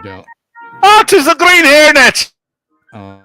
Don't. Oh, 'tis the green hairnet! Oh.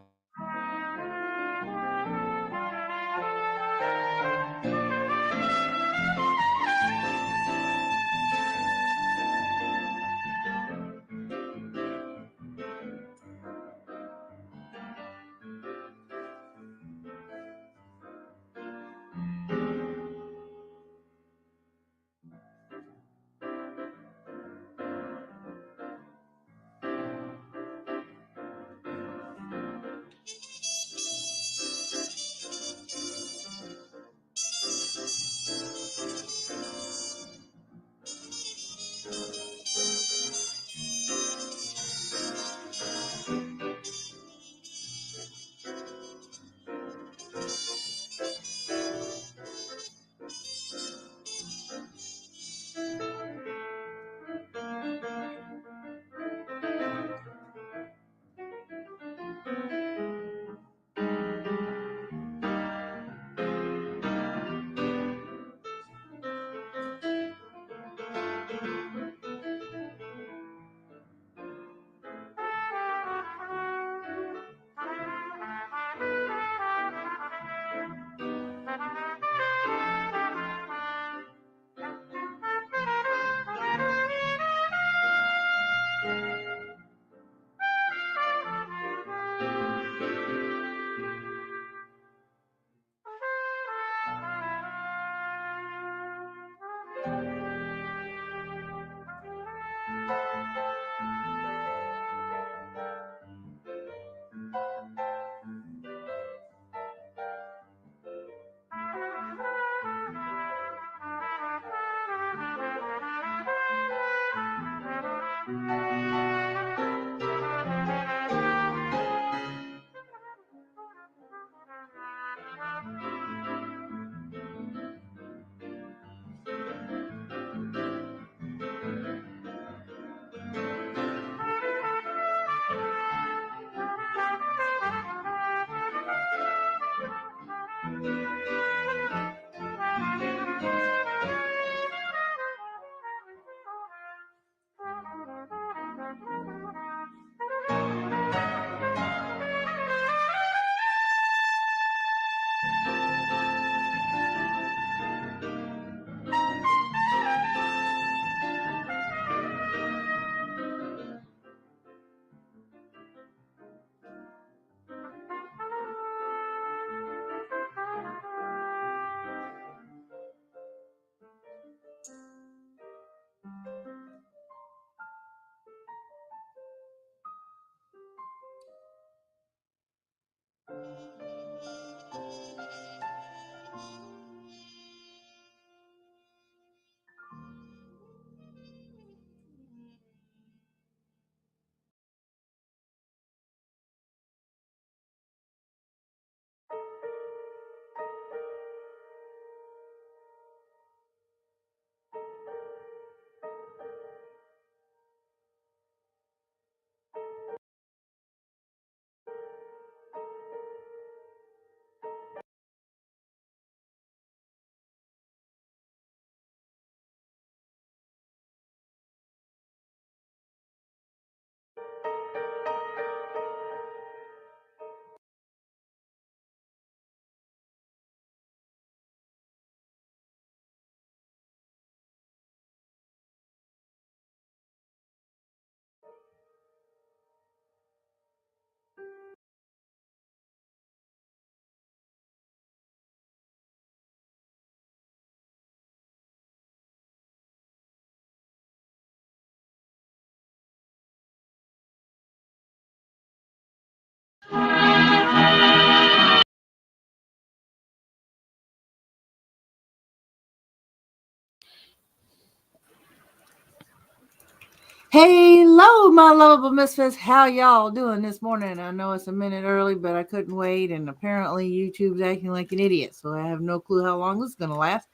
Hello, my lovable misfits. How y'all doing this morning? I know it's a minute early, but I couldn't wait, and apparently YouTube's acting like an idiot, so I have no clue how long this is going to last.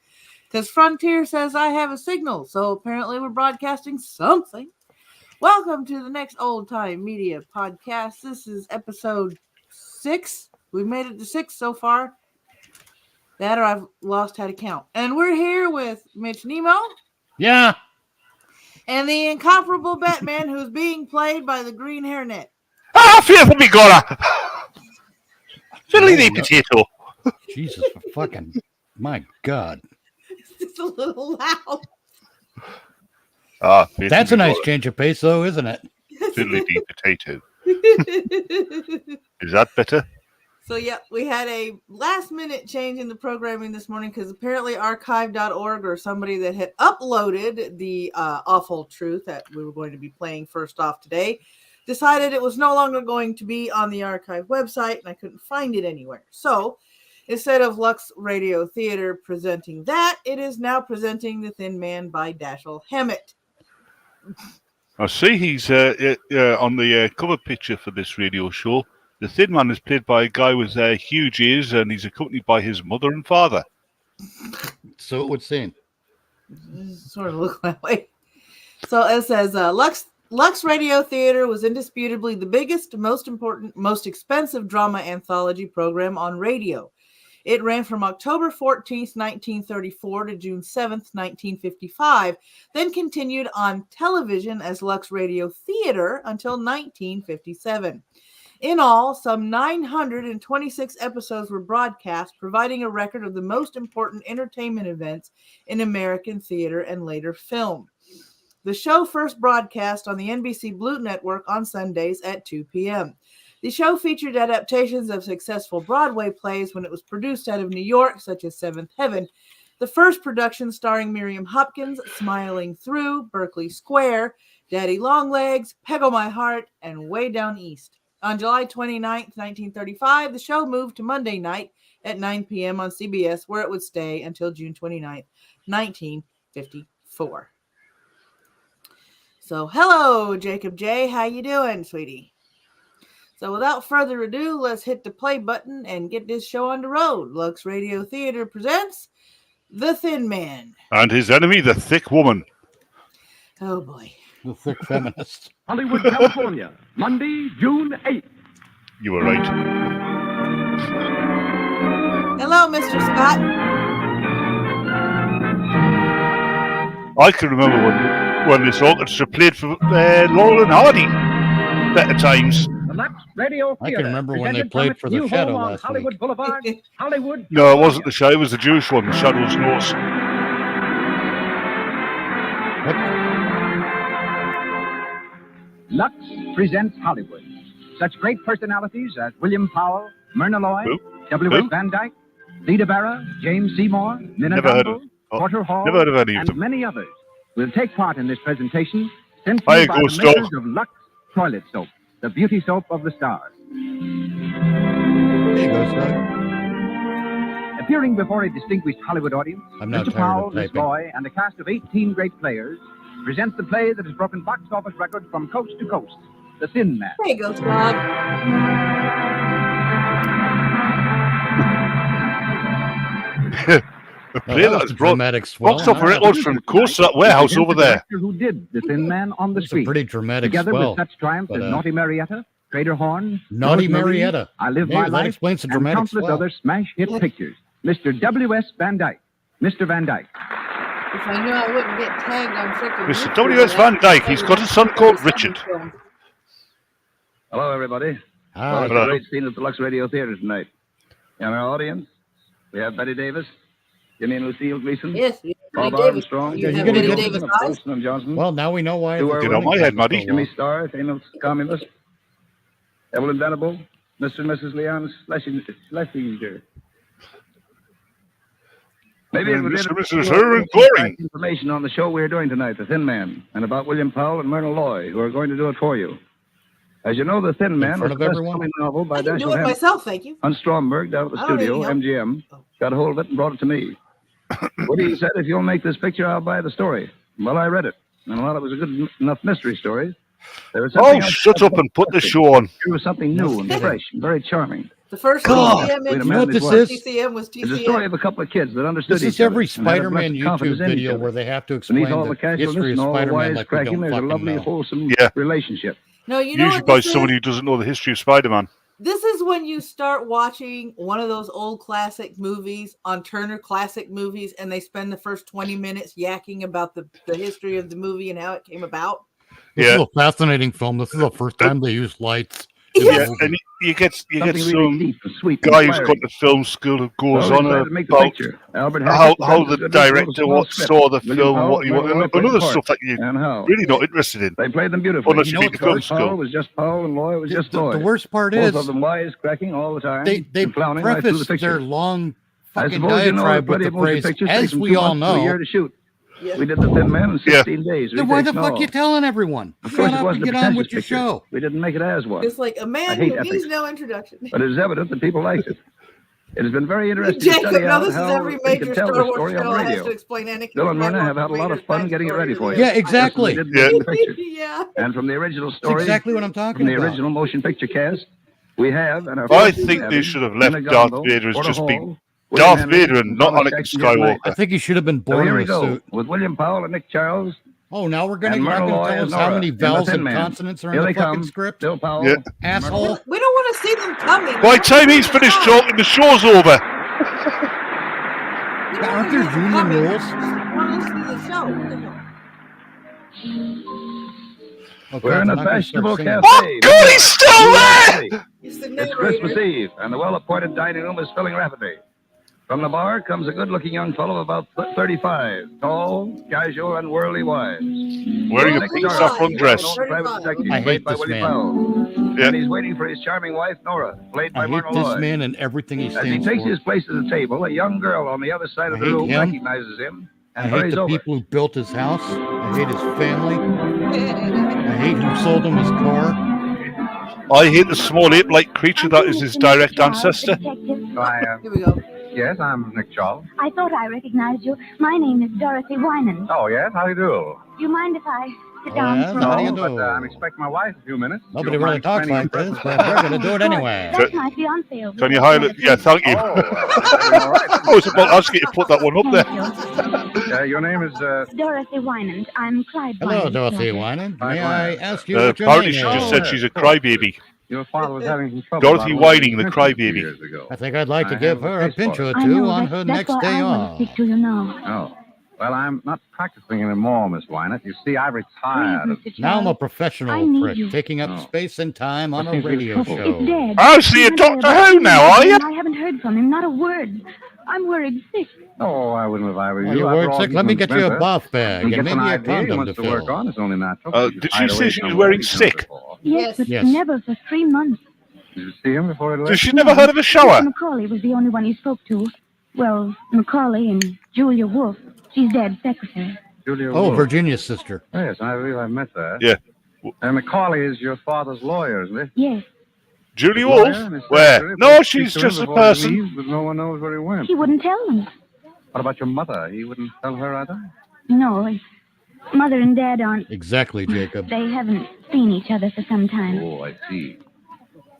Because Frontier says I have a signal, so apparently we're broadcasting something. Welcome to the next Old Time Media podcast. This is episode 6. We've made it to 6 so far. That or I've lost how to count. And we're here with Mitch Nemo. Yeah. And the incomparable Batman, who's being played by the green hairnet. Ah, fearful me Gora! Fiddly the potato. Jesus for fucking, my God. It's a little loud. That's a nice change of pace, though, isn't it? Fiddly the potato. Is that better? So, yeah, we had a last-minute change in the programming this morning because apparently archive.org or somebody that had uploaded the awful truth that we were going to be playing first off today decided it was no longer going to be on the archive website, and I couldn't find it anywhere. So, instead of Lux Radio Theater presenting that, it is now presenting The Thin Man by Dashiell Hammett. I see he's on the cover picture for this radio show. The Thin Man is played by a guy with huge ears, and he's accompanied by his mother and father. So it would seem. Sort of look that way. So it says, Lux Radio Theater was indisputably the biggest, most important, most expensive drama anthology program on radio. It ran from October 14th, 1934 to June 7th, 1955, then continued on television as Lux Radio Theater until 1957. In all, some 926 episodes were broadcast, providing a record of the most important entertainment events in American theater and later film. The show first broadcast on the NBC Blue Network on Sundays at 2 p.m. The show featured adaptations of successful Broadway plays when it was produced out of New York, such as Seventh Heaven. The first production starring Miriam Hopkins, Smiling Through, Berkeley Square, Daddy Longlegs, Peg o' My Heart, and Way Down East. On July 29, 1935, the show moved to Monday night at 9 p.m. on CBS, where it would stay until June 29, 1954. So, hello, Jacob J. How you doing, sweetie? So, without further ado, let's hit the play button and get this show on the road. Lux Radio Theater presents The Thin Man. And his enemy, the thick woman. Oh, boy. The thick feminist. Hollywood, California, Monday, June 8th. You were right. Hello, Mr. Scott. I can remember when this orchestra played for Laurel and Hardy. Better times. The Lux Radio Theater. I can remember when they played for The Shadow last Hollywood week. Boulevard, Hollywood. No, it wasn't the Shadow. It was the Jewish one, the Shadow's Nose. Lux presents Hollywood. Such great personalities as William Powell, Myrna Loy, W.S. Van Dyke, Lita Barra, James Seymour, Nina Never heard Gamble, of- Porter Hall, never heard of any of and them. many others will take part in this presentation sent to Hiya, you by the Ghost makers Dog. of Lux Toilet Soap, the beauty soap of the stars. There you go, son. Appearing before a distinguished Hollywood audience, I'm not Mr. tired of Powell, Miss typing. Loy, and a cast of 18 great players presents the play that has broken box office records from coast to coast, The Thin Man. There you go, Scott. A Oh, play that was that's a brought dramatic swell. box office records from course to that warehouse over there. Actor who did The Thin Man on the It's a street, pretty dramatic together swell. with such triumphs but, as Naughty Marietta, Trader Horn, Naughty Rosemary, Marietta. I Live Maybe My that Life, explains the and dramatic countless swell. other smash hit pictures. Mr. W.S. Van Dyke. Mr. Van Dyke. If I knew I wouldn't get tagged on freaking Mr. YouTube, W.S. Van Dyke, he's got a son called Richard. Hello, everybody. Hi. Well, it's Hello. a great scene at the Lux Radio Theater tonight. In our audience, we have Betty Davis, Jimmy and Lucille Gleason, Yes, you Bob Davis. Armstrong, You You're have gonna Betty get- Davis eyes. Wilson and Johnson, Well, now we know why. Get on my head, Maddie. Jimmy Starr, famous communist, Evelyn Venable, Mr. and Mrs. Leon Schlesinger. Maybe it would Mr. be and Mrs. Herman Goring. information on the show we're doing tonight, The Thin Man, and about William Powell and Myrna Loy, who are going to do it for you. As you know, The Thin Man front was of the everyone? best-selling novel by I can do Dashiell it Hammett. myself, thank you. Hans Stromberg down at the I don't studio, need help. MGM, got a hold of it and brought it to me. Woody said, if you'll make this picture, I'll buy the story. Well, I read it. and while it was a good enough mystery story, there was Oh, something else shut up and put the show on. It was something new and fresh and very charming. The first God, TCM you know what this intro is? TCM was It's a story TCM. of a couple of kids that understood This each is every other and had a Spider-Man blessed confidence YouTube in each video other. where they have to explain Beneath all the the casualness history of and all the Spider-Man like we wisecracking, don't there's a fucking lovely, know. wholesome Yeah. relationship. No, you know Usually what by this is? somebody who doesn't know the history of Spider-Man. This is when you start watching one of those old classic movies on Turner Classic Movies, and they spend the first 20 minutes yakking about the history of the movie and how it came about. This Yeah. is a fascinating film. This is the first time they used lights. In Yes. the Yeah, movie. and you get Something really some deep and sweet and guy who's inspiring. got the film school who goes Well, on we decided to make the about picture. Albert how Hackett, the Francis Goodrich wrote a director small what script. saw the William film and Powell, what he wanted, Myrtle Loy and played other the part. stuff that you're And how? really not interested in. They played them beautifully. Unless You you know need the what's film Powell school. was just Powell and Loy was just Loy. The worst part Both is of them wisecracking all the time. they and clowning right through the preface picture. their long I fucking suppose you know that diatribe with plenty the of motion phrase, pictures take as from we 2 all months to a year know. to shoot. Yeah. We did The Thin Man in 16 days. Then why retakes the and fuck all. you telling everyone? Of Shut course, it up and wasn't a get on pretentious with your picture. show. We didn't make it as one. It's like a I man hate who ethics. needs no introduction. But it is evident that people liked it. It has been very interesting to Jacob, study now out this is how every they major could tell Star the Wars story on show has radio. to explain Anakin. Bill and Myrna have had a lot of fun getting it ready for you. Yeah, exactly. Just as they did making the picture. Yeah. And from the original That's story, exactly what I'm talking from the about. original motion picture cast, we have, and our I first think cabin, they should have in left a Darth gondola, Vader as Porter just being Hall, William Darth Henry, Vader and not Thomas Anakin Jackson Goodnight. I Skywalker. think he should have been So born here in we a go, suit. with William Powell and Nick Charles, Oh, now we're gonna and you're not Myrtle gonna Loy tell and us how Nora many in The vowels Thin and Man. consonants are Here in they the fucking come. script. Bill Powell, Yeah. Asshole. We don't want to see them coming. By the time he's finished talking, the show's over. We don't Aren't wanna there see them union coming. rules? Just want to see the show. What the hell? Oh, We're God, in a I'm not gonna start fashionable singing. cafe. Oh, God, he's still there! It's the It's narrator. Christmas Eve, and the well-appointed dining room is filling rapidly. From the bar comes a good-looking young fellow of about 35, tall, casual, and worldly wise. Wearing a Nick pink Charles. saffron dress. Private detective I played hate by this William man. Powell. Yeah. And he's waiting for his charming wife, Nora, played by I hate Myrtle this Loy. man and everything he As he stands takes for. his place at the table, a young girl on the other side of I the hate room him. recognizes him I and hate hurries the over. people who built his house. I hate his family. I hate who sold him his car. I hate the small ape-like creature that is his direct ancestor. Here we go. Yes, I'm Nick Charles. I thought I recognized you. My name is Dorothy Winan. Oh, yes? How do you do? Do you mind if I sit Oh, down yeah? for a How do you moment? do? I'm expecting my wife in a few minutes. Nobody You don't really mind talks spending like your this, Christmas but we're gonna do it anyway. That's my fiance over Can there. you highlight? Yeah, thank you. Oh, all right. I was about asking you to put that one up Thank there. you. Your name is, Dorothy Winan. I'm Clyde Hello, Winan's Dorothy daughter. Winan. Hi, May I Winan. ask you what your Apparently name she is? just said she's a crybaby. your father was having some trouble. Dorothy about one of Whining, the his crybaby. pensions a few years ago. I think I'd like to I give have a her a case for pinch it. or I two know, on that's her why next I day want to off. speak to you now. Oh. Well, I'm not practicing anymore, Miss Wynett. You see, I retired. Please, Mr. Now I'm a Charles. I professional need prick, you. taking up Oh. space and time on What a seems to be radio trouble? show. It's dead. Oh, so you're He went Doctor away Who about now, 2 are years you? and I haven't heard from him, not a word. I'm worried sick. Oh, I wouldn't if I were Oh, you. you're After worried all, sick? he's Let me an get you a inventor. buff bag He and gets maybe an a idea he condom wants to to work fill. on. It's only natural. Did she say she was wearing sick? Yes, but Yes. never for 3 months. Did you see him before he left? Did she never heard of a shower? Mr. Macaulay was the only one he spoke to. Well, Macaulay and Julia Wolfe. She's Dad's secretary. Julia Oh, Wolfe. Virginia's sister. Yes, I believe I met that. Yeah. And Macaulay is your father's lawyer, isn't he? Yes, Julie Lawyer Wolfe? and his Where? secretary No, both she's speak to him just a before he person. leaves, but no one knows where he went. he wouldn't tell them. What about your mother? He wouldn't tell her either? No, Mother and Dad aren't. Exactly, Jacob. They haven't seen each other for some time. Oh, I see.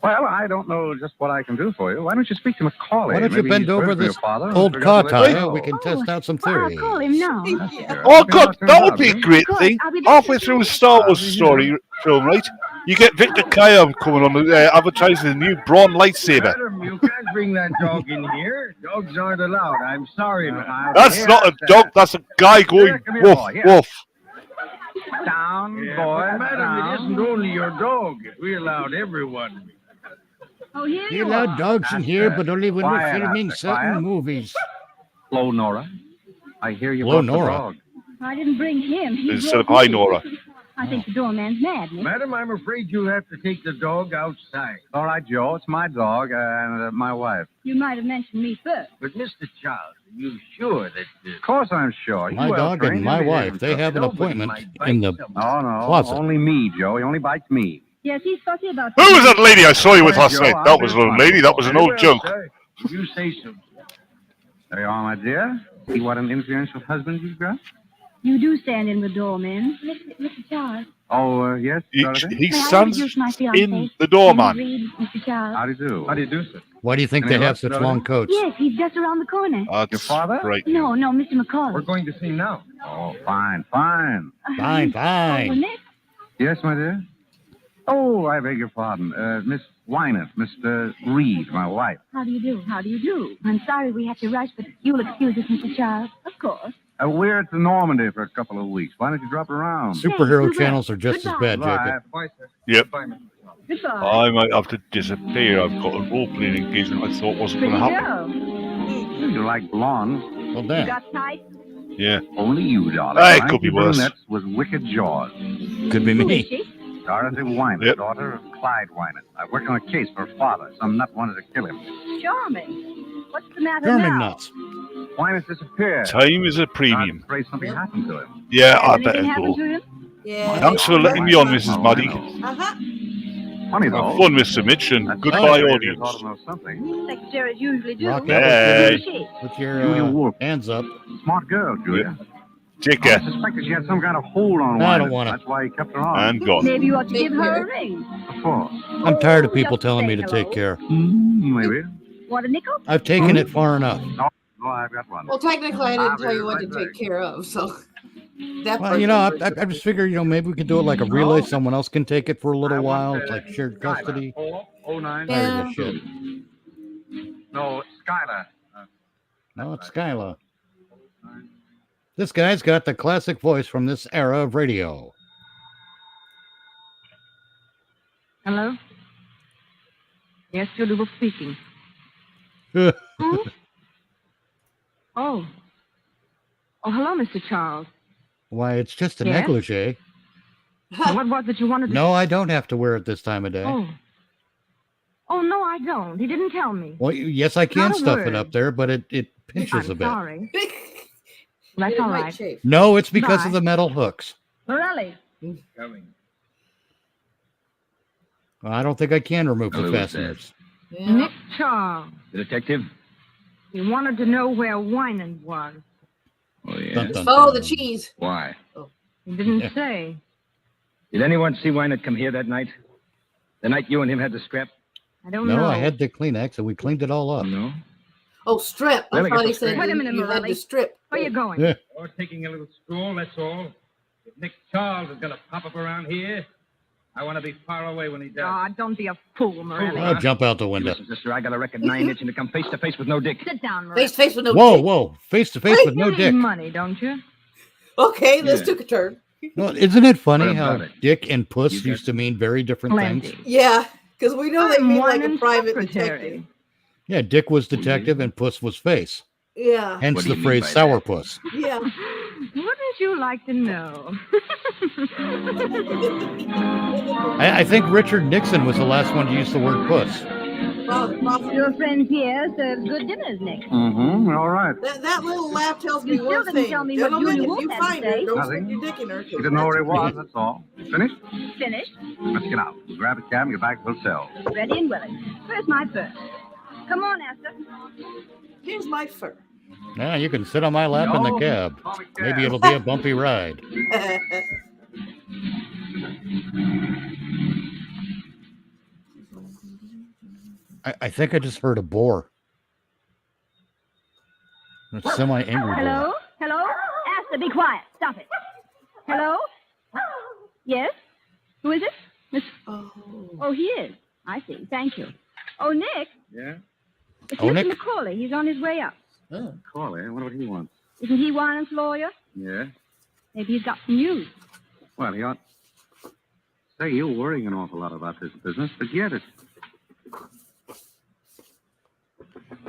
Well, I don't know just what I can do for you. Why don't you speak to Macaulay? Why don't you Maybe bend he's over heard from this your father and old forgot car to let you tire? know. We can test out some Well, I'll theories. call him now. Sure. Oh, Maybe I'll God, turn that it would out, be a eh? great Of course, thing. I'll be there. Halfway through a Star Wars story film, right? You get Victor Kayam coming on advertising the new Braun lightsaber. Madam, you can't bring that dog in here. Dogs aren't allowed. I'm sorry, but I'll That's not a dog, that's a guy going Come here, woof, boy, here. woof. Down, boy. Madam, it isn't only your dog. We allowed everyone. Oh, here We you allow are. dogs in here, but only when we're Quiet, filming Arthur, certain quiet. movies. Hello, Nora. I hear you Hello, brought the Nora. dog. I didn't bring him. He Instead of brought hi, me. Nora. I think the doorman's mad, miss. Madam, I'm afraid you'll have to take the dog outside. All right, Joe. It's my dog and my wife. You might have mentioned me first. But, Mr. Charles, are you sure that... Of course I'm sure. My You dog well-trained, and my you'll be wife, they able to. have an Nobody appointment might bite in the... someone. Oh, no. Closet. Only me, Joe. He only bites me. Yes, he's fussy about Who was that lady I saw you with Hey, last Joe, night? I'll That be was an old fine. lady, that was an Very old well, joke. sir. You say so. There you are, my dear. See what an influential husband you've got? You do stand in the door, man. Mr. Charles. Oh, yes, Dorothy? He May I stands introduce my fiancé? in the door, man. Reed, Mr. Charles. How do you do? How do you do, sir? Why do you think Any they have luck, such Dorothy? long coats? Yes, he's just around the corner. That's Your father? right. No, Mr. McCauley. We're going to see him now. Oh, fine, fine. Fine, Oh, fine. Nick. Yes, my dear? Oh, I beg your pardon. Miss Wynant, Mr. Reed, my wife. How do you do? How do you do? I'm sorry we have to rush, but you'll excuse us, Mr. Charles. Of course. We're at the Normandy for a couple of weeks. Why don't you drop around? Superhero channels are just as bad, Goodbye. Jacob. Bye, sir. Yep. Goodbye, Mr. Charles. Goodbye. I might have to disappear. I've got a role-playing engagement I thought wasn't going to Pretty happen. girl. You like blondes? Well, You damn. got tight? Yeah. Only you, darling. Hey, it could be worse. Brunettes with wicked jaws. Could be Who is me. she? Dorothy Wynant, Yep. daughter of Clyde Wynant. I worked on a case for her father. Some nut wanted to kill him. Charming. What's the matter Charming now? nuts. Wynant disappeared. Time is a I'm premium. afraid something happened to him. Yeah, I Has better anything happened go. to him? Yeah. Thanks for letting me on, Mrs. Maddie. Uh-huh. Funny though. Have fun, Mr. Mitch, and That's goodbye, right. audience. I ought to know something. Secretaries usually do. Rock out Hey. Who is she? with your Julia Wolf. hands up. Smart girl, Julia. Take I care. suspected she had some kind of hold on I Wynant. don't wanna. That's why he kept her on. And gone. Maybe you ought to Take give her care. a ring. Of course. I'm tired of people Just telling me say to hello. take care. Maybe. Want a nickel? I've taken it far enough. No, I've got one. Well, technically, I I'll didn't be tell you what right to take back. care of, so that. Well, you know, I person- just figured, maybe we could do it like a relay. Someone else can take it for a little while. It's like shared Skylar. custody. 409. Yeah. Tired of this shit. No, Skylar. No, it's Skyla. This guy's got the classic voice from this era of radio. Hello? Yes, Julie Wolf speaking. Why, Who? Oh, hello, Mr. Charles. it's just a Yes? negligee. What was it you wanted to... No, I don't have to wear it this time of day. Oh, no, I don't. He didn't tell me. Well, yes, I can Not a stuff it word. up there, but it pinches a I'm bit. sorry. That's Get it all right right. shape. No, it's because Bye. of the metal hooks. Morelli. Well, I don't think I can remove the Hello, fasteners. Yeah. Nick Charles. The detective? He wanted to know where Winan was. Oh, yeah. Dun, Just dun, follow dun. the cheese. Why? He didn't Yeah. say. Did anyone see Wynant come here that night? The night you and him had the scrap? I don't know. No, I had the Kleenex and we cleaned it all up. No. Oh, strip. I Let me thought get he the said strip. Wait a minute, you had Morelli. to strip. Where you going? Yeah. We're taking a little stroll, that's all. If Nick Charles is going to pop up around here, I want to be far away when he does. Oh, don't be a fool, Morelli. I'll jump out the window. Listen, sister, I got a record 9 itching to come face to face with no dick. Sit down, Morelli. Face to face with no Whoa, dick. whoa. Face to face with no You need dick. money, don't you? Okay, this Yeah. took a turn. No, isn't it funny What how about it? dick and puss You got- used to mean very different Plenty. things? Yeah, because we know they I'm mean like a Winan's private secretary. detective. Yeah, dick was detective and puss was face. Yeah, Hence What do the you mean phrase by sour that? puss. yeah. Wouldn't you like to know? I think Richard Nixon was the last one to use the word puss. Well, Your friend Pierre serves good dinners, Nick. Mm-hmm. All right. that little laugh tells me You still one didn't thing. tell me what Gentlemen, Julie if Wolf you had to find her, say. don't Nothing. stick your dick in her. She didn't know where he was, that's all. Finished? Finished, Let's get out. Grab a cab and get back to the hotel. ready and willing. Where's my purse? Come on, Esther. Here's my fur. Now you can sit on my lap in the No. cab. Call me cab. Maybe it'll be a bumpy ride. I think I just heard a boar. A semi-angry boar. Hello? Hello? Esther, be quiet. Stop it. Hello? Yes? Who is it? Miss... Oh. Oh, he is. I see. Thank you. Oh, Nick. Yeah? It's Oh, Mr. Nick? McCauley. He's on his way up. Corley, what would he want? Isn't he Winant's lawyer? Yeah? Maybe he's got some news. Well, he ought... Say, you're worrying an awful lot about this business. Forget it.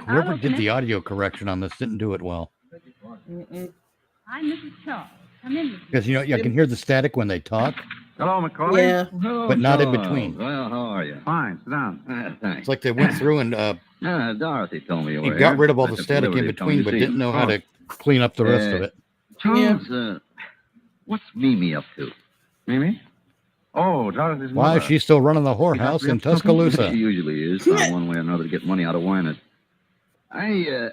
Whoever open did it. the audio correction on this didn't do it well. Mm-mm. I'm Mrs. Charles. Come in. Because, I can hear the static when they talk, Hello, McCauley. Yeah. but not in between. Well, how are you? Fine, sit down. Thanks. It's like they went through and Dorothy told me you he were got here. rid of all I the took static in liberty of coming between, to but see didn't you. know how to clean up the rest of it. Charles, what's Mimi up to? Mimi? Oh, Dorothy's Why mother. is she still running the She whorehouse got in me up something? She Tuscaloosa? usually is, found one way or another to get money out of Wynant. I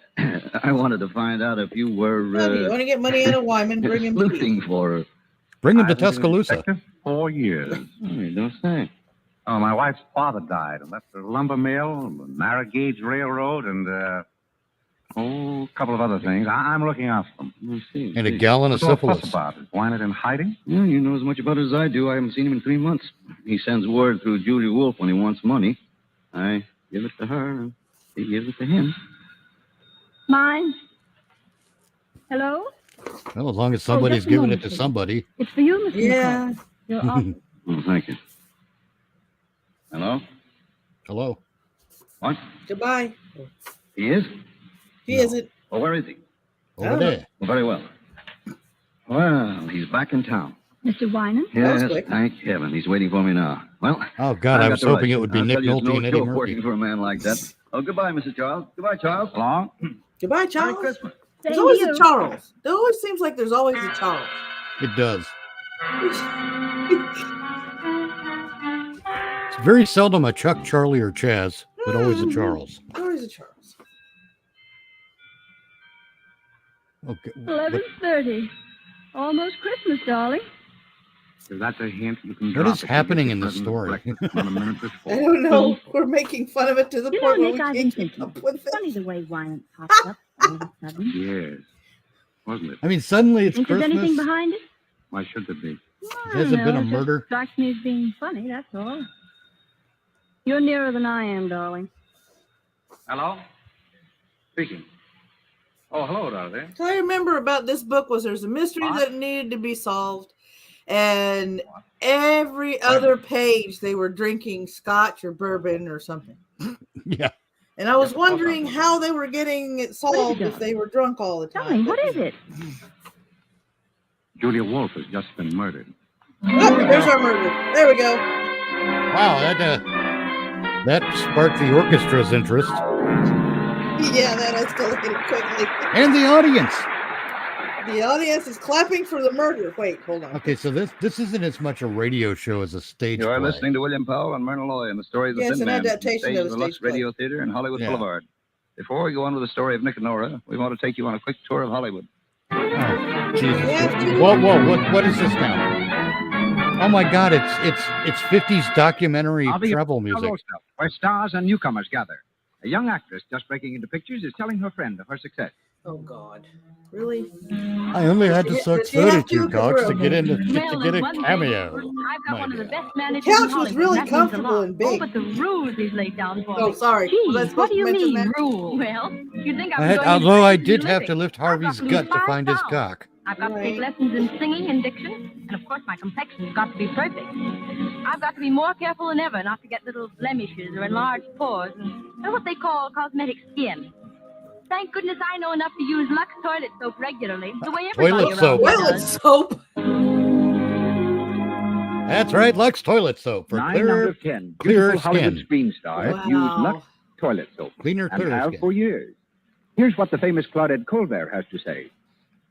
wanted to find out if you were You want to get money out of Wyman? Bring him to me. sleuthing for her. Bring him to I've been doing Tuscaloosa. detective 4 years. You don't say. Oh, my wife's father died and left a lumber mill, a narrow gauge railroad, and a couple of other things. I'm looking after them. I see. And a gallon of What's all the fuss syphilis. about? Is Wynant in hiding? Yeah, you know as much about it as I do. I haven't seen him in 3 months. He sends word through Julia Wolf when he wants money. I give it to her, and she gives it to him. Mine? Hello? Well, as long as somebody's just a giving moment, it to please. somebody. It's for you, Mr. Yeah. McCall. You're awful. Oh, thank you. Hello? Hello. What? Goodbye. He is? He isn't. Well, where is he? Over there. Well, very well. Well, he's back in town. Mr. Wyman? was Yes, quick. thank heaven. He's waiting for me now. Well, Oh, God, I I've was got the hoping right. it would be I'll Nick tell you, it's Nolte no and Eddie joke Murphy. working for a man like that. Oh, goodbye, Mrs. Charles. Goodbye, Charles. Long? Goodbye, Merry Charles. Christmas. There's Same always to a you. Charles. There always seems like there's always a Charles. It does. It's very seldom a Chuck, Charlie, or Chaz, but always a Charles. Always a Charles. Okay. 11:30. Almost Christmas, darling. Is that a hint you can What drop is if you happening get in your this present story? breakfast not a minute before? I don't know. We're making fun of it to the You know, point where Nick, we I've been can't keep thinking. up with Funny it. the way Wyman pops up all of a sudden. Yes. Wasn't it? I mean, suddenly it's Think there's anything Christmas. behind it? Why should there be? I Has it don't been know, a just murder? Strikes me as being funny, that's all. You're nearer than I am, darling. Hello? Speaking. Oh, hello, Dorothy. All I remember about this book was there's a mystery What? that needed to be solved, and every other page they were drinking scotch or bourbon or something. Yeah. And I was Yes, wondering hold on. how they were getting it solved if they were drunk all the Tell time. me, what is it? Julia Wolf has just been murdered. Oh, there's our murder. There we go. Wow, that sparked the orchestra's interest Yeah, that escalated quickly. and the audience. The audience is clapping for the murder. Wait, hold on. Okay, so this isn't as much a radio show as a stage You are play. listening to William Powell and Myrna Loy in the story of the Yes, Thin an Man, adaptation staged of at a the Lux stage play. Radio Theater in Hollywood Yeah. Boulevard. Before we go on with the story of Nick and Nora, we want to take you on a quick tour of Hollywood. Oh, Jesus. Yeah. Whoa, what is this now? Oh my God, it's 50s documentary I'll be travel a music. roast-up where stars and newcomers gather. A young actress just breaking into pictures is telling her friend of her success. Oh, God. Really? I only had to Does suck she have 32 to? cocks to get Well, get a there's one thing. cameo. I've got My one of the God. best managers couch in was Hollywood. really That means a comfortable lot. and big. Oh, but the rules he's laid down for Oh, me. sorry. Geez, Was I what supposed do to you mention mean, that? rules? Well, you'd think I was going Although I into did the have to living. lift I've got Harvey's to lose gut to 5 find his pounds. cock. I've got to take Right. lessons in singing and diction, and of course my complexion's got to be perfect. I've got to be more careful than ever not to get little blemishes or enlarged pores and what they call cosmetic skin. Thank goodness I know enough to use Lux toilet soap regularly, the way everybody Toilet around soap. here Toilet does. soap. That's right, Lux toilet soap for 9 out clear, of 10 clearer beautiful Hollywood skin. screen stars Wow. use Lux toilet soap cleaner, and clearer have skin. for years. Here's what the famous Claudette Colbert has to say.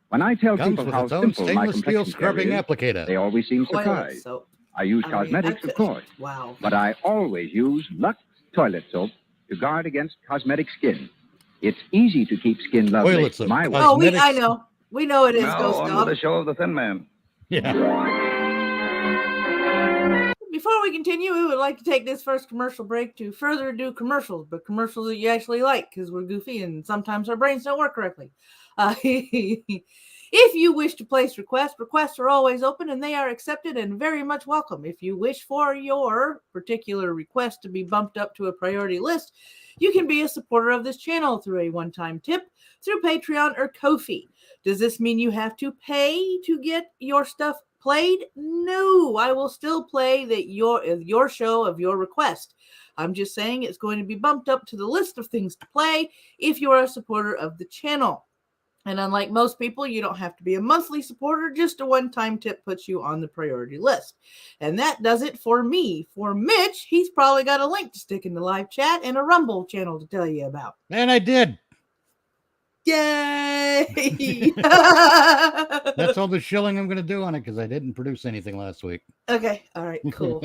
When I tell Comes people with how its own simple my stainless steel complexion care scrubbing is, applicator. they always seem Toilet surprised. soap. I use I mean, cosmetics, I of course, Wow. but I always use Lux toilet soap to guard against cosmetic skin. It's easy to keep skin lovely. Toilet soap. My way. Oh, I Cosmetics. know. We know it is Now Ghost on Dog. with the show of the Thin Man. Yeah. Before we continue, we would like to take this first commercial break to further do commercials, but commercials that you actually like because we're goofy and sometimes our brains don't work correctly. If you wish to place requests are always open and they are accepted and very much welcome. If you wish for your particular request to be bumped up to a priority list, you can be a supporter of this channel through a one-time tip through Patreon or Ko-fi. Does this mean you have to pay to get your stuff played? No, I will still play your show of your request. I'm just saying it's going to be bumped up to the list of things to play if you are a supporter of the channel. And unlike most people, you don't have to be a monthly supporter. Just a one-time tip puts you on the priority list. And that does it for me. For Mitch, he's probably got a link to stick in the live chat and a Rumble channel to tell you about. And I did. Yay! That's all the shilling I'm going to do on it because I didn't produce anything last week. Okay. All right. Cool.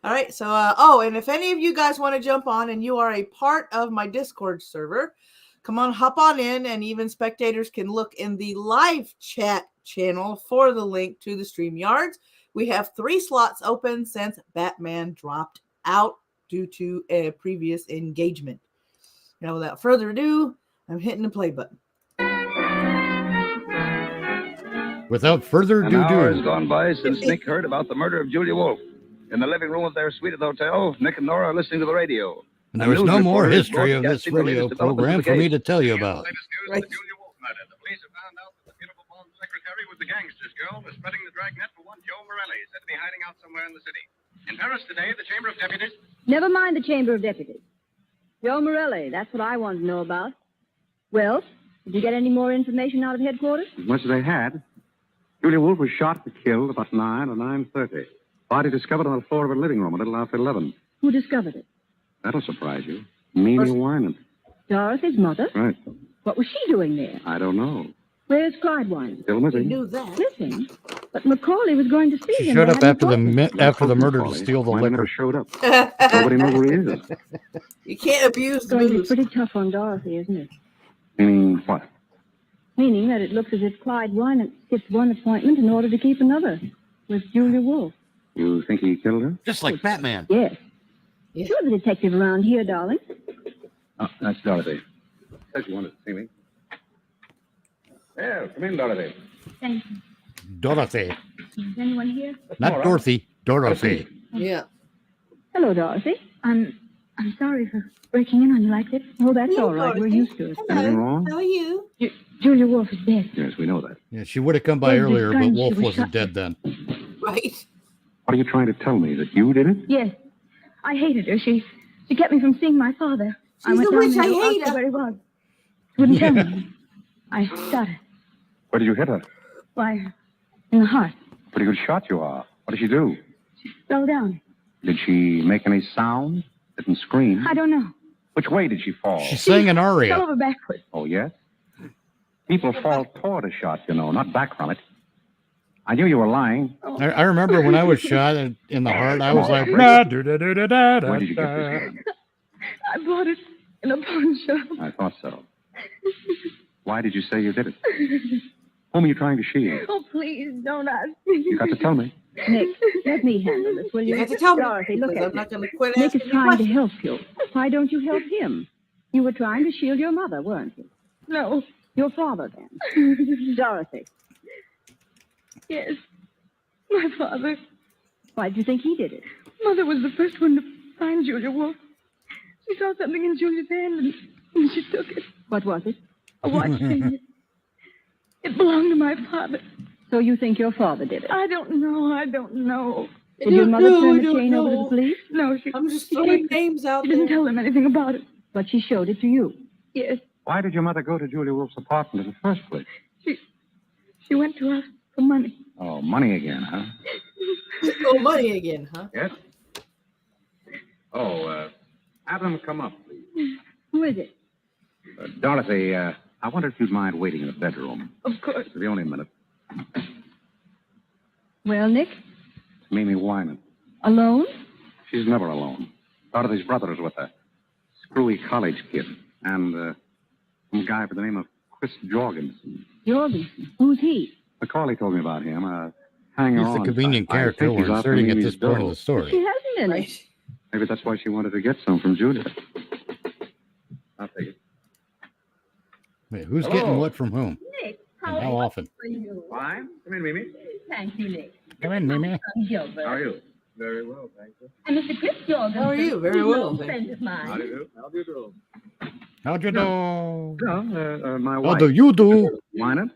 All right. So, and if any of you guys want to jump on and you are a part of my Discord server, come on, hop on in, and even spectators can look in the live chat channel for the link to the StreamYards. We have 3 slots open since Batman dropped out due to a previous engagement. Now, without further ado, I'm hitting the play button. Without further An hour has ado, gone by since Nick heard about the murder of Julia Wolf. In the living room of their suite at the hotel, Nick and Nora are listening to the radio. and there was no more history of this broadcasting the radio latest developments program of the for me case. to tell you about. Latest news Right. of the Julia Wolf murder. The police have found out that the beautiful blonde secretary was the gangster's girl was spreading the dragnet for one Joe Morelli, said to be hiding out somewhere in the city. In Paris today, the Chamber of Deputies. Never mind the Chamber of Deputies. Joe Morelli, that's what I want to know about. Well, did you get any more information out of headquarters? As much as they had. Julia Wolf was shot and killed about 9 or 9:30. Body discovered on the floor of her living room a little after 11. Who discovered it? That'll surprise you. Mimi Wyman. Dorothy's mother? Right. What was she doing there? I don't know. Where's Clyde Wyman? Still We missing. knew that. Missing? But Macaulay was going to see She him. showed They up had an after appointment. after the murder to Macaulay. steal the Wyman liquor. never showed up. Nobody knows where he is. You can't abuse It's the going to be news. pretty tough on Dorothy, isn't it? Meaning what? Meaning that it looks as if Clyde Wyman skipped one appointment in order to keep another with Julia Wolf. You think he killed her? Just like Batman. Yes. Yeah. You're the detective around here, darling. Oh, that's Dorothy. Said you wanted to see me. Yeah, come in, Dorothy. Thank you. Dorothy. Is anyone here? Not Dorothy. Dorothy. Yeah. Hello, Dorothy. I'm sorry for breaking in on you like this. Oh, that's Hello, all right. We're Dorothy. used to it. Anything wrong? How are you? Julia Wolf is dead. Yes, we know that. Yeah, she would have come by Well, earlier, this but gun, Wolf she was wasn't shot. dead then. Right. What are you trying to tell me? That you did it? Yes. I hated her. She kept me from seeing my father. I She's went a down witch. there I to hate ask her. where he was. She wouldn't tell me. I shot her. Where did you hit her? Why, in the heart. Pretty good shot you are. What did she do? Fell down. Did she make any sound? Didn't scream? I don't know. Which way did she fall? She sang an Fell aria. over backwards. Oh, yes? People fall toward a shot, you know, not back from it. I knew you were lying. I remember when I was shot in the heart, I was like, da, da, da, da, da, da, Where did you get this da. gun? I bought it in a pawn shop. I thought so. Why did you say you did it? Whom are you trying to shield? Oh, please, don't ask me. You got to tell me. Nick, let me handle this, will you? You have to tell me. Dorothy, look because at I'm me. not going to quit Nick asking is you trying to questions. help you. Why don't you help him? You were trying to shield your mother, weren't you? No. Your father, then. Dorothy, Yes. My father. why do you think he did it? Mother was the first one to find Julia Wolf. She saw something in Julia's hand and she took it. What was it? A watch chain. It belonged to my father. So you think your father did it? I don't know. Did your mother turn the I don't chain over to know. the police? No, I'm just throwing names out She didn't there. tell them anything about it. But she showed it to you. Yes. Why did your mother go to Julia Wolf's apartment in the first place? She went to ask for money. Oh, money again, huh? Oh, money again, huh? Yes? Oh, have them come up, please. Who is it? Dorothy, I wonder if you'd mind waiting in the bedroom. Of course. It'll be only a minute. Well, Nick, It's Mimi Wyman. alone? She's never alone. Dorothy's brother is with her. Screwy college kid. And some guy by the name of Chris Jorgensen. Jorgensen. Who's he? Macaulay told me about him. Hanger He's on. the convenient I character think he's we're after inserting at Mimi's this point of dough. the story. She hasn't any. Right. Maybe that's why she wanted to get some from Julia. I'll take it. Wait, who's Hello. getting what from whom? Nick, And how often? are you? Fine. Come in, Mimi. Thank you, Nick. Come in, Mimi. I'm Gilbert. How are you? Very well, thank you. And Mr. Chris Jorgensen. How are you? Very He's well, an old thank friend of mine. How do you do? How do you do? How'd you do? No, my How wife. do you do? Wynant,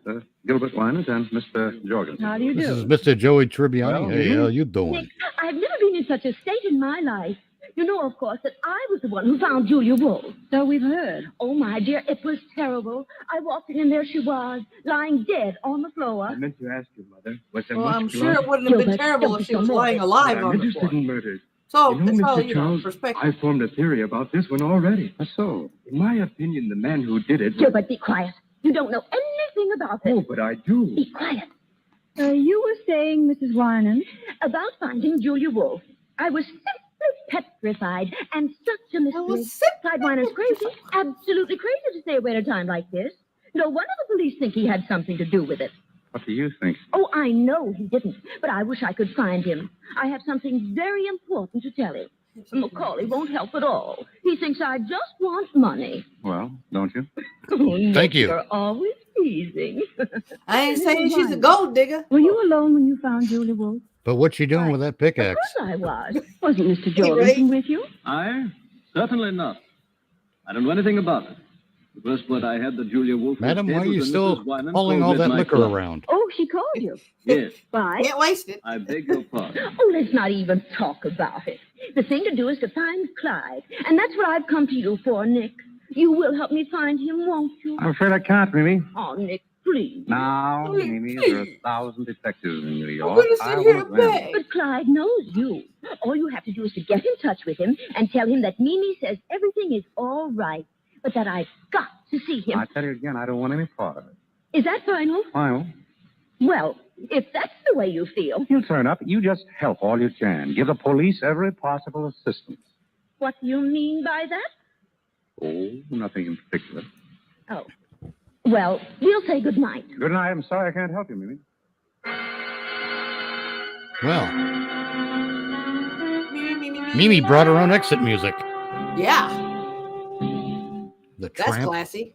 Gilbert Wynant, and Mr. Jorgensen. How do you This do? is Mr. Joey Tribbiani. Well, Hey, how you doing? Nick, I've never been in such a state in my life. You know, of course, that I was the one who found Julia Wolf. So we've heard. Oh, my dear, it was terrible. I walked in and there she was, lying dead on the floor. meant to ask you, Mother, was there Well, much I'm blood? sure it wouldn't have been Gilbert, terrible don't if be she was so lying morbid. alive I'm on the interested floor. in murders. So You know, it's all, Mr. you know, Charles, perspective. I formed a theory about this one already. So, In my opinion, the man who did it... Gilbert, be quiet. You don't know anything about Oh, it. but I do. Be quiet. You were saying, Mrs. Wynan, About finding Julia Wolf. I was simply petrified and such a mystery. Clyde Weiner's crazy, absolutely crazy to stay away at a time like this. No wonder the police think he had something to do with it. What do you think? Oh, I know he didn't, but I wish I could find him. I have something very important to tell him. Macaulay won't help at all. He thinks I just want money. Well, don't you? Oh, Thank you. You're always teasing. I ain't saying she's a gold digger. Were you alone when you found Julia Wolf? But what you doing with that Of pickaxe? course I was. Wasn't Mr. Jorgensen with you? I? Certainly not. I don't know anything about it. The first word I had that Julia Wolf was Madam, dead why are was you when still Mrs. Wyman hauling called all me that at my liquor club. around? Oh, she called you. Yes. Why? Can't waste it. I beg your pardon. Oh, let's not even talk about it. The thing to do is to find Clyde. And that's what I've come to you for, Nick. You will help me find him, won't you? I'm afraid I can't, Mimi. Oh, Nick, please. Now, Please, Mimi, please. there are 1,000 detectives in New I'm York. going to sit here and want them. beg. But Clyde knows you. All you have to do is to get in touch with him and tell him that Mimi says everything is all right, but that I've got to see him. I tell you again, I don't want any part of it. Is that final? Final. Well, if that's the way you feel, You turn up. You just help all you can. Give the police every possible assistance. what do you mean by that? Oh, nothing in particular. Oh. Well, we'll say good night. Good night. I'm sorry I can't help you, Mimi. Well, Mimi brought her own exit music. Yeah, The that's Tramp. classy.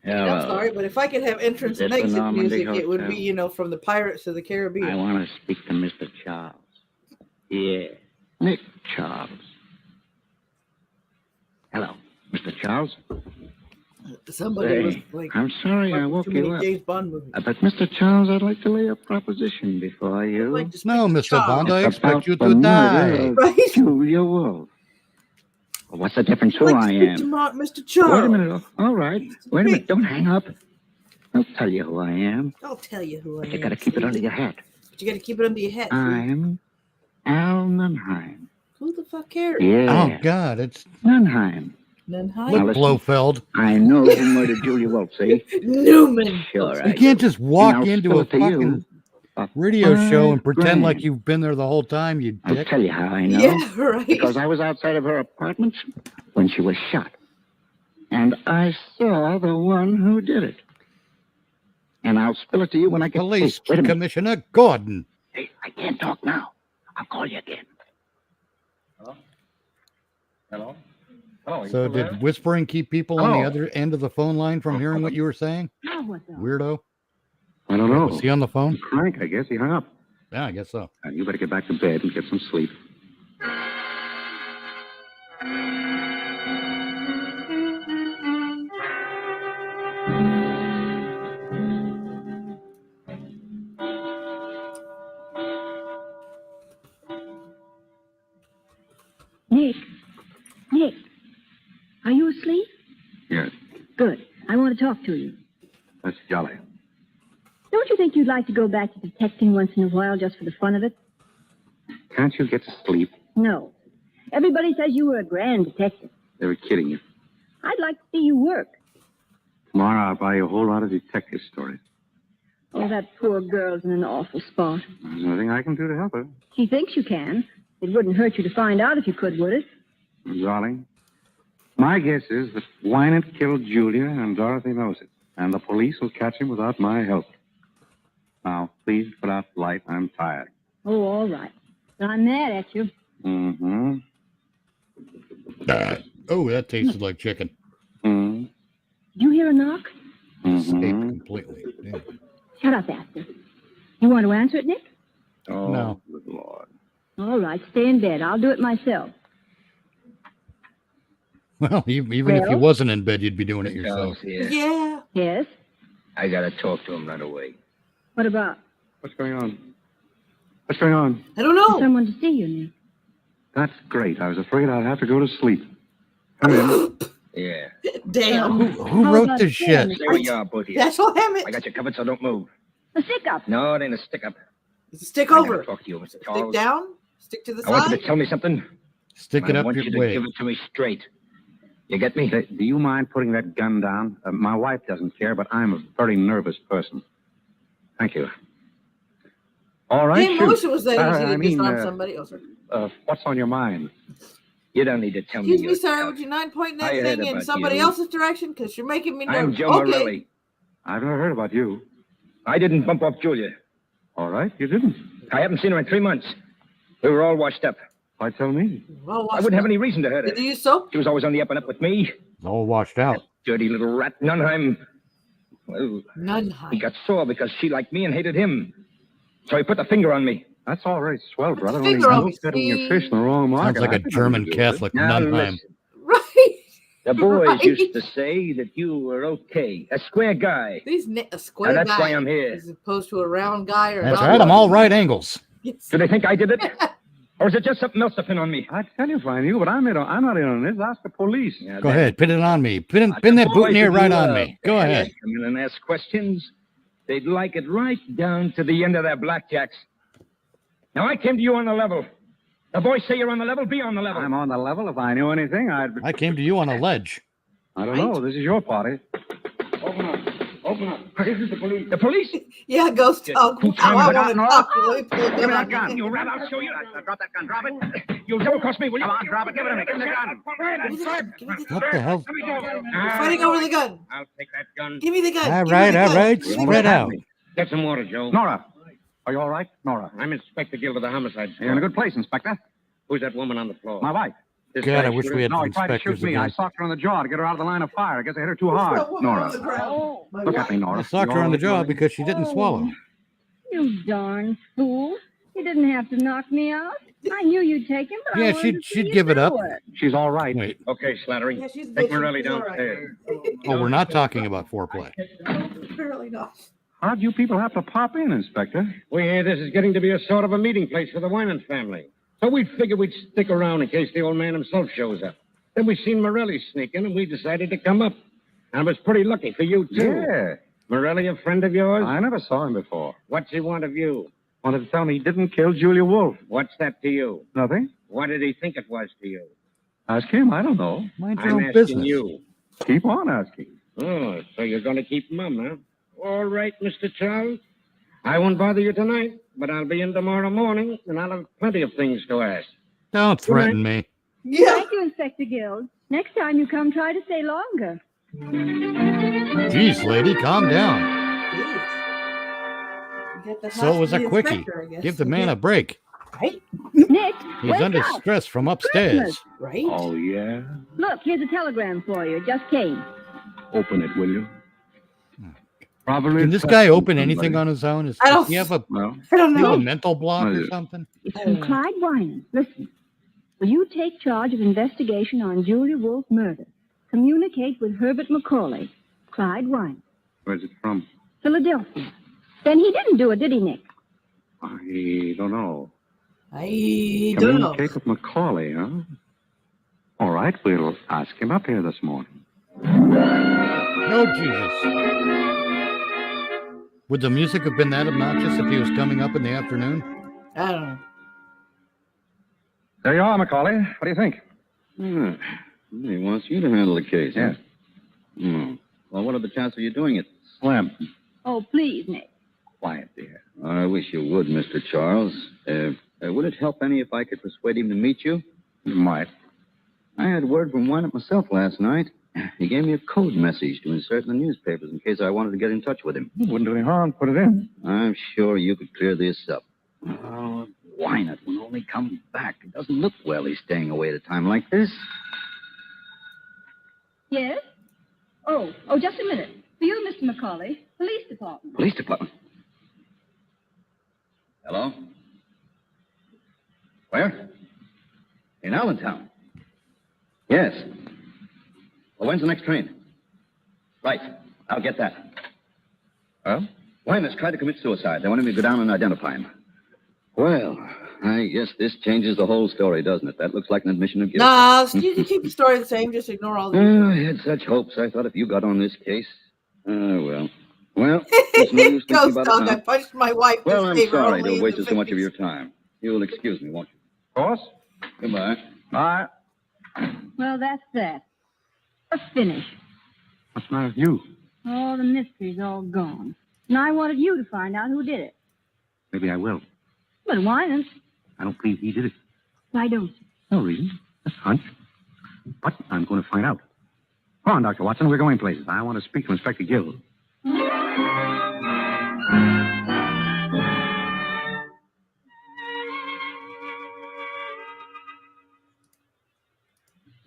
Yeah, I'm sorry, but if I could have entrance and Is this the exit Normandy music, it would be, Hotel? you know, from the Pirates of the Caribbean. I want to speak to Mr. Charles. Yeah, Nick Charles. Hello, Mr. Charles. Somebody was Say, like, I'm sorry I watching woke too you many up. James Bond movies. But Mr. Charles, I'd like to lay a proposition before I'd you. like to speak No, to Mr. Charles. Bond, I It's expect about you the to murder die. of Right? Julia Wolf. Well, what's the difference I'd who like to I speak to am? Mr. Charles. Wait a minute. All right. Wait a minute. Don't hang up. I'll tell you who I am. I'll tell you who I But am. you got to keep it under your hat. But you got to keep it under your hat. I'm Al Nunheim. Who the fuck cares? Yeah. Oh, God, it's Nunheim. Nunheim? Look, listen. Blofeld. I know who murdered Julia Wolf, see? Newman. Sure, You I can't do. just walk And I'll into spill a it to you. fucking A radio show and pretend like $5,000. you've been there the whole time, you I'll dick. tell you how I know. Yeah, right. Because I was outside of her apartment when she was shot. And I saw the one who did it. And I'll spill it to you when I get... Police Hey, wait a minute. Commissioner Gordon. Hey, I can't talk now. I'll call you again. Hello? Hello? Hello? you So still there? did whispering keep people on Oh. the other end of the phone line from hearing what you were saying? Now what the? Weirdo. I don't know. Was he on the phone? Frank, I guess. He hung up. Yeah, I guess so. You better get back to bed and get some sleep. Nick. Nick. Are you asleep? Yes. Good. I want to talk to you. That's jolly. Don't you think you'd like to go back to detecting once in a while just for the fun of it? Can't you get to sleep? No. Everybody says you were a grand detective. They were kidding you. I'd like to see you work. Tomorrow I'll buy you a whole lot of detective stories. Oh, that poor girl's in an awful spot. There's nothing I can do to help her. She thinks you can. It wouldn't hurt you to find out if you could, would it? Darling, my guess is that Wynant killed Julia and Dorothy knows it. And the police will catch him without my help. Now, please put out the light. I'm tired. Oh, all right. But I'm mad at you. Mm-hmm. Oh, that tasted like chicken. Mm-hmm. Did you hear a knock? Escaped Mm-hmm. completely. Yeah. Shut up, Astor. You want to answer it, Nick? Oh, No. good Lord. All right, stay in bed. I'll do it myself. Well, even if you Well? wasn't in bed, you'd be doing it yourself. Yeah. Yes? I got to talk to him right away. What about? What's going on? What's going on? I don't know. Someone to see you, Nick. That's great. I was afraid I'd have to go to sleep. Come in. Yeah. Damn. Who How wrote about this shit? Stay where you are, both of you. That's what happened. I got you covered, so don't move. A stick up. No, it ain't a stick-up. It's a stick I over. gotta talk to you, Mr. Stick Charles. down. Stick to the I want you side. to tell me something. Stick it I up want your you to way. give it to me straight. You get me? Do you mind putting that gun down? My wife doesn't care, but I'm a very nervous person. Thank you. All right, Didn't shoot. wish it was that easy to I mean, disarm somebody. Oh, sorry. What's on your mind? You don't need to tell me. Excuse me, sir. Would you mind pointing that I heard thing in about somebody you. else's direction? Because you're making me nervous. I'm Joe Okay. Morelli. I've never heard about you. I didn't bump off Julia. All right, you didn't. I haven't seen her in 3 months. We were all washed up. Why tell me? Well, I wouldn't have any reason to hurt her. Did you use soap? She was always on the up and up with me. All washed out. Dirty little rat, Nunheim. Well, Nunheim. he got sore because she liked me and hated him. So he put the finger on me. That's all right, swell, brother. Finger Only on you me, setting your Steve. fish in the wrong market. Sounds like I a could German never do it. Catholic Now, Nunheim. listen. Right. The boys Right. used to say that you were okay, a square guy. A square And that's guy why I'm here. as opposed to a round guy or. That's an right. I'm oblong. all right angles. Yes. Do they think I did it? Or is it just something else to pin on me? I'd tell you if I knew, but I'm not in on this. Ask the police. Yeah, Go ahead. Pin it on me. Pin that boys boutonniere who, right on me. Go ahead. Come in and ask questions. They'd like it right down to the end of their blackjacks. Now, I came to you on the level. The boys say you're on the level. Be on the level. I'm on the level. If I knew anything, I came to you on a ledge. I don't know. This is your party. Open up. Open up. This is the police. The police? Yeah, ghost talk. Who Wow, turned I it want on, to Nora? talk. Let me pull Give me it that out. gun. You rat, I'll show you. Drop that gun. Drop it. You'll double cross me, will you? Come on, drop it. Give it to me. Give me the gun. What the hell? We're fighting over the gun. I'll take that gun. Give me the gun. All Give me right, the all gun. right. Give me Spread the gun. out. Get some water, Joe. Nora, are you all right? Nora, I'm Inspector Gill of the Homicide Squad. you're in a good place, Inspector. Who's that woman on the floor? My wife. This God, guy I wish shoot we her? had No, he tried to shoot inspectors me. I again. socked her on the jaw to get her out of the line of fire. I guess I hit her too hard. On the Nora, ground. My look wife. at me, Nora. I socked her on the jaw because she didn't swallow. You darn fool. You didn't have to knock me out. I knew you'd take him, but I Yeah, wanted to see she'd you give it do up. She's all right. Wait. Okay, Slattery. Yeah, she's Take bitching. Morelli She's all right. downstairs. Oh, we're not talking about foreplay. Apparently not. How'd you people have to pop in, Inspector? We hear this is getting to be a sort of a meeting place for the Wyman family. So we figured we'd stick around in case the old man himself shows up. Then we seen Morelli sneak in, and we decided to come up. And it was pretty lucky for you, too. Yeah. Morelli a friend of yours? I never saw him before. What's he want of you? Wanted to tell me he didn't kill Julia Wolf. What's that to you? Nothing. What did he think it was to you? Ask him. I don't know. Mind your I'm own asking business. you. Keep on asking. Oh, so you're going to keep mum, huh? All right, Mr. Charles. I won't bother you tonight, but I'll be in tomorrow morning, and I'll have plenty of things to ask. Don't threaten me. Yeah. Thank you, Inspector Guild. Next time you come, try to stay longer. Jeez, lady, calm down. So it was a quickie. Give the man a break. Right? Nick, He's wake under up. stress from upstairs. Christmas. Right? Oh, yeah? Look, here's a telegram for you. It just came. Open it, will you? Probably. Can this guy open anything on his own? I don't- Does he have a, Well, I don't do you have a know. mental block or something? It's from Clyde Wyman. Listen. Will you take charge of investigation on Julia Wolf murder? Communicate with Herbert Macaulay. Clyde Wyman. where's it from? Philadelphia. Then he didn't do it, did he, Nick? I don't know. I don't know. Communicate with Macaulay, huh? All right, we'll ask him up here this morning. No, Jesus. Would the music have been that obnoxious if he was coming up in the afternoon? I don't know. There you are, Macaulay. What do you think? He wants you to handle the case. Yes. Huh? Well, what are the chances of you doing it? Slim. Oh, please, Nick. Quiet, dear. I wish you would, Mr. Charles. Would it help any if I could persuade him to meet you? You might. I had word from Wyman myself last night. He gave me a code message to insert in the newspapers in case I wanted to get in touch with him. Wouldn't do any harm. Put it in. I'm sure you could clear this up. Oh, Wynant will only come back. It doesn't look well he's staying away at a time like this. Yes? Oh, just a minute. For you, Mr. Macaulay, Police Department. Police department. Hello? Where? In Allentown. Yes. Well, when's the next train? Right. I'll get that. Well? Wyman's tried to commit suicide. They want him to go down and identify him. Well, I guess this changes the whole story, doesn't it? That looks like an admission of guilt. Nah, you can keep the story the same. Just ignore all the. I had such hopes. I thought if you got on this case. Well. Well, there's no use thinking Ghost about dog. it I now. punched my wife. Well, to I'm save her sorry only to in have wasted the so much of 50s. your time. You'll excuse me, won't you? Of course. Goodbye. Bye. Well, that's that. A finish. What's the matter with you? All the mystery's all gone. And I wanted you to find out who did it. Maybe I will. But Winans. I don't believe he did it. Why don't you? No reason. Just a hunch. But I'm going to find out. Come on, Dr. Watson. We're going places. I want to speak to Inspector Gill.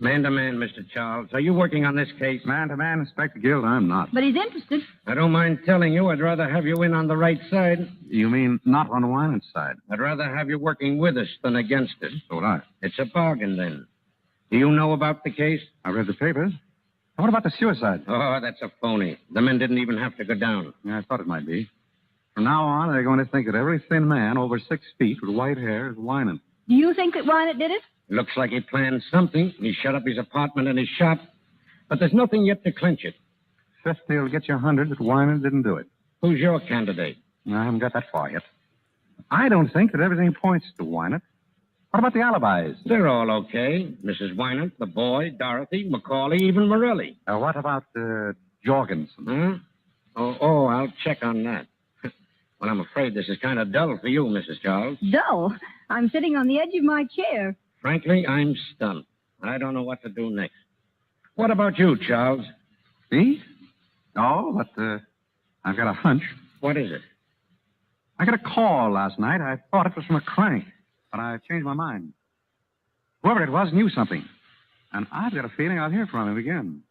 Man to man, Mr. Charles. Are you working on this case? Man to man, Inspector Gill, I'm not. But he's interested. I don't mind telling you, I'd rather have you in on the right side. You mean not on Winans' side? I'd rather have you working with us than against us. So would I. It's a bargain, then. Do you know about the case? I read the papers. What about the suicide? Oh, that's a phony. The men didn't even have to go down. Yeah, I thought it might be. From now on, they're going to think that every thin man over 6 feet with white hair is Winan. Do you think that Winans did it? Looks like he planned something. He shut up his apartment and his shop. But there's nothing yet to clinch it. 50 will get you 100 that Winan didn't do it. Who's your candidate? I haven't got that far yet. I don't think that everything points to Winan. What about the alibis? They're all okay. Mrs. Winant, the boy, Dorothy, Macaulay, even Morelli. What about Jorgensen? Oh, I'll check on that. Well, I'm afraid this is kind of dull for you, Mrs. Charles. Dull. I'm sitting on the edge of my chair. Frankly, I'm stunned. I don't know what to do next. What about you, Charles? Me? No, but I've got a hunch. What is it? I got a call last night. I thought it was from a crank, but I changed my mind. Whoever it was knew something, and I've got a feeling I'll hear from him again.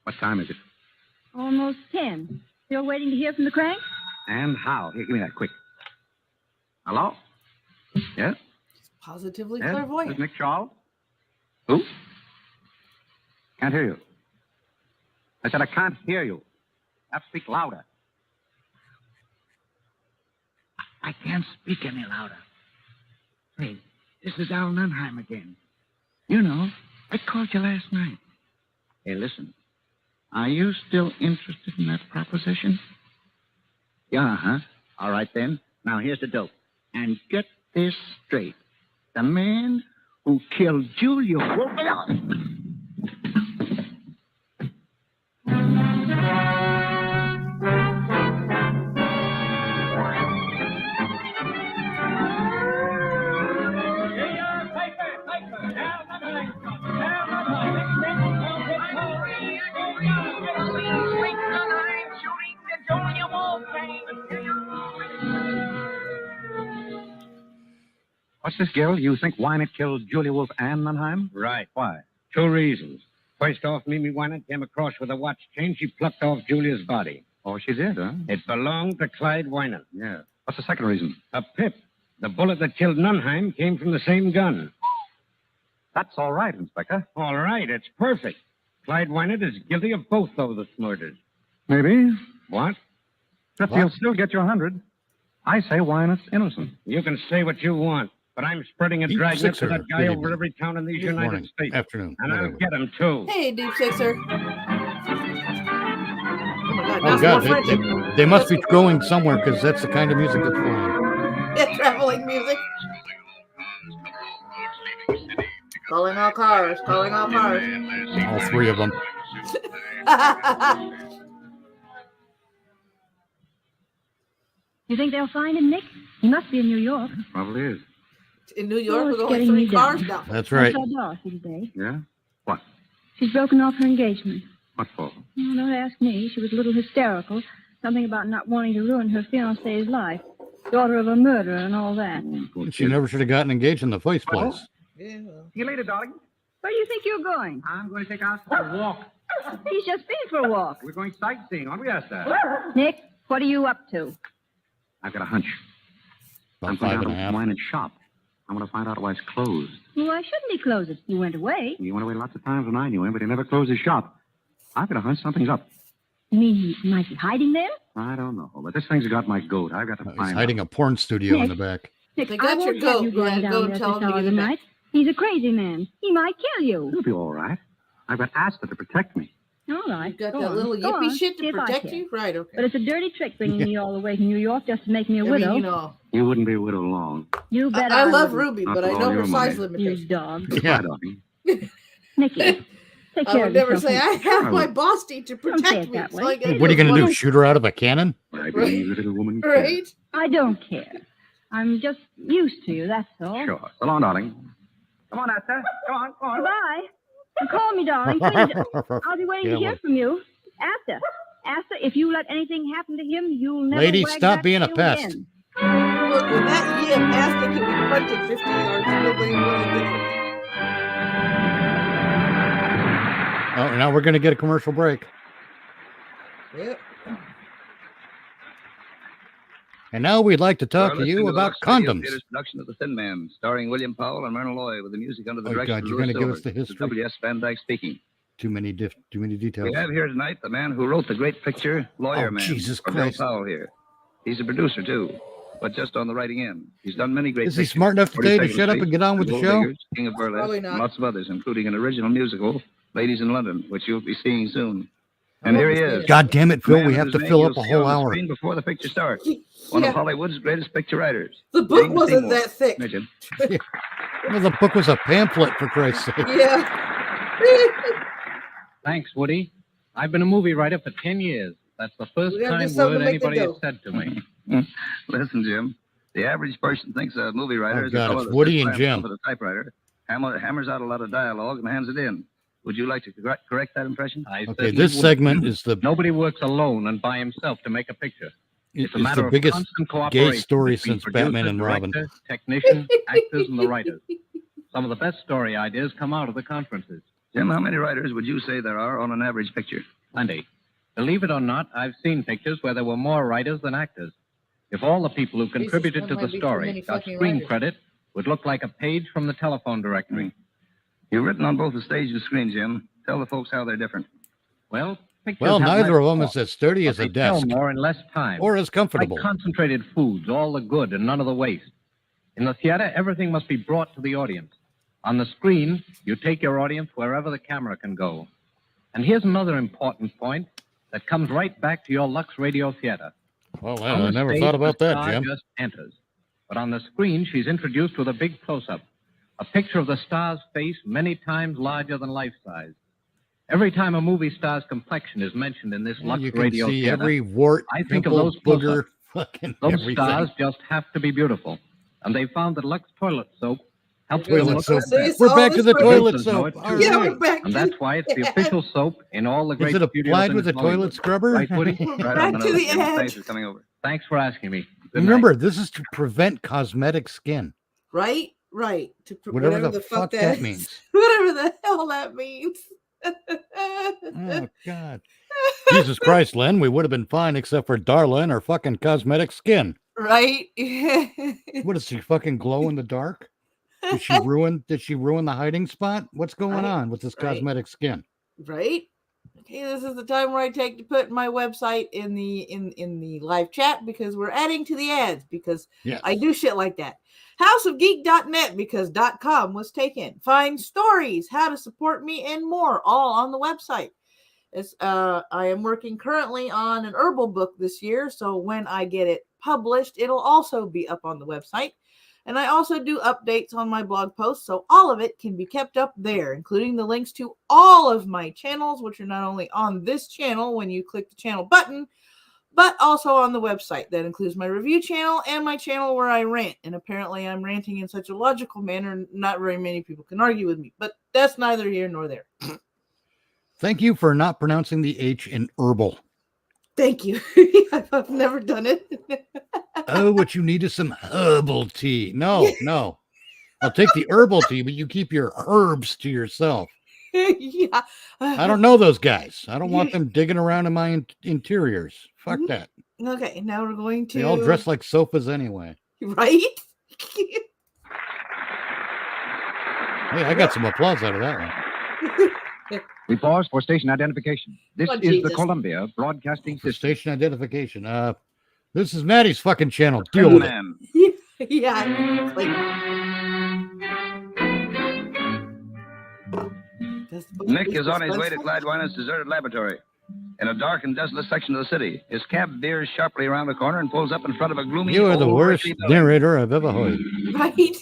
What time is it? Almost 10. Still waiting to hear from the crank? And how? Here, give me that quick. Hello? Yes? Positively Yes? clairvoyant. This is Nick Charles? Who? Can't hear you. I said I can't hear you. Have to speak louder. I can't speak any louder. Hey, this is Al Nunheim again. You know, I called you last night. Hey, listen. Are you still interested in that proposition? Yeah, huh? All right, then. Now, here's the dope. And get this straight. The man who killed Julia Wolf... What's this, Gil? You think Wynant killed Julia Wolf and Nunheim? Right. Why? 2 reasons. First off, Mimi Wynant came across with a watch chain. She plucked off Julia's body. Oh, she did, huh? It belonged to Clyde Wynant. Yeah. What's the second reason? A pip. The bullet that killed Nunheim came from the same gun. That's all right, Inspector. All right, it's perfect. Clyde Wynant is guilty of both of the murders. Maybe. What? But you'll still get your 100. I say Wynant's innocent. You can say what you want, but I'm spreading a dragnet to that guy over every town in these United States. Afternoon. And I'll get him, too. Hey, Deep Sixer. Oh, God. They must be going somewhere because that's the kind of music that's playing. Yeah, traveling music. Calling all cars. Calling all cars. All 3 of them. You think they'll find him, Nick? He must be in New York. Probably is. In New York, it's with only getting 3 me cars down. down. That's right. I saw Dorothy today. Yeah? What? She's broken off her engagement. What for? Oh, don't ask me. She was a little hysterical. Something about not wanting to ruin her fiancé's life. Daughter of a murderer and all that. She never should have gotten engaged in the first place. Yeah, well. See you later, darling. Where do you think you're going? I'm going to take us for a walk. He's just been for a walk. We're going sightseeing, aren't we, Esther? Nick, what are you up to? I've got a hunch. About I'm going 5 down and a to half. Wynant's shop. I want to find out why it's closed. Well, why shouldn't he close it? He went away. He went away lots of times when I knew him, but he never closed his shop. I've got a hunch something's up. You mean he might be hiding there? I don't know, but this thing's got my goat. I've got to He's find hiding a porn studio in the back. Nick, They I got your won't have goat. you going Yeah, down go there and at tell this him to hour get of the it back. night. He's a crazy man. He might kill you. He'll be all right. I've got Asta to protect me. All right. You've got go that on. little Go yippee on. shit See to if I protect care. you? Right, okay. But it's a dirty trick bringing me all the way to New York just to make me a I widow. mean, you know. You wouldn't be a widow long. You bet I love wouldn't. Ruby, Not but I for know all her your size money. limitations. You dog. Yeah. Goodbye, darling. Nicky, Take I care would of never yourself. say I have my Charlie. bossy to Don't say protect it me. that So way. I gotta What are you do going to do? what Shoot her out of a cannon? I believe the little woman can. Right? I don't care. I'm just used to you, that's all. Sure. So long, darling. Come on, Esther. Go on, go on. Goodbye. And call me, darling, please. I'll be waiting to hear from you. After, if you let anything happen to him, you'll never Lady, wag stop that being a tail pest. again. Look, when that Yip Asta can be punted 50 yards, nobody really different. Oh, now we're going to get a commercial break. Yep. And now we'd like to talk You're to you listening the about Lux Radio condoms. Theater's production of The Thin Man, starring William Powell and Myrna Loy, with the music under the Oh, direction God, of you're Louis gonna give us Silver. the This is history? W.S. Van Dyke speaking. Too many details. We have here tonight the man who wrote the great picture, Lawyer Oh, Man. Jesus for Bill Christ. Powell here. He's a producer, too, but just on the writing end. He's done many great Is he pictures. smart enough today to 42nd shut up Street, and get on with the Gold show? Diggers, King of Burlesque, Probably not. and lots of others, including an original musical, Ladies in London, which you'll be seeing soon. And here he is. God damn it, Phil, Man we have whose to name fill you'll up a see whole on the hour. screen before the picture starts. One Yeah. of Hollywood's greatest picture writers. The book James wasn't Seymour. that thick. Midget. Well, the book was a pamphlet, for Christ's sake. Yeah. Thanks, Woody. I've been a movie writer for 10 years. That's the first We gotta do time something word to make the anybody has dough. said to me. Listen, Jim. The average person thinks a movie writer Oh, is God, a fellow it's that Woody sits and by Jim. himself at a typewriter, hammers out a lot of dialogue, and hands it in. Would you like to correct that impression? I Okay, certainly this would. segment is the Nobody works alone and by himself to make a picture. It's a is matter the of biggest constant gay cooperation story between since Batman producer, and Robin. director, technician, actors, and the writers. Some of the best story ideas come out of the conferences. Jim, how many writers would you say there are on an average picture? Plenty. Believe it or not, I've seen pictures where there were more writers than actors. If all the people who contributed that to might the be too story many got fucking screen writers. credit, would look like a page from the telephone directory. You've written on both the stage and screen, Jim. Tell the folks how they're different. Well, pictures Well, have neither less of them thought, is as sturdy as but a they tell desk more in less time. or as comfortable. Like concentrated foods, all the good and none of the waste. In the theater, everything must be brought to the audience. On the screen, you take your audience wherever the camera can go. And here's another important point that comes right back to your Lux Radio Theater. Well, On I the never stage, thought about the that, star Jim. just enters. But on the screen, she's introduced with a big close-up. A picture of the star's face many times larger than life size. Every time a movie star's complexion is mentioned in this Lux You can Radio see Theater, every wart, I think of pimple, those booger, close-ups. fucking Those everything. stars just have to be beautiful. And they found that Lux toilet soap helps them Toilet look soap. their best. We're back to the toilet Producers know soap. it, All too. Yeah, we're right. back And to that's why it's the official soap in all the Is great it studios applied in with a Hollywood. toilet scrubber? Right, Woody? Right Back on to nose. the Jim's edge. face is coming over. Thanks for asking me. Good night. Remember, this is to prevent cosmetic skin. Right? Right. Whatever the fuck that means. Whatever the hell that means. Oh, God. Jesus Christ, Len, we would have been fine except for Darla and her fucking cosmetic skin. Right? What, does she fucking glow in the dark? Did she ruin the hiding spot? What's going Right, on with this right. cosmetic skin? Right? Okay, this is the time where I take to put my website in the live chat because we're adding to the ads because Yes. I do shit like that. Houseofgeek.net because .com was taken. Find stories, how to support me, and more, all on the website. I am working currently on an herbal book this year, so when I get it published, it'll also be up on the website. And I also do updates on my blog posts, so all of it can be kept up there, including the links to all of my channels, which are not only on this channel when you click the channel button, but also on the website. That includes my review channel and my channel where I rant. And apparently I'm ranting in such a logical manner, not very many people can argue with me, but that's neither here nor there. Thank you for not pronouncing the H in herbal. Thank you. I've never done it. Oh, what you need is some herbal tea. No. I'll take the herbal tea, but you keep your herbs to yourself. Yeah. I don't know those guys. I don't want them digging around in my interiors. Fuck that. Okay, now we're going to... They all dress like sofas anyway. Right? Hey, I got some applause out of that one. We pause for station identification. This Oh, is Jesus. the Columbia Broadcasting For System. station identification. This is Maddie's fucking channel. Deal with it. Man. Yeah. Like... Nick is on his way to Clyde Wine's deserted laboratory. In a dark and desolate section of the city, his cab veers sharply around the corner and pulls up in front of a gloomy You are the old worst rickety building. narrator I've ever heard. Right?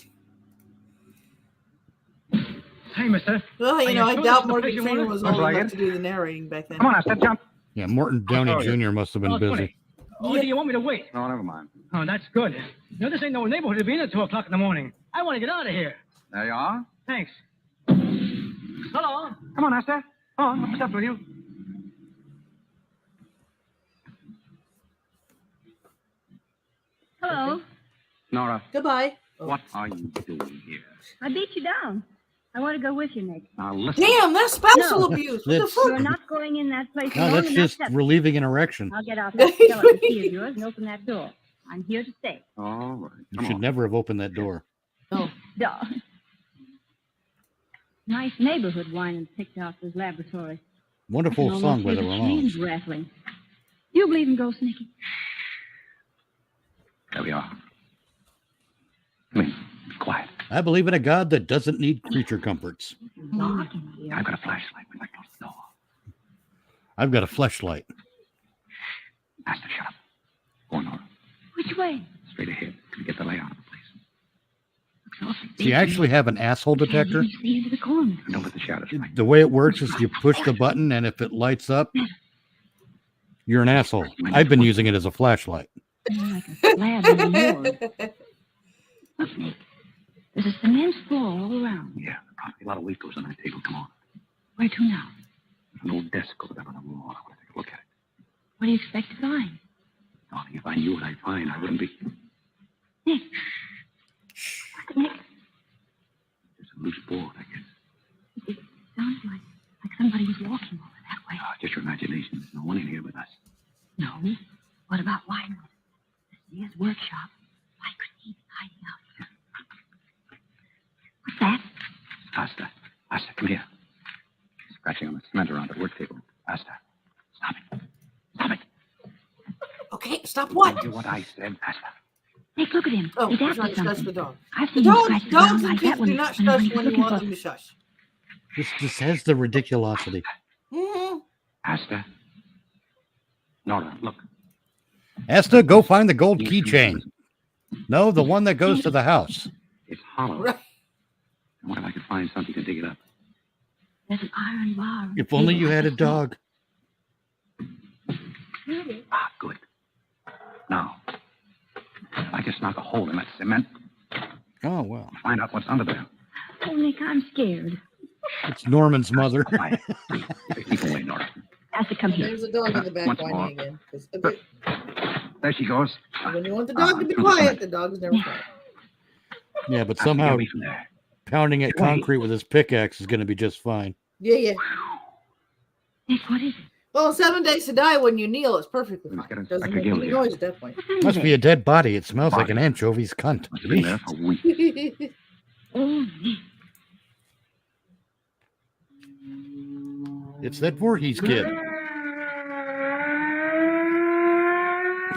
Hey, mister. Well, you Are know, I sure doubt this is the place Morgan you Freeman wanted? was Looks old like enough it. to do the narrating back then. Come on, Asta, jump. Yeah, Morton Downey Jr. must have been busy. Funny. Oh, do you want me to wait? No, never mind. Oh, that's good. You know, this ain't no neighborhood to be in at 2 o'clock in the morning. I want to get out of here. There you are. Thanks. Hello. Come on, Asta. Come on, what's up with you? Hello. Nora, Goodbye. what are you doing here? I beat you down. I want to go with you, Nick. Now listen. Damn, that's spousal No. abuse. What the That's- fuck? You're not going in that place No, alone. that's and just it. relieving an erection. I'll get out that skeleton key of yours and open that door. I'm here to stay. All right. You should never have opened that door. Oh, duh. Nice neighborhood Winans picked out for his laboratory. Wonderful I can song almost by hear the the Ramones. chains rattling. You believe in ghosts, Nicky? There we are. Come in. Be quiet. I believe in a God that doesn't need creature comforts. Dark in here. I've got a flashlight. We'd like to close the door. I've got a fleshlight. Asta, shut up. Go on, Nora. Which way? Straight ahead. To get the layout of the place. Do you actually have an asshole detector? See into the corner. Don't let the shadows fly. The way it works is you push the button, and if it lights up, you're an asshole. I've been using it as a flashlight. Like a slab in the morgue. Look, Nick. There's a cement floor all around. Yeah, probably a lot of weight goes on that table. Come on. Where to now? There's an old desk over there on the wall. I want to take a look at it. What do you expect to find? Darling, if I knew what I'd find, I wouldn't be. Nick. Nick. There's a loose board, I guess. It sounds like somebody was walking over that way. Oh, just your imagination. There's no one in here with us. No. What about Wyman? This is his workshop. Why could he be hiding out here? What's that? Asta. Asta, come here. Scratching on the cement around the work table. Asta. Stop it. Stop it. Okay, stop what? Do what I said, Asta. Nick, look at him. Oh, He's he's after trying to shush something. the dog. I've The seen him dogs, scratch dogs around and like kids that when do not he's shush when you looking want for- them to shush. This has the ridiculosity. Mm-hmm. Asta. Nora, look. Asta, go find the gold keychain. No, the one that goes to the house. It's hollow. Right. I wonder if I could find something to dig it up. There's an iron bar. If only you had a dog. Ah, good. Now, I just knock a hole in that cement. Oh, well. Find out what's under there. Oh, Nick, I'm scared. It's Norman's mother. Keep away, Nora. Asta, come here. There's a dog in the back Once more. whining again. 'Cause a bit- There she goes. When you want the dog to be quiet, the dog is never quiet. Yeah, but Asta, get somehow away from there. pounding at concrete with his pickaxe is going to be just fine. Yeah, yeah. Nick, what is it? Well, 7 days to die when you kneel, it's perfectly fine. Let's get Doesn't Inspector make Gill any here. noise at that point. Must be a dead body. It smells like an anchovy's cunt. Must have been there for weeks. Oh, Nick. It's that Voorhees kid.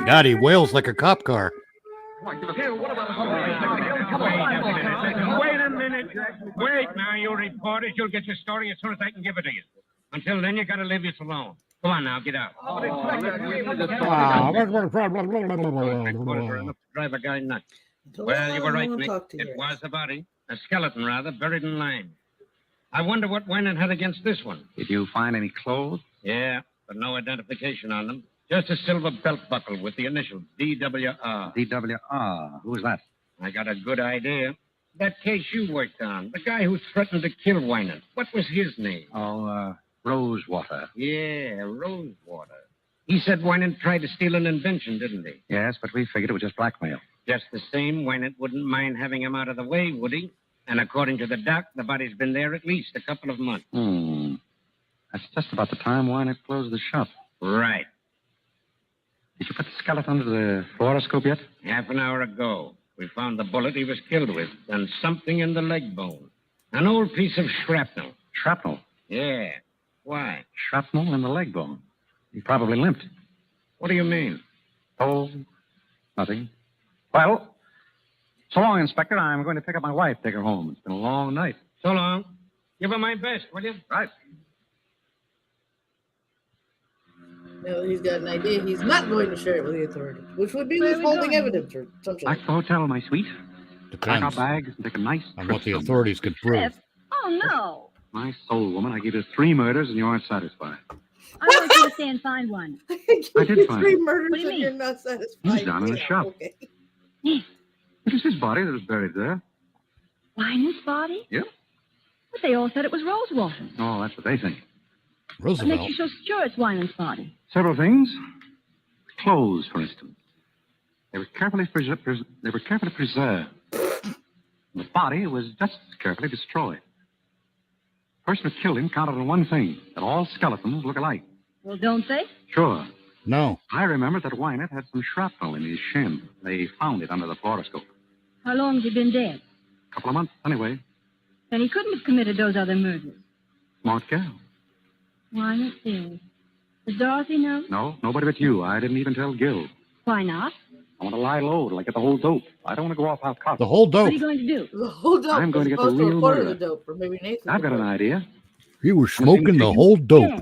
God, he wails like a cop car. Wait a minute. Wait now, you reporters. You'll get your story as soon as I can give it to you. Until then, you gotta leave us alone. Come on now, get out. Drive a guy nuts. Well, you were right, Nick. It was a body. A skeleton, rather, buried in lime. I wonder what Wyman had against this one. Did you find any clothes? Yeah, but no identification on them. Just a silver belt buckle with the initials DWR. DWR. Who's that? I got a good idea. That case you worked on, the guy who threatened to kill Wyman. What was his name? Oh, Rosewater. Yeah, Rosewater. He said Wyman tried to steal an invention, didn't he? Yes, but we figured it was just blackmail. Just the same, Wyman wouldn't mind having him out of the way, would he? And according to the doc, the body's been there at least a couple of months. That's just about the time Wyman closed the shop. Right. Did you put the skeleton under the fluoroscope yet? Half an hour ago, we found the bullet he was killed with and something in the leg bone. An old piece of shrapnel. Shrapnel? Yeah. Why? Shrapnel in the leg bone. He probably limped. What do you mean? Oh, nothing. Well, so long, Inspector. I'm going to pick up my wife, take her home. It's been a long night. So long. Give her my best, will you? Right. No, he's got an idea. He's not going to share it with the authorities, which would be withholding evidence or something. Back to the hotel, my sweet. Pack our Depends bags and take a nice on trip what the somewhere. authorities could prove. Oh, no. My soul, woman, I gave you 3 murders and you aren't satisfied. I want you to stay and find one. I did find 3 him. murders What do you and mean? you're not satisfied. He's down in the Yeah, shop. okay. Yes. It was his body that was buried there. Winans' body? Yeah. But they all said it was Rosewater. Oh, that's what they think. What makes Roosevelt. you so sure it's Winans' body? Several things. Clothes, for instance. They were carefully preserved. The body was just as carefully destroyed. The person who killed him counted on one thing, that all skeletons look alike. Well, don't they? Sure. No. I remembered that Wynett had some shrapnel in his shin. They found it under the fluoroscope. How long has he been dead? A couple of months, anyway. Then he couldn't have committed those other murders. Smart gal. Winans dead. Does Dorothy know? No, nobody but you. I didn't even tell Gil. Why not? I want to lie low till I get the whole dope. I don't want to go off half-cocked. The whole What dope. are you going to do? The whole dope. I'm going to get the supposed real report murderer. the dope, or maybe Nathan. I've got an idea. He was smoking the whole dope.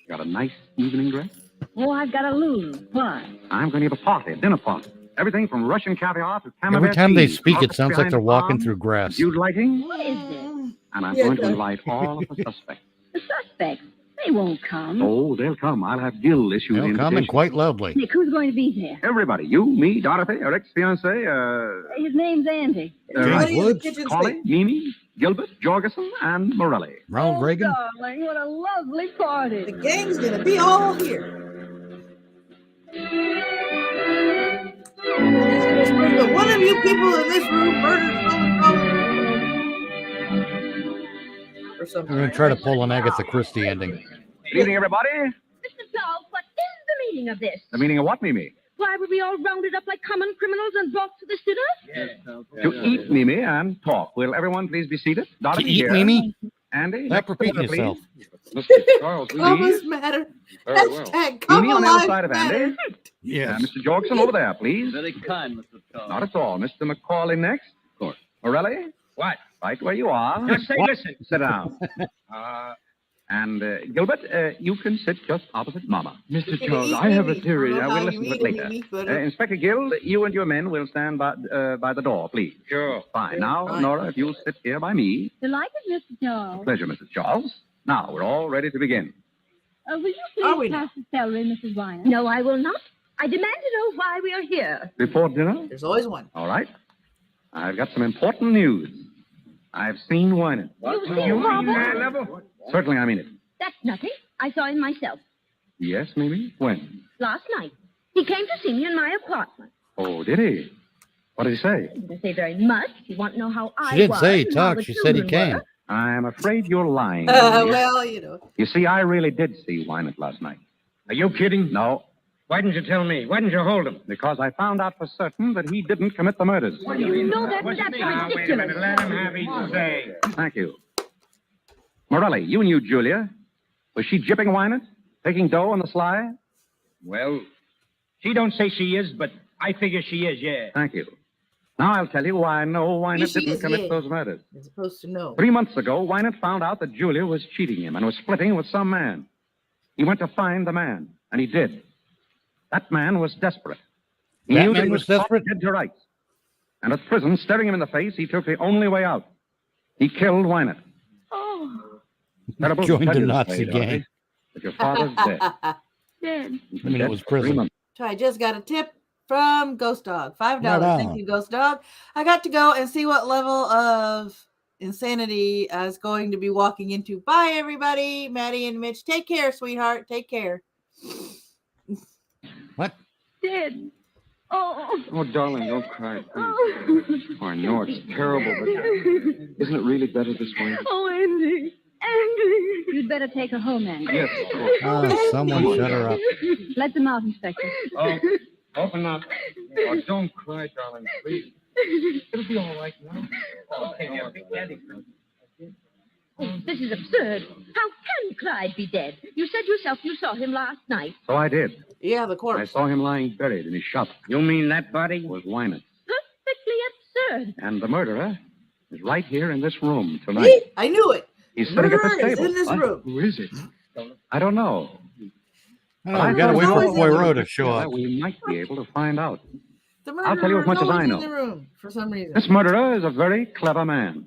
Got a nice evening dress? Oh, I've got a Lulu. Why? I'm going to have a party, a dinner party. Everything from Russian caviar to camembert. Every time they cheese, speak, it carpet sounds like behind they're the walking farm, through grass. Viewed lighting, What is this? and I'm Yeah, going to Doug. invite all of the suspects. The suspects. They won't come. Oh, they'll come. I'll have Gil issue the They'll come and invitation. quite loudly. Nick, who's going to be there? Everybody. You, me, Dorothy, our ex-fiancé, His name's Andy. James Woods, Colley, Mimi, Gilbert, Jorgensen, and Morelli. Ronald Reagan. Darling, what a lovely party. The gang's going to be all here. The one of you people in this room murdered so-and-so. Or We're something. going to try to pull an Agatha Christie ending. Good evening, everybody. Mr. Charles, what is the meaning of this? The meaning of what, Mimi? Why were we all rounded up like common criminals and brought to the sitter? To eat, Mimi, and talk. Will everyone please be seated? Dorothy To eat, here. Mimi? Andy, Stop next to repeating the please. yourself. Mr. Charles, Commas please. matter. Very well. Hashtag comma Mimi on the other lives side of Andy. matter. Yes. Mr. Jorgensen over there, please. Very kind, Mr. Charles. Not at all. Mr. McCauley next. Of course. Morelli? What? Right where you are. Just say, listen. Sit down. And Gilbert, you can sit just opposite Mama. Mr. Charles, I have a theory. We'll listen to it later. Inspector Gill, you and your men will stand by the door, please. Sure. Fine. Now, Nora, if you'll sit here by me. Delighted, Mr. Charles. Pleasure, Mrs. Charles. Now, we're all ready to begin. Will you Are we please pass the celery, Mrs. Winans? No, I will not. I demand to know why we are here. Before dinner? There's always one. All right. I've got some important news. I've seen Winans. You've seen Robert? Certainly, I mean it. That's nothing. I saw him myself Yes, Mimi? When? last night. He came to see me in my apartment. Oh, did he? What did he say? He didn't say very much. He wanted to know how I She didn't was say he and how talked. the She said he children came. were. I'm afraid you're lying. Well, you know. You see, I really did see Wynett last night. Are you kidding? No, Why didn't you tell me? Why didn't you hold him? because I found out for certain that he didn't commit the murders. You know that's Now, ridiculous. wait a minute. Let him have his say. Thank you. Morelli, you knew Julia. Was she jipping Wynett? Taking dough on the sly? Well, she don't say she is, but I figure she is, yeah. Thank you. Now I'll tell you why I know Wynett Yes, she didn't is, commit yeah. those murders. You're supposed to know. 3 months ago, Wynett found out that Julia was cheating him and was splitting with some man. He went to find the man, and he did. That man was desperate. He That knew man that he was was desperate? dead to rights. And at prison, staring him in the face, he took the only way out. He killed Wynett. Oh, Terrible to Joined tell the you this Nazi way, Dorothy, gang. but your father's dead. dead. He's I mean, dead it was for 3 prison. months. So I just got a tip from Ghost Dog. $5. Right Thank on. you, Ghost Dog. I got to go and see what level of insanity I was going to be walking into. Bye, everybody. Maddie and Mitch. Take care, sweetheart. Take care. What? Dead. Oh. Oh, darling, don't cry. Please. Oh. Oh, I know it's terrible, but isn't it really better this way? Oh, Andy. Andy. You'd better take her home, Andy. Yes, of course. Oh, someone shut her up. Let them out, Inspector. Oh, open up. Oh, don't cry, darling, please. It'll be all right now. This is absurd. How can Clyde be dead? You said yourself you saw him last night. So I did. Yeah, the I corpse. saw him lying buried in his shop. You mean that body? Was Wynett. Perfectly absurd. And the murderer is right here in this room tonight. See? I knew it. He's sitting at Murderer this is table. in this What? room. Who is it? I don't know. I don't know, we gotta wait for Poirot to show up. We might be able to find out. The I'll tell you as much as I murderer is know. always in the room for some reason. This murderer is a very clever man.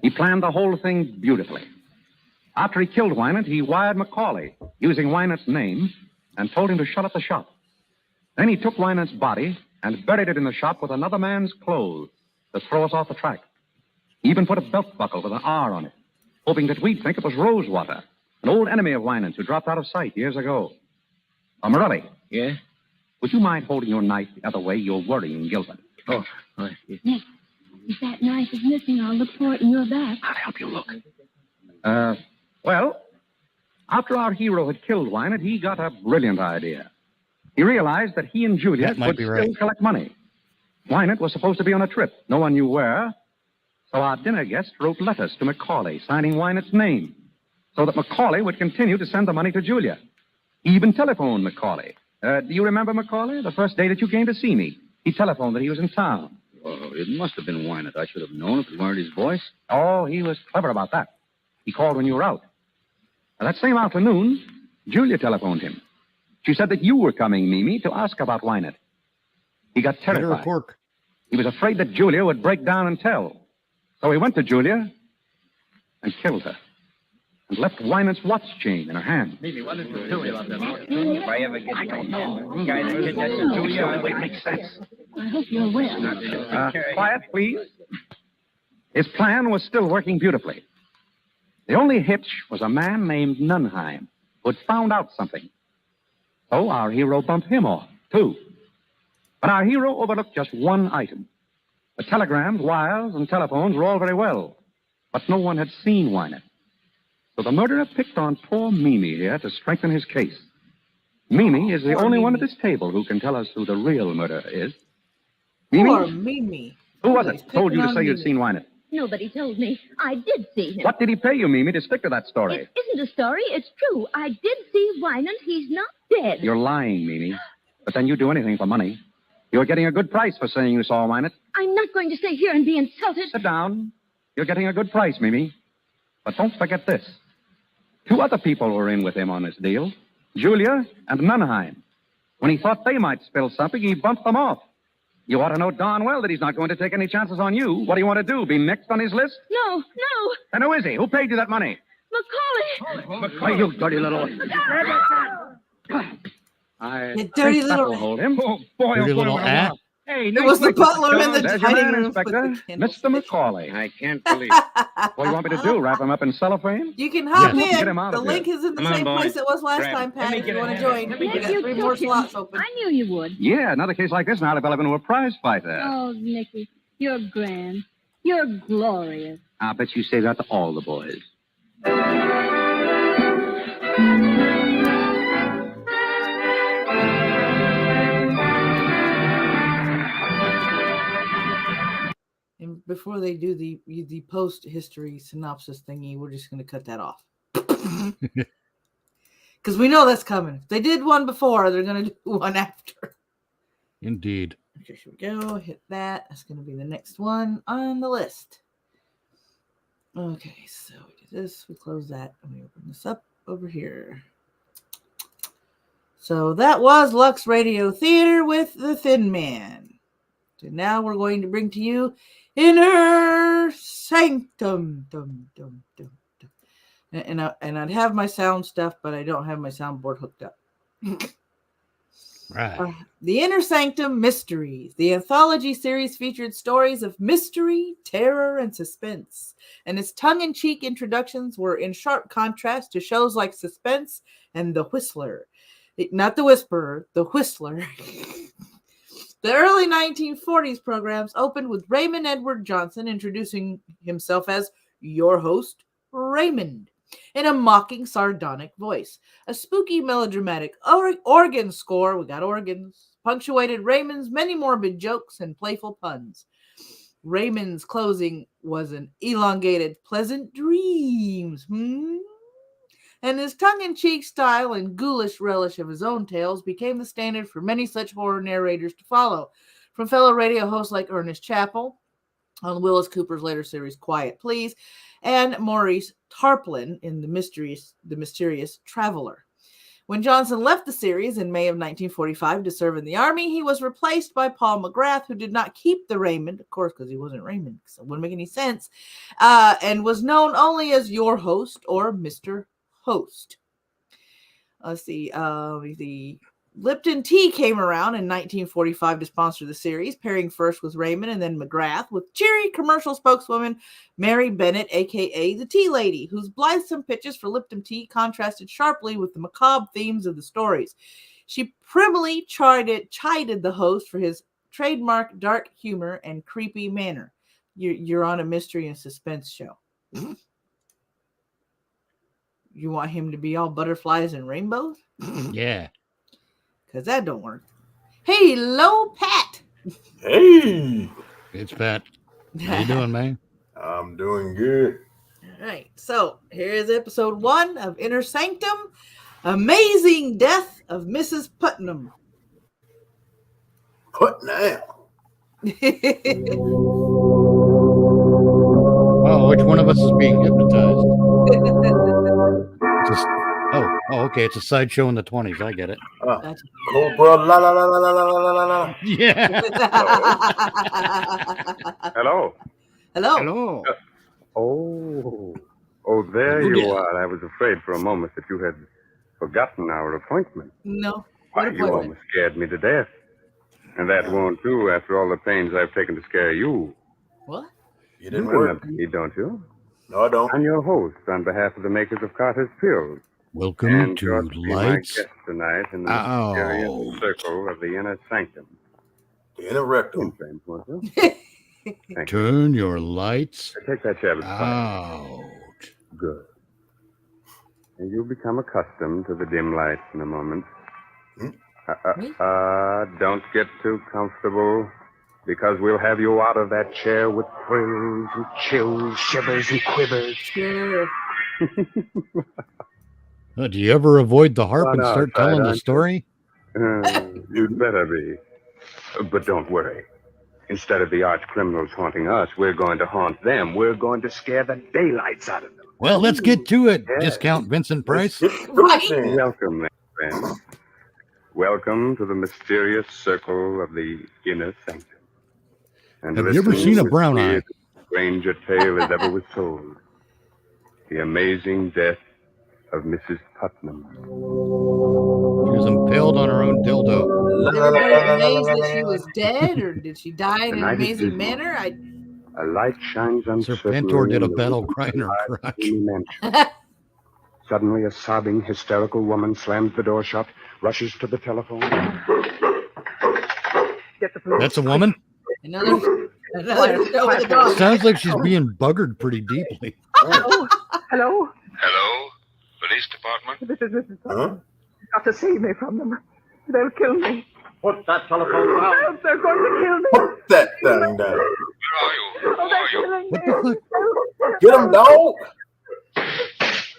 He planned the whole thing beautifully. After he killed Wynant, he wired Macaulay, using Wynant's name, and told him to shut up the shop. Then he took Wynant's body and buried it in the shop with another man's clothes to throw us off the track. He even put a belt buckle with an R on it, hoping that we'd think it was Rosewater, an old enemy of Wynant's who dropped out of sight years ago. Morelli. Yeah? Would you mind holding your knife the other way? You're worrying Gilbert. Oh, right. Yeah. Nick, if that knife is missing, I'll look for it in your bag. I'll help you look. Well, after our hero had killed Wynant, he got a brilliant idea. He realized that he and Julia could still collect money. Wynant was supposed to be on a trip. No one knew where. So our dinner guest wrote letters to Macaulay, signing Wynant's name, so that Macaulay would continue to send the money to Julia. He even telephoned Macaulay. Do you remember Macaulay? The first day that you came to see me. He telephoned that he was in town. Oh, it must have been Wynant. I should have known if it weren't his voice. Oh, he was clever about that. He called when you were out. That same afternoon, Julia telephoned him. She said that you were coming, Mimi, to ask about Wynant. He got terrified. He was afraid that Julia would break down and tell. So he went to Julia and killed her. And left Wynant's watch chain in her hand. Maybe what did you do about that? If I ever get... I don't know. Guy that did that to Julia, it makes sense. I hope you're well. Quiet, please. His plan was still working beautifully. The only hitch was a man named Nunheim who had found out something. So our hero bumped him off, too. But our hero overlooked just one item. The telegrams, wires, and telephones were all very well, but no one had seen Wynant. So the murderer picked on poor Mimi here to strengthen his case. Mimi is the only one at this table who can tell us who the real murderer is. Mimi? Poor Mimi. Who was it told you to say you'd seen Wynant? Nobody told me. I did see him. What did he pay you, Mimi, to stick to that story? It isn't a story. It's true. I did see Wynant. He's not dead. You're lying, Mimi. But then you'd do anything for money. You're getting a good price for saying you saw Wynant. I'm not going to stay here and be insulted. Sit down. You're getting a good price, Mimi. But don't forget this. 2 other people were in with him on this deal. Julia and Nunheim. When he thought they might spill something, he bumped them off. You ought to know darn well that he's not going to take any chances on you. What do you want to do, be next on his list? No. And who is he? Who paid you that money? Macaulay. Oh, you dirty little... You dirty little... will hold him. Oh, boy, Dirty little ass. Hey, It was the butler in the There's your dining man, room. Inspector. with the candles. Mr. Macaulay. I can't believe it. What do you want me to do, wrap him up in cellophane? You can hop Yes. Get in. him out The of here. link is in the Come on, same boys. place it was last Grab time, it. Pat. If you want to Let join, me we get got it. 3 more slots open. I knew you would. Yeah, another case like this, and I'll develop into a prize fighter. Oh, Nicky, you're grand. You're glorious. I bet you say that to all the boys. And before they do the post history synopsis thingy, we're just going to cut that off. Because we know that's coming. If they did one before, they're going to do one after. Indeed. Okay, here we go. Hit that. That's going to be the next one on the list. Okay, so we did this. We close that. And we open this up over here. So that was Lux Radio Theater with the Thin Man. So now we're going to bring to you Inner Sanctum. Dum, dum, dum, dum. And I'd have my sound stuff, but I don't have my soundboard hooked up. Right. The Inner Sanctum Mysteries. The anthology series featured stories of mystery, terror, and suspense. And its tongue-in-cheek introductions were in sharp contrast to shows like Suspense and The Whistler. Not The Whisperer, The Whistler. The early 1940s programs opened with Raymond Edward Johnson introducing himself as your host, Raymond, in a mocking, sardonic voice. A spooky, melodramatic organ score, we got organs, punctuated Raymond's many morbid jokes and playful puns. Raymond's closing was an elongated, pleasant dreams. And his tongue-in-cheek style and ghoulish relish of his own tales became the standard for many such horror narrators to follow, from fellow radio hosts like Ernest Chappell on Willis Cooper's later series Quiet Please, and Maurice Tarplin in The Mysterious Traveler. When Johnson left the series in May of 1945 to serve in the Army, he was replaced by Paul McGrath, who did not keep the Raymond, of course, because he wasn't Raymond, so it wouldn't make any sense, and was known only as Your Host or Mr. Host. Let's see, the Lipton Tea came around in 1945 to sponsor the series, pairing first with Raymond and then McGrath with cheery commercial spokeswoman Mary Bennett, a.k.a. the Tea Lady, whose blithesome pitches for Lipton Tea contrasted sharply with the macabre themes of the stories. She primly chided the host for his trademark dark humor and creepy manner. You're on a mystery and suspense show. You want him to be all butterflies and rainbows? Yeah. Because that don't work. Hello, Pat. Hey. It's Pat. How you doing, man? I'm doing good. All right. So here's episode 1 of Inner Sanctum. Amazing Death of Mrs. Putnam. Putnam. Oh, which one of us is being hypnotized? Okay. It's a sideshow in the 20s. I get it. Cobra, la la la la la la la la. Yeah. Hello. Hello. Hello. Oh, there you are. I was afraid for a moment that you had forgotten our appointment. No. Why, you almost scared me to death. And that won't do after all the pains I've taken to scare you. What? You didn't remember me, don't you? No, I don't. I'm your host on behalf of the makers of Carter's Pills. Welcome And to you're to be my Lights. guest tonight in the mysterious circle of the inner sanctum. The inner rectum. James, won't you? Turn your lights Take that chair. out. Good. And you'll become accustomed to the dim lights in a moment. Don't get too comfortable, because we'll have you out of that chair with thrills and chills, shivers and quivers. Sure. Do you ever avoid the harp and start telling the aren't you? story? You'd better be. But don't worry. Instead of the arch criminals haunting us, we're going to haunt them. We're going to scare the daylights out of them. Well, let's get to it. Discount Vincent Price. Welcome, my friend. Welcome to the mysterious circle of the inner sanctum. And Have you ever listen seen a with brown me eye? as stranger tale as ever was told. The amazing death of Mrs. Putnam. She was impaled on her own dildo. Was everybody amazed that she was dead, or did she die in an Tonight is amazing dismal. manner? A light shines uncertainly. Serpentor did a in the battle window cry in her of the crotch. gloomy mansion. Suddenly, a sobbing, hysterical woman slams the door shut, rushes to the telephone. That's a woman? Another show with a dog. Sounds like she's being buggered pretty deeply. Hello? Hello? Police department? This is Mrs. Putnam. You've got to save me from them. They'll kill me. Put that telephone down. They're going to kill me. Put that thing down. Oh, they're killing me. What the fuck? Get him, dog.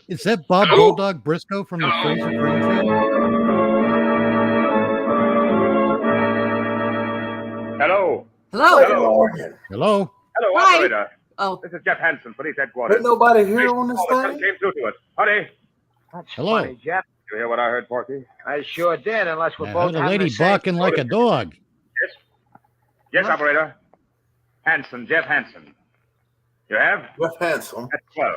Is that Bob Bulldog Briscoe from the Fraser Crane Show? Hello? Hello. Hello? Hello, Hi. operator. Oh. This is Jeff Hansen, police headquarters. Ain't nobody here on this Someone thing? came through to us. Hurry. Hello? Funny, Jeff. You hear what I heard, Porky? I sure did, unless we're I both heard a having lady the same... barking like a dog. Yes, operator. Hansen, Jeff Hansen. You have? Jeff Hansen. That's 12.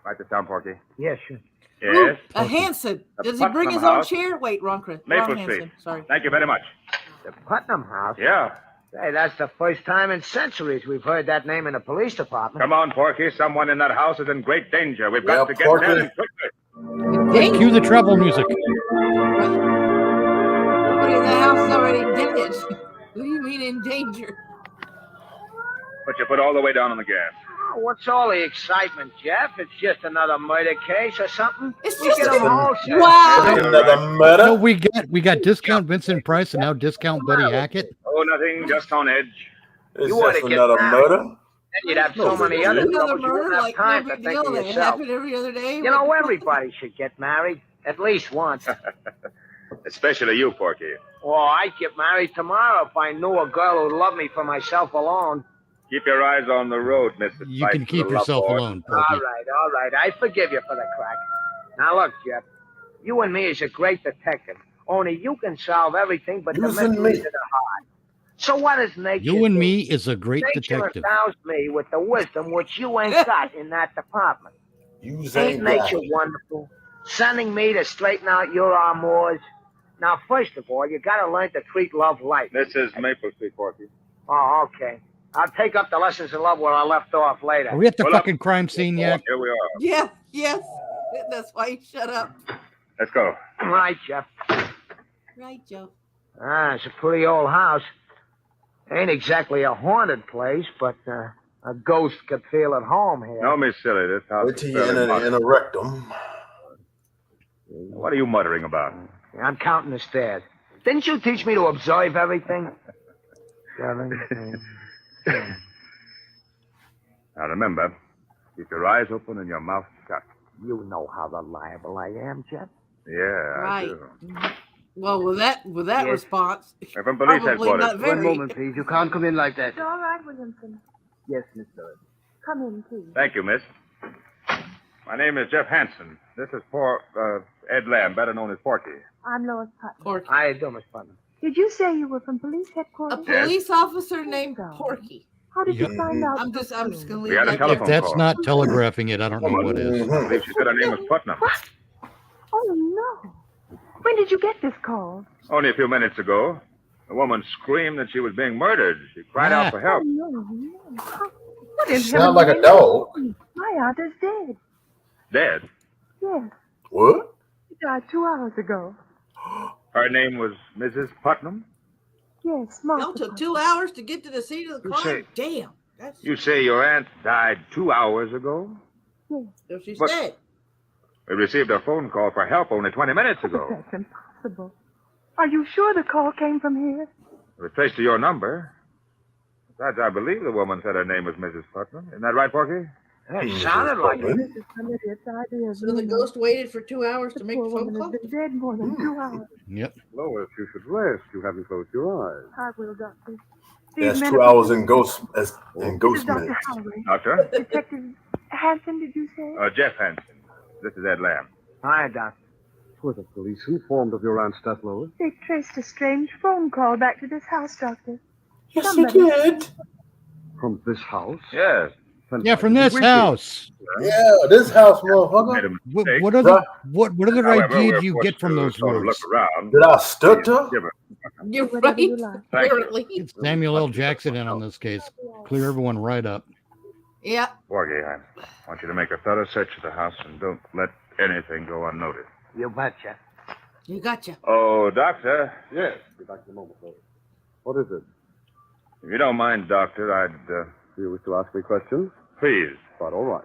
Write this down, Porky. Yes, sure. Yes. A Hanson. The Does he bring Putnam his own House. chair? Wait, wrong Maple Hanson. Street. Sorry. Thank you very much. The Putnam House? Yeah. Hey, that's the first time in centuries we've heard that name in the police department. Come on, Porky. Someone in that house is in great danger. We've Yeah, got to get Porky. there and quickly. Hey, cue the travel music. Somebody in the house is already dead. What do you mean in danger? But you put all the way down on the gas. Oh, what's all the excitement, Jeff? It's just another murder case or something? It's We just get a- 'em all set. Wow. Another murder? No, we got discount Vincent Price and now discount Buddy Hackett. Oh, nothing. Just on edge. It's You ought just to get another married. murder? Then you'd have No so many big other deal. Another troubles you wouldn't murder, have like time no to big think deal. of That yourself. happen every other day. You know, everybody should get married. At least once. Especially you, Porky. Well, I'd get married tomorrow if I knew a girl who'd love me for myself alone. Keep your eyes on the road, Mrs. You Spice can of keep the Love yourself Board. alone, All Porky. right. I forgive you for the crack. Now, look, Jeff. You and me is a great detective. Only you can solve everything but the Using mysteries me. of the heart. So what does nature You and do? me is a great Nature detective. endows me with the wisdom which you ain't got in that department. Use Ain't ain't got nature it. wonderful? Sending me to straighten out your amours. Now, first of all, you gotta learn to treat love light. This is Maple Street, Porky. Oh, okay. I'll take up the lessons in love where I left off later. Are we at the fucking crime scene yet? Here we are. Yeah, yes. That's why you shut up. Let's go. Right, Jeff. Right, Joe. Ah, it's a pretty old house. Ain't exactly a haunted place, but a ghost could feel at home here. No, Miss Silly, this house Wait is till you fairly enter modern. in a rectum. What are you muttering about? I'm counting the stairs. Didn't you teach me to observe everything? 7, 8, 10. Now remember, keep your eyes open and your mouth shut. You know how reliable I am, Jeff. Yeah, Right. I do. Well, with that Yes. response, We're from police probably headquarters. not very. One moment, please. You can't come in like that. It's all right, Williamson. Yes, Miss Doyle. Come in, please. Thank you, miss. My name is Jeff Hansen. This is poor Ed Lamb, better known as Porky. I'm Lois Putnam. Porky. How you doing, Miss Putnam? Did you say you were from police A headquarters? police officer named Porky. How did Yep. you find out? I'm just gonna leave We had a that telephone If that's call. not telegraphing it, I don't know what is. I believe she said her name was Putnam. Oh, no. When did you get this call? Only a few minutes ago, a woman screamed that she was being murdered. She cried out for help. Oh, no. What in Sound heaven's like a name? dog. My aunt is dead. Dead. Yes, What? she died 2 hours ago. Her name was Mrs. Putnam. Yes, Y'all Martha. took 2 hours to get to the scene of the You crime. say- Damn. That's You say your aunt died 2 hours ago? Yes. so she's But- dead. We received a phone call for help only 20 minutes ago. That's impossible. Are you sure the call came from here? It was traced to your number. Besides, I believe the woman said her name was Mrs. Putnam. Isn't that right, Porky? It sounded like it. This is some idiot's idea. So the ghost waited for 2 hours to make Poor the phone woman call. has been dead more than 2 hours. Yep. Lois, you should rest. You haven't closed your eyes. I will, Doctor. That's These men 2 are- hours in ghost This ghost is Dr. minutes. Holloway. Doctor? Detective Hanson, did you say? Jeff Hansen. This is Ed Lamb. Hi, Doc. Were the police informed of your aunt's death, Lois? They traced a strange phone call back to this house, Doctor. Yes, they did. From this house? Yes. Yeah, from this house. Yeah, this house, motherfucker. What other However, idea we're do you forced get from to those sort of words? look around. Did I stutter? You're Whatever right. you like. Thank you. Apparently. Get Samuel L. Jackson in on this case. Clear everyone right up. Yeah. Porgy, I want you to make a thorough search of the house and don't let anything go unnoticed. You betcha. You gotcha. Oh, Doctor. Yes. Be back in a moment, Lois. What is it? If you don't mind, Doctor, I'd... Do you wish to ask me questions? please. Quite all right.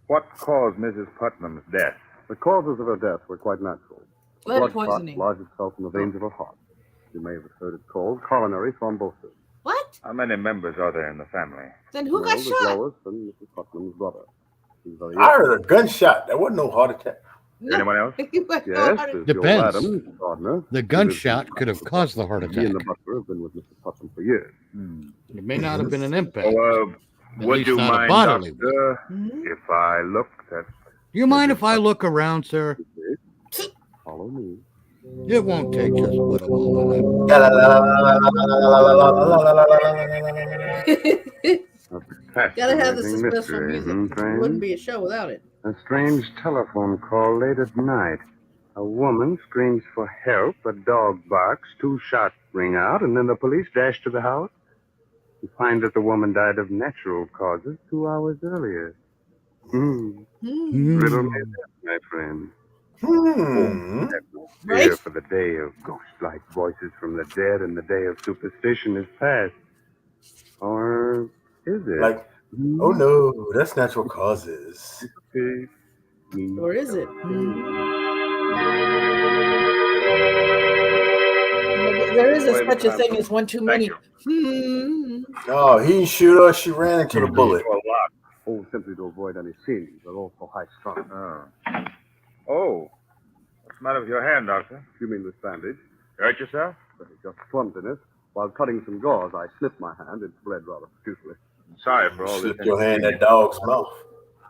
What caused Mrs. Putnam's death? The causes of her death were quite natural. Lead Blood poisoning. clot lodged itself in the veins of her heart. You may have heard it called coronary thrombosis. What? How many members are there in the family? Then who got Well, shot? there's Lois and Mrs. Putnam's brother. He's very I heard a gunshot. That wasn't no heart attack. Anyone else? Yes, there's Joe Depends. Adams, gardener. The gunshot could have caused the heart He attack. and the butler have been with Mrs. Putnam for years. It may not have been an impact. At Would least you not a mind, bodily Doctor, if I looked at... Do you mind if I look around, sir? Follow me. It won't take just but a moment. Gotta have the Fascinating suspenseful mystery, music. Train? It wouldn't be a show without it. A strange telephone call late at night. A woman screams for help, a dog barks, 2 shots ring out, and then the police dash to the house. You find that the woman died of natural causes 2 hours earlier. Riddle me that, my friend. Fear for the day of ghost-like voices from the dead and the day of superstition is past. Or is it? Like, oh no, that's natural causes. Or is it? There is such a thing as one too many. No, he didn't shoot her. She ran into the bullet. Oh, simply to avoid any scenes. They're all so high-strung. Oh. What's the matter with your hand, Doctor? You mean this bandage? Hurt yourself? Just clumsiness. While cutting some gauze, I slipped my hand. It bled rather profusely. I'm sorry for all this. Slip your hand in that dog's mouth.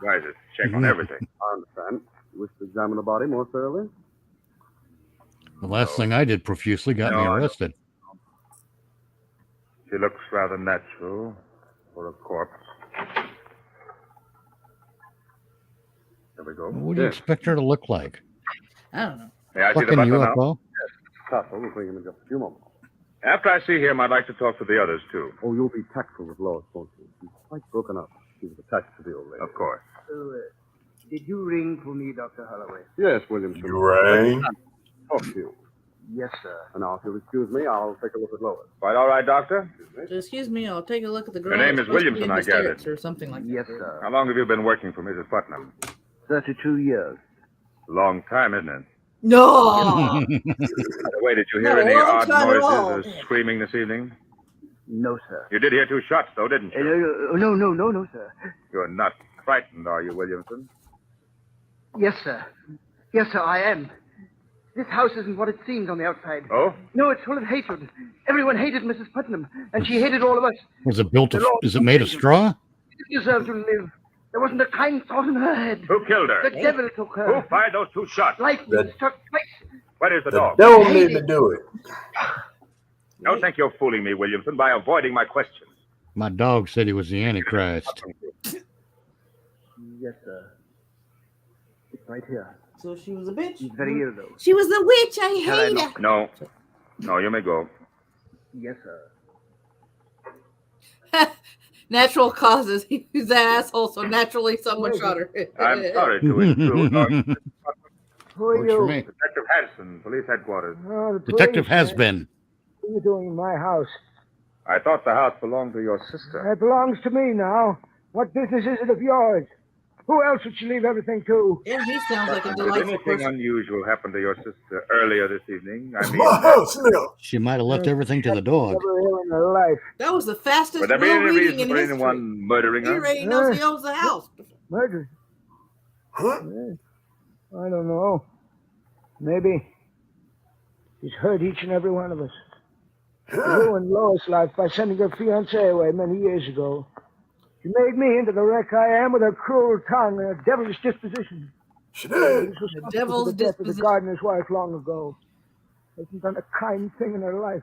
Guys, check on everything. I understand. You wish to examine the body more thoroughly? The last thing I did profusely got me No, I don't. arrested. She looks rather natural for a corpse. There we go. What do you expect her to look like? I don't know. May I see the Fucking butler now? UFO? Castle will bring him in just a few moments. After I see him, I'd like to talk to the others, too. Oh, you'll be tactful with Lois, won't you? She's quite broken up. She was attached to the old lady. Of course. So, did you ring for me, Dr. Holloway? Yes, Williamson. You rang? Talk to you. Yes, sir. And now, if you'll excuse me, I'll take a look at Lois. Quite all right, Doctor? Excuse me, I'll take a look at the girl. Her name that's is supposed to be Williamson, in I gathered. hysterics or something like that. Yes, sir. How long have you been working for Mrs. Putnam? 32 years. Long time, isn't it? No! By the way, did you hear Not a any long odd time at all. noises or screaming this evening? No, sir. You did hear 2 shots, though, didn't you? No, sir. You're not frightened, are you, Williamson? Yes, sir. Yes, sir, I am. This house isn't what it seems on the outside. Oh? No, it's full of hatred. Everyone hated Mrs. Putnam, and she hated all of us. Was it built of? Is it made of straw? She deserved to live. There wasn't a kind thought in her head. Who killed her? The devil took her. Who fired those 2 shots? Lightning struck twice. Where is the The dog? devil made me do it. Don't think you're fooling me, Williamson, by avoiding my question. My dog said he was the Antichrist. Yes, sir. It's right here. So she was a bitch. She's very ill, though. She was the witch. I Shall I hate knock? her. No. No, you may go. Yes, sir. Natural causes. He was an asshole, so naturally someone shot her. I'm sorry to intrude. Who are Works for you? me. Detective Hanson, police headquarters. Oh, the Detective police, has been. What are you doing in my house? I thought the house belonged to your sister. It belongs to me now. What business is it of yours? Who else would she leave everything to? Yeah, he sounds like a Did delightful anything person. unusual happen to your sister earlier this evening? I mean, My house now. She might have left everything to the dog. Never ill in her life. That was the fastest would there be will any reading reason in for history. anyone murdering He her? already knows he owns the house. Murdered? Huh? I don't know. Maybe. She's hurt each and every one of us. She ruined Lois' life by sending her fiancé away many years ago. She made me into the wreck I am with her cruel tongue and her devilish disposition. She did. This was The the devil's death of the disposition. gardener's wife long ago. Hasn't done a kind thing in her life.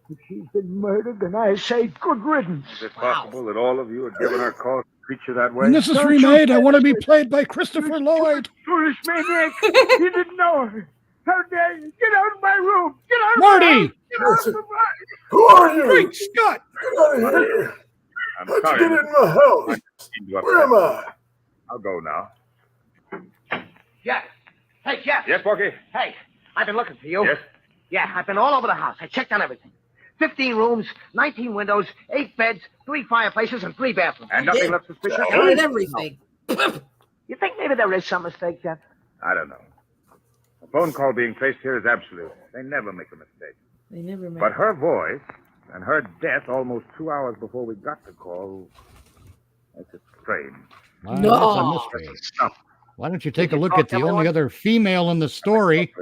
If she's been murdered, then I say good riddance. Is it possible that all of you had given her cause to treat you that way? And this is remade. I want to be played by Christopher Lloyd. Foolish maniac! You didn't know her. How dare you? Get out of my room! Get out of my Marty! house! Get out of my... Who are you? Great Scott! Get out of here. I'm How'd sorry. you get in my house? Where am I? I'll go now. Jeff. Hey, Jeff. Yes, Porky? Hey, I've been looking for you. Yes? Yeah, I've been all over the house. I checked on everything. 15 rooms, 19 windows, 8 beds, 3 fireplaces, and 3 bathrooms. And nothing left suspicious? I did everything. You think maybe there is some mistake, Jeff? I don't know. A phone call being traced here is absolute. They never make a mistake. They never made But her voice and her death almost 2 hours before we got the call makes it strange. Wow, No. that's a mystery. Why don't you take a look at the only other female in the story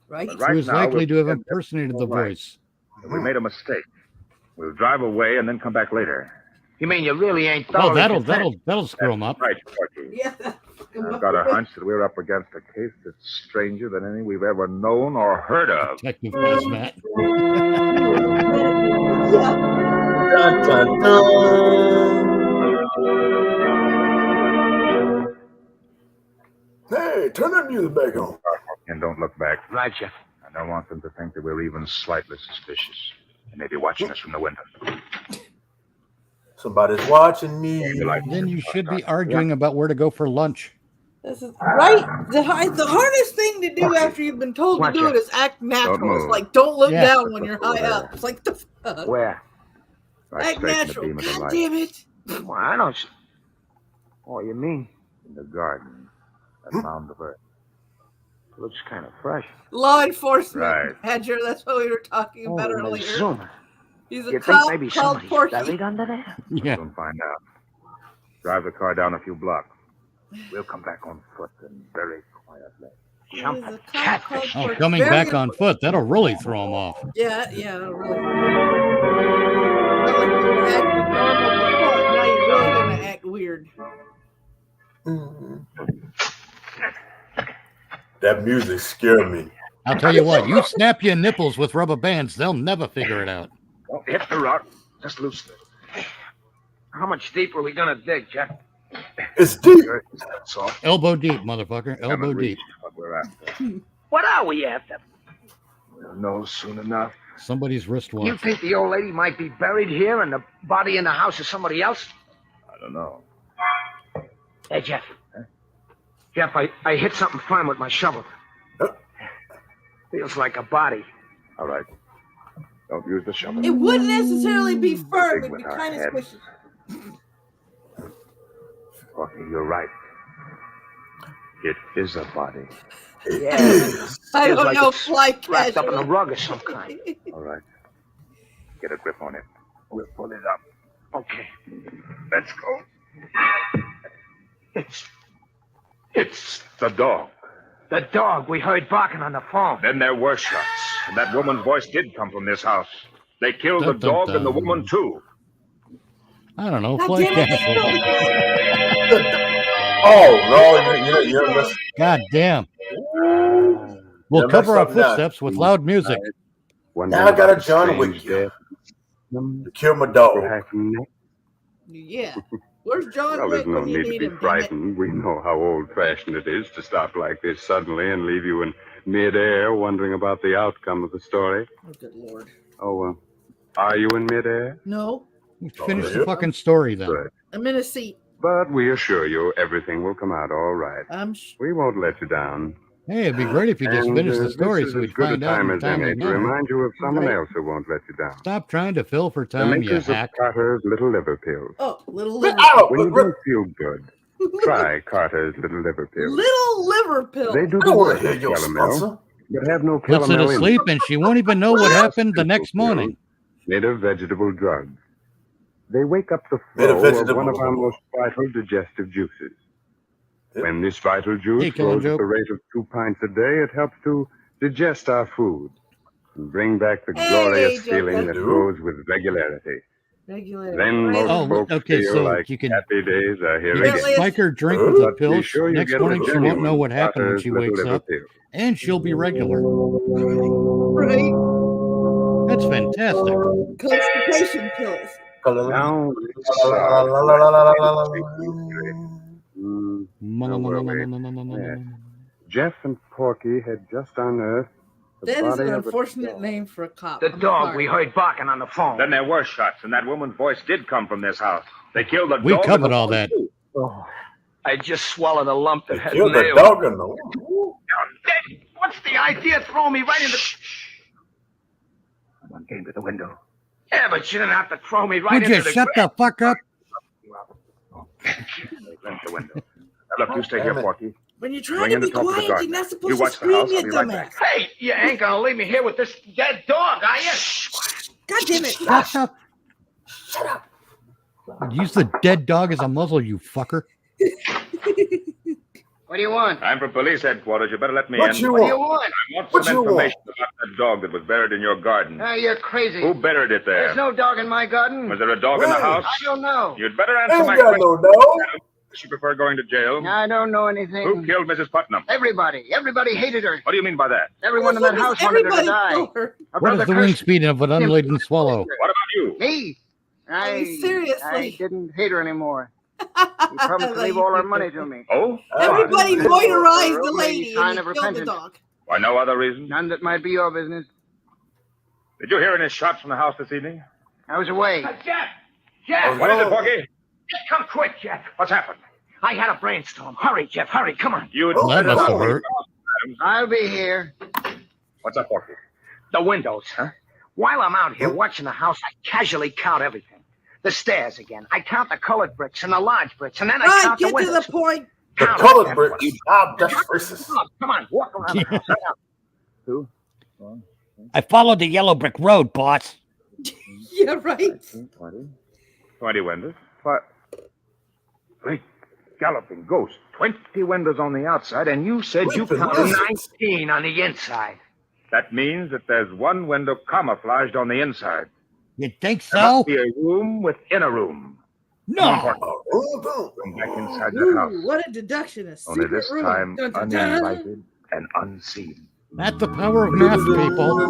right? But who is now, likely to have we'll- impersonated the Right. voice? We made a mistake. We'll drive away and then come back later. You mean you really ain't Oh, thoroughly that'll screw them up. Right, Porky. Yeah. I've got a hunch that we're up against a case that's stranger than any we've ever known or heard of. Detective Hazmat. Dun, dun, dun. Hey, turn that music back on. And don't look back. Right, Jeff. I don't want them to think that we're even slightly suspicious. They may be watching us from the window. Somebody's watching me. Then you should be arguing about where to go for lunch. This is right. The hardest thing to do after you've been told Watch to do it. it is act natural. It's move. like don't look Yeah. down when you're high up. It's like the fuck. Where? Right Act straight in the natural. beam of the God light. damn it. Well, I don't... Oh, you mean? In the garden. That mound of earth. Looks kind of fresh. Law enforcement, Right. Badger. That's what we were talking about Holy earlier. Zuma. He's a You think cop maybe called somebody's Porky. buried under there? Yeah. Soon find out. Drive the car down a few blocks. We'll come back on foot and very quietly. He's Jump a a cop called catfish. Oh, Porky. coming Very back on foot, that'll really throw them off. Yeah, really. Not like you were acting normal before. Now you're really gonna act weird. Mhm. That music scared me. I'll tell you what, you snap your nipples with rubber bands, they'll never figure it out. Don't hit the rock. Just loosen it. How much deeper are we gonna dig, Jeff? It's deep. That's all. Elbow deep, motherfucker. Elbow deep. What we're after. What are we after? We'll know soon enough. Somebody's You wristwatch. think the old lady might be buried here and the body in the house of somebody else? I don't know. Hey, Jeff. Jeff, I hit something firm with my shovel. Feels like a body. All right. Don't use the shovel. It wouldn't necessarily be firm. Dig It'd be with our kind of head. squishy. Porky, you're right. It is a body. Yeah. I Feels don't like know, it's fly wrapped up in a casual. rug of some kind. All right. Get a grip on it. We'll pull it up. Okay. Let's go. It's the dog. The dog we heard barking on the phone. Then there were shots, and that woman's voice did come from this house. They killed the Dun, dun, dog and the dun. woman, too. I don't know. God Fly damn it. casual. Oh, no, you're missing. God damn. We'll Yeah, cover our messed up now. footsteps with loud music. Now I got a John Wick here. To kill my dog. Yeah. Where's John Well, Wick there's no when you need to need be him? damn it? frightened. We know how old-fashioned it is to stop like this suddenly and leave you in midair wondering about the outcome of the story. Oh, good Lord. Oh, are you in midair? No, Finish the fucking story then. Good. I'm in a seat. But we assure you everything will come out all right. We won't let you down. Hey, it'd be great if you just And, finished the story this is so as we'd good a find out time in a as timely any to manner. remind you of someone else who won't let you down. Stop trying to fill for The time, you makers of hack. Carter's Little Liver Pills. Oh, little liver. When you don't feel good, try Carter's Little Liver Pills. Little liver pill. They do I the don't wanna work hear of your calomel, sponsor. but have no Puts her calomel to in sleep them. and she won't even know what happened the next morning. Made of vegetable drugs. They wake up the Made of flow of vegetable one of our drugs. most vital digestive juices. When this vital juice Hey, Killing flows at Joke. the rate of 2 pints a day, it helps to digest our food and bring back the Hey, glorious Joe, feeling that that do. goes with regularity. Regular. Then most Oh, folks okay, feel so like you can- happy days are here You again. can spike her drink with the But be pills. sure you Next get morning, the she won't know genuine what happened when Carter's she Little wakes Liver up, Pills. and she'll be regular. Right. That's fantastic. Constipation pills. Now, now where we? Yes. Jeff and Porky had just unearthed the That is body an of a unfortunate name for a cop. The I'm dog sorry. we heard barking on the phone. Then there were shots, and that woman's voice did come from this house. They killed the We dog. and covered the all woman, that. too. Oh, I just swallowed a lump that had Killed the nails. dog and the woman. What's the idea of throwing me right in the... Someone came to the window. Yeah, but you didn't have to throw me right Would into you the... shut the fuck up? They went the window. Now, look, you stay here, Porky. When you're Bring trying to in the be top of the quiet, garden. you're not You supposed to watch the scream, house, you I'll be right dumbass. back. Hey, you ain't gonna leave me here with this dead dog, are you? God damn it. Shut up. Shut up. Use the dead dog as a muzzle, you fucker. What do you want? I'm from police headquarters. You better let me What in. you What do you want? want? I want What some you want? information about that dog that was buried in your garden. You're crazy. Who buried it there? There's no dog in my garden. Was there a dog in the Hey. house? I don't know. You'd better I answer ain't my got question. no dog. Does she prefer going to jail? I don't know anything. Who killed Mrs. Putnam? Everybody. Everybody hated her. What do you mean by that? Everyone in that house wanted her to Everybody die. kill her. Her What is brother the wing cursed speed of an unladen swallow? What about you? me. seriously. I didn't hate her anymore. She promised to leave all her money to me. Oh? Everybody motorized the Wrote me a lady sign and of he killed the repentance. dog. Why, no other reason? None that might be your business. Did you hear any shots from the house this evening? I was away. Jeff! Jeff! What is it, Porky? Just come quick, Jeff. What's happened? I had a brainstorm. Hurry, Jeff, hurry. Come on. You Well, that must have hurt. I'll be here. What's up, Porky? The windows, huh? While I'm out here watching the house, I casually count everything. The stairs again. I count the colored bricks and the large bricks, and then I Right, count the get to windows. the point. The Count colored them. bricks. Ah, that's racist. Come on, walk around the house. Right now. 2, I followed the yellow brick road, boss. Yeah, right. 20 windows. What? Great galloping ghost. 20 windows on the outside, and you said you Flippin' counted lizards. 19 on the inside. That means that there's one window camouflaged on the inside. You think There so? must be a room within a room. No. Come back inside the house. Ooh, what a deduction. A Only secret this room. time Dun, dun, dun. uninvited and unseen. That's the power of math, people. You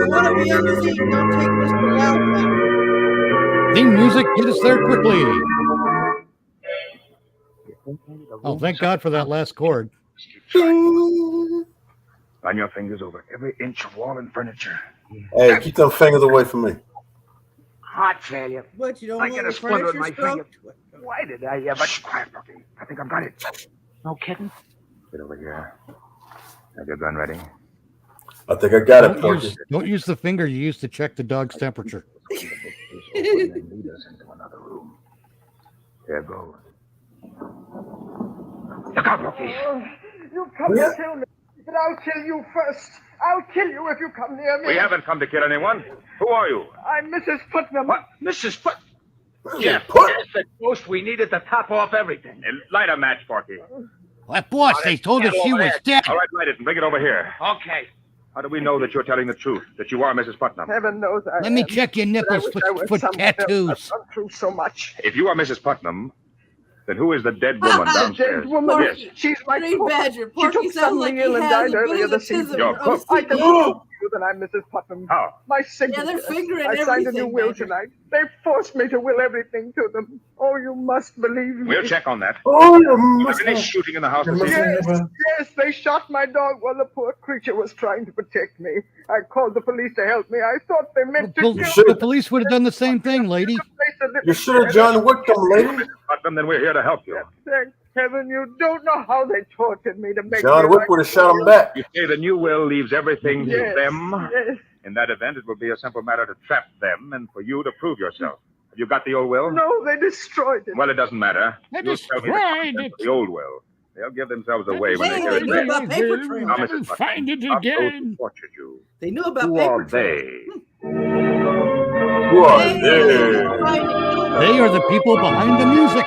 want to be unseen, don't take Mr. Loudmouth. Theme music, get us there quickly. Oh, thank God for that last chord. Run your fingers over every inch of wall and furniture. Hey, keep them fingers away from me. Heart failure. What, you don't I want get your a splinter in furniture my finger. stroked? Why did I ever? Shh, quiet, Rocky. I think I've got it. No kidding. Get over here. Have your gun ready? I think I got it, Porky. Don't use the finger you use to check the dog's temperature. Lead us into another room. There goes. Look out, Rocky. You come to kill me, but I'll kill you first. I'll kill you if you come near me. We haven't come to kill anyone. Who are you? I'm Mrs. Putnam. What? Mrs. Put. Yes, Yes, the ghost we needed to top off everything. Light a match, Porky. What, boss? They told us she was dead. All right, light it and bring it over here. Okay. How do we know that you're telling the truth, that you are Mrs. Putnam? Heaven knows I Let me am. check your But I nipples wish I was for someone else. tattoos. I've gone through so much. If you are Mrs. Putnam, then who is the dead woman downstairs? Dead woman. Yes. She's my Green cook. Badger. She Porky took sounds suddenly like he ill and has died a bit earlier of a this season. Your cook. I can prove to you that I'm Mrs. Putnam. How? My signature. Yeah, they're fingering I signed a new everything, will Badger. tonight. They forced me to will everything to them. Oh, you must believe me. We'll check on that. Oh, you Was there any shooting in the house this evening? Yes, they shot my dog while the poor creature was trying to protect me. I called the police to help me. I thought they meant to kill me. The police would have done the same thing, lady. You should have John Wick them, lady. Mrs. Putnam, then we're here to help you. Thank heaven, you don't know how they tortured me to make John me Wick like would have shot him back. You say the new will leaves everything to Yes, them? yes. In that event, it will be a simple matter to trap them and for you to prove yourself. Have you got the old will? No, they destroyed it. Well, it doesn't matter. They You'll tell me the destroyed contents of the old will. They'll give themselves away when they hear They it knew read. about paper trail. Now, Mrs. Putnam, stop those who tortured you. They knew about Who paper are trail. they? Who are they? They are the people behind the music.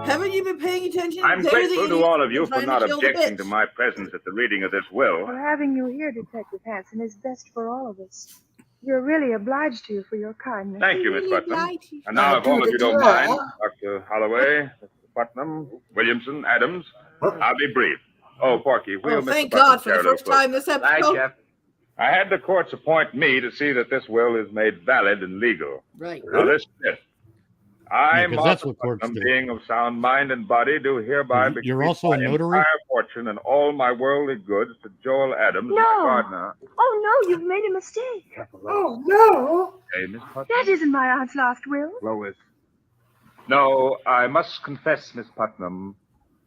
Haven't you been paying attention? I'm to grateful everything to all of you trying for to not kill the objecting bitch? to my presence at the reading of this will. Well, having you here, Detective Hanson, is best for all of us. We're really obliged to you for your kindness. Thank you, Miss Putnam. And now, if all of you don't mind, Dr. Holloway, Mr. Putnam, Williamson, Adams, I'll be brief. Oh, Porky, wheel Oh, Mr. thank Putnam God for the chair a little first time this closer. episode. I had the courts appoint me to see that this will is made valid and legal. Right. Now, this is it. I, Yeah, 'cause that's Martha what courts Putnam, do. being of sound mind and body, do hereby You're bequeath also a my notary? entire fortune and all my worldly goods to Joel Adams, my No. gardener. Oh, no, you've made a mistake. Oh, no. Hey, Miss Putnam. That isn't my aunt's last will. Lois. No, I must confess, Miss Putnam,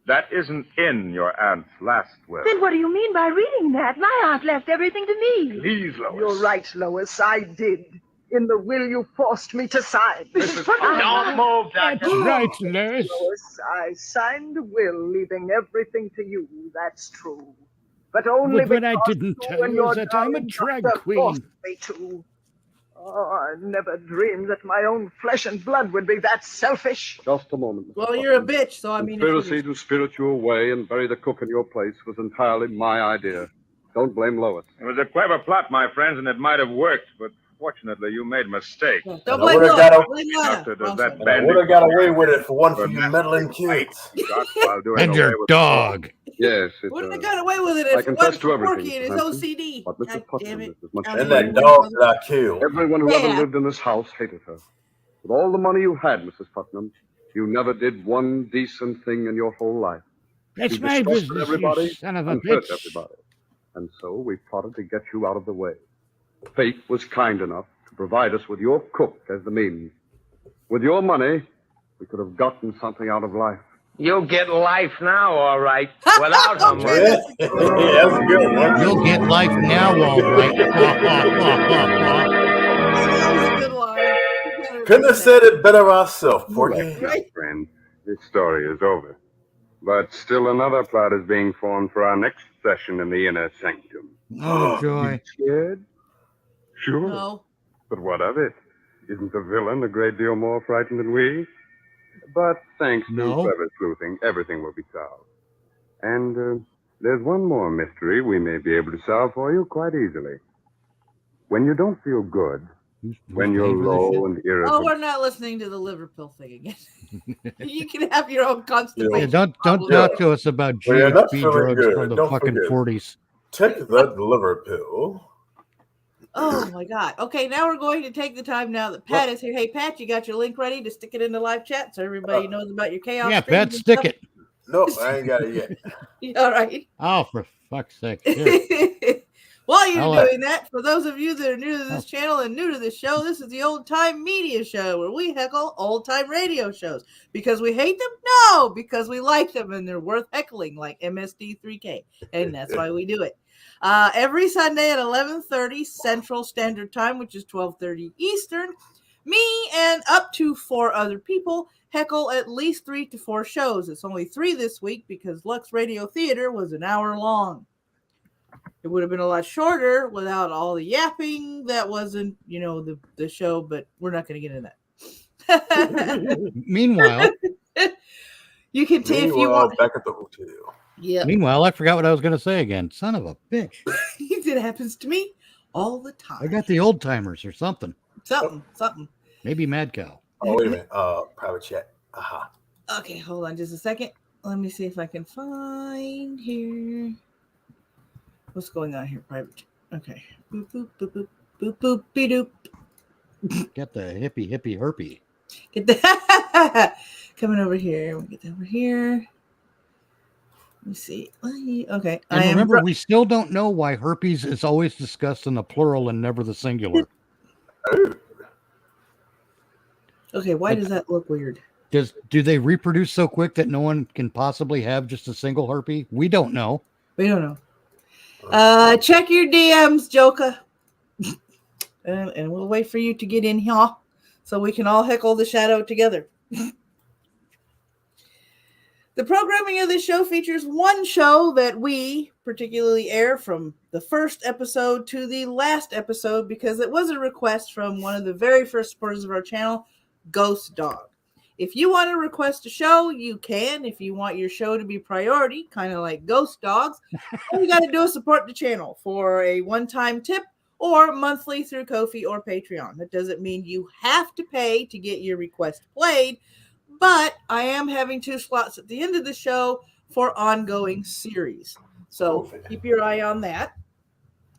that isn't in your aunt's last will. Then what do you mean by reading that? My aunt left everything to me. Please, Lois. You're right, Lois. I did. In the will you forced me to sign. Mrs. Putnam. Don't move, Doctor. That's right, Lois. Lois, I signed a will leaving everything to you. That's true. But only But what I because didn't you tell and you your is that I'm a darling drag doctor queen. forced me to. Oh, I never dreamed that my own flesh and blood would be that selfish. Just a moment. Mr. Well, you're a bitch, so I mean. if you- Conspiracy to spirit you away and bury the cook in your place was entirely my idea. Don't blame Lois. It was a clever plot, my friends, and it might have worked, but fortunately you made a mistake. Don't I blame would've Lois. got a- Blame Lana. Doctor, does Wrong that side. I bandit would have got away with it for one for you meddling kids. shot while doing And away your with dog. Yes, it, Wouldn't have got away with it I if it confess wasn't to for everything, Porky and his Hanson. OCD. But Mrs. God damn Putnam it. is as much Now to And they that blame. dog that I killed. Everyone who Yeah. ever lived in this house hated her. With all the money you had, Mrs. Putnam, you never did one decent thing in your whole life. That's You my disgusted business, everybody you son of a and hurt bitch. everybody. And so we plotted to get you out of the way. Fate was kind enough to provide us with your cook as the means. With your money, we could have gotten something out of life. You'll get life now, all right, without her money. Yeah, that's a good one. You'll get life now, all right. That was a good line. Couldn't have said it better ourselves, Porky. Relax, my friend. This story is over. But still another plot is being formed for our next session in the inner sanctum. Oh, joy. Scared? Sure. No. But what of it? Isn't the villain a great deal more frightened than we? But thanks to No. clever sleuthing, everything will be solved. And there's one more mystery we may be able to solve for you quite easily. When you don't feel good, When you're low and Oh, irritable. we're not listening to the liver pill thing again. You can have your own constipation. Yeah, don't problem. talk to us about When you're not GHB feeling drugs good, from the don't fucking forget. 40s. Take that liver pill. Oh my God. Okay, now we're going to take the time now that Pat is here. Hey, Pat, you got your link ready to stick it in the live chat so everybody knows about your chaos? Yeah, things Pat, and stick stuff? it. Nope, I ain't got it yet. All right. Oh, for fuck's sake. Here. While you're I'll, doing that, for those of you that are new to this channel and new to this show, this is the Old Time Media Show where we heckle old time radio shows. Because we hate them? No, because we like them and they're worth heckling, like MSD3K. And that's why we do it. Every Sunday at 11:30 Central Standard Time, which is 12:30 Eastern, me and up to 4 other people heckle at least 3 to 4 shows. It's only 3 this week because Lux Radio Theater was an hour long. It would have been a lot shorter without all the yapping. That wasn't, the show, but we're not going to get into that. Meanwhile, you can take if you want. Back at the hotel. Yeah. Meanwhile, I forgot what I was going to say again. Son of a bitch. It happens to me all the time. I got the old timers or something. Something. Maybe Mad Cow. Oh, wait a minute. Private chat. Aha. Okay, hold on just a second. Let me see if I can find here. What's going on here? Private chat. Okay. Boop, boop, boop, boop, boop, boop, doop. Get the hippie herpy. Get that coming over here. We'll get that over here. Let me see. Okay. And remember, we still don't know why herpes is always discussed in the plural and never the singular. Okay, why does that look weird? Do they reproduce so quick that no one can possibly have just a single herpes? We don't know. We don't know. Check your DMs, Joker. And we'll wait for you to get in here so we can all heckle the shadow together. The programming of this show features one show that we particularly air from the first episode to the last episode because it was a request from one of the very first supporters of our channel, Ghost Dog. If you want to request a show, you can. If you want your show to be priority, kind of like Ghost Dogs, all you got to do is support the channel for a one-time tip or monthly through Ko-fi or Patreon. That doesn't mean you have to pay to get your request played, but I am having 2 slots at the end of the show for ongoing series. So keep your eye on that.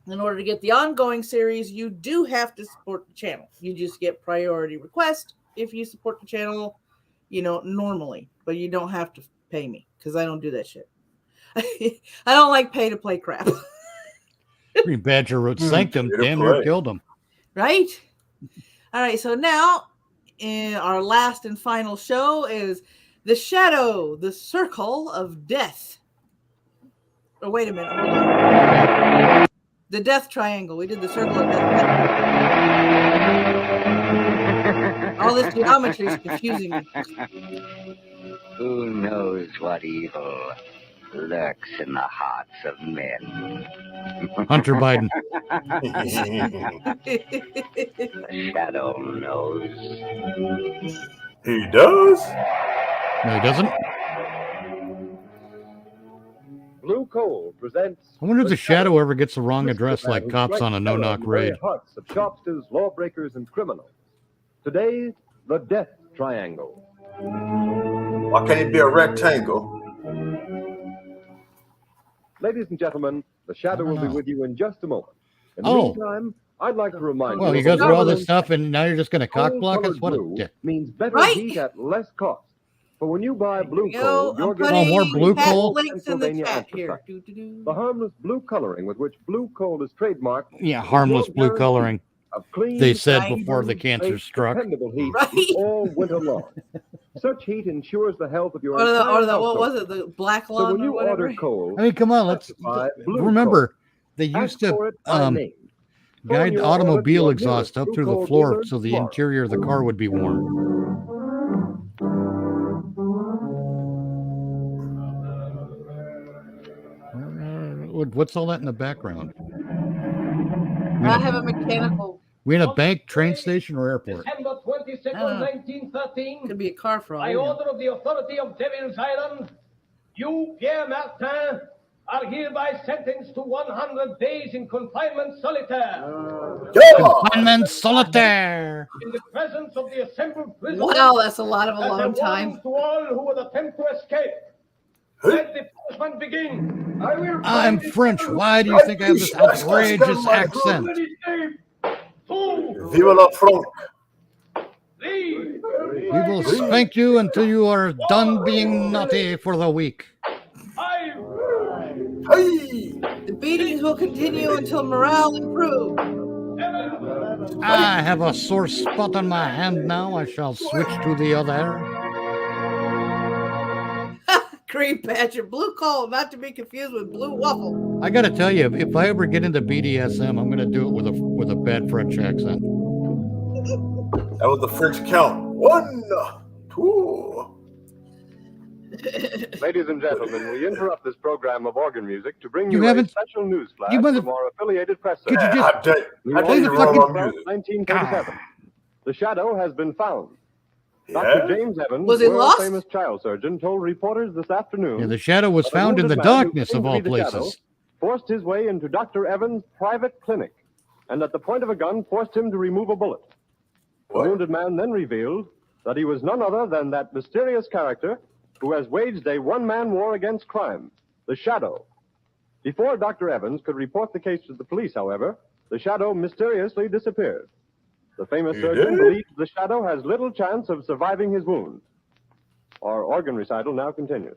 In order to get the ongoing series, you do have to support the channel. You just get priority request if you support the channel, normally, but you don't have to pay me because I don't do that shit. I don't like pay to play crap. Green Badger wrote Sanctum, damn near killed him. Right? All right, so now in our last and final show is The Shadow, the Circle of Death. Oh, wait a minute. Hold on. The Death Triangle. We did the Circle of Death. All this geometry is confusing me. Who knows what evil lurks in the hearts of men? Hunter Biden. The shadow knows. He does? No, he doesn't. Blue Coal presents. I wonder if the shadow ever gets the wrong address like cops on a no-knock raid. Hearts of shopsters, lawbreakers, and criminals. Today, the Death Triangle. Why can't it be a rectangle? Ladies and gentlemen, the shadow will be with you in just a moment. In the Oh. meantime, I'd like to remind you. Well, you go through all this stuff and now you're just going to cock block us? What a dick. Means better heat at less cost. For when you buy blue coal, you're Oh, more blue coal? Links in the chat here. The harmless blue coloring with which blue coal is trademarked. Yeah, harmless blue coloring. Of clean, They said shiny, before the cancer safe, struck. dependable heat all winter long. Such heat ensures the health of your Or the entire what was household. it? The black So lung when or you whatever? order coal, I mean, come on, let's blue remember they Ask used to for it by name. guide your automobile order to your exhaust up nearest through Blue the Coal floor dealer so the tomorrow. interior of the car would be warm. What's all that in the background? I have a mechanical. We in a bank, train station, or airport? December 22nd, 1913. Could be a car for all By you know. order of the authority of Devil's Island, you, Pierre Martin, are hereby sentenced to 100 days in confinement solitaire. Confinement solitaire. In the presence of the assembled prisoners. Wow, that's a lot of a as long time. warning to all who would attempt to escape. Let the punishment begin. I will I'm French. Why do you think I have this outrageous accent? Viva la France. Leave. We will spank you until you are done being naughty for the week. The beatings will continue until morale improves. I have a sore spot on my hand now. I shall switch to the other. Cream patch, blue coal, not to be confused with blue waffle. I got to tell you, if I ever get into BDSM, I'm going to do it with a bad French accent. That was the French count. 1, 2. Ladies and gentlemen, we interrupt this program of organ music to bring You you a haven't- special news flash you mother- from our affiliated press Could you service. just- I tell you the Fucking wrong music. 1937. The shadow has been found. Yeah? Dr. James Evans, Was it lost? world-famous child surgeon, told reporters this afternoon Yeah, the shadow was that a found in the wounded man who darkness claimed of to all be the shadow places. forced his way into Dr. Evans' private clinic, and at the point of a gun forced him to remove a bullet. The wounded man then revealed that he was none other than that mysterious character who has waged a one-man war against crime, the Shadow. Before Dr. Evans could report the case to the police, however, the Shadow mysteriously disappeared. The famous He surgeon did? believes the Shadow has little chance of surviving his wounds. Our organ recital now continues.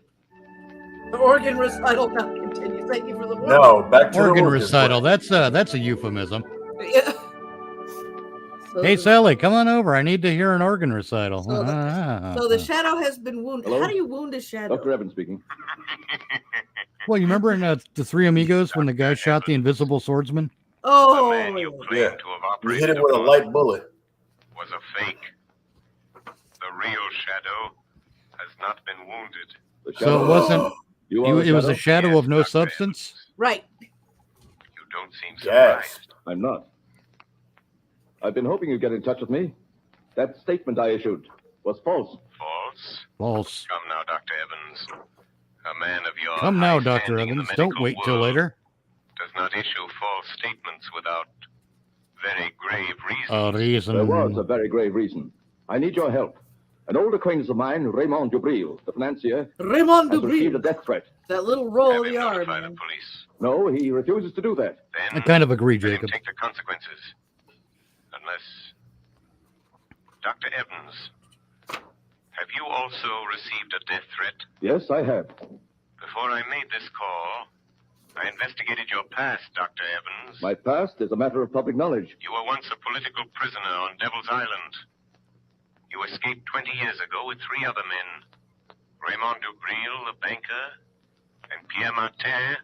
The organ recital now continues. Thank you for the warning. No, back to Organ the recital. That's a euphemism. Yeah. So Hey, the- Sally, come on over. I need to hear an organ recital. So the shadow has been wounded. Hello? How do you wound a shadow? Dr. Evans speaking. Well, you remember in the Three Amigos when the guy shot the invisible swordsman? Oh, Yeah. You hit it with a light bullet. Was a fake. The real shadow has not been wounded. So it wasn't. You are It was a Shadow? shadow of no substance. Right. You don't seem Yes. surprised. I'm not. I've been hoping you'd get in touch with me. That statement I issued was false. False? False. Come now, Dr. Evans. A man of your Come now, high Dr. standing in Evans. the Don't medical wait till world later. Does not issue false statements without very grave reasons. A reason. There was a very grave reason. I need your help. An old acquaintance of mine, Raymond Dubril, the financier, Raymond has received a Dubril. death threat. That little roll Have of him the R, notify the man. police. No, he refuses to do that. I Then kind of agree, let him Jacob. take the consequences. Unless... Dr. Evans, have you also received a death threat? Yes, I have. Before I made this call, I investigated your past, Dr. Evans. My past is a matter of public knowledge. You were once a political prisoner on Devil's Island. You escaped 20 years ago with 3 other men. Raymond Dubril, the banker, and Pierre Martin,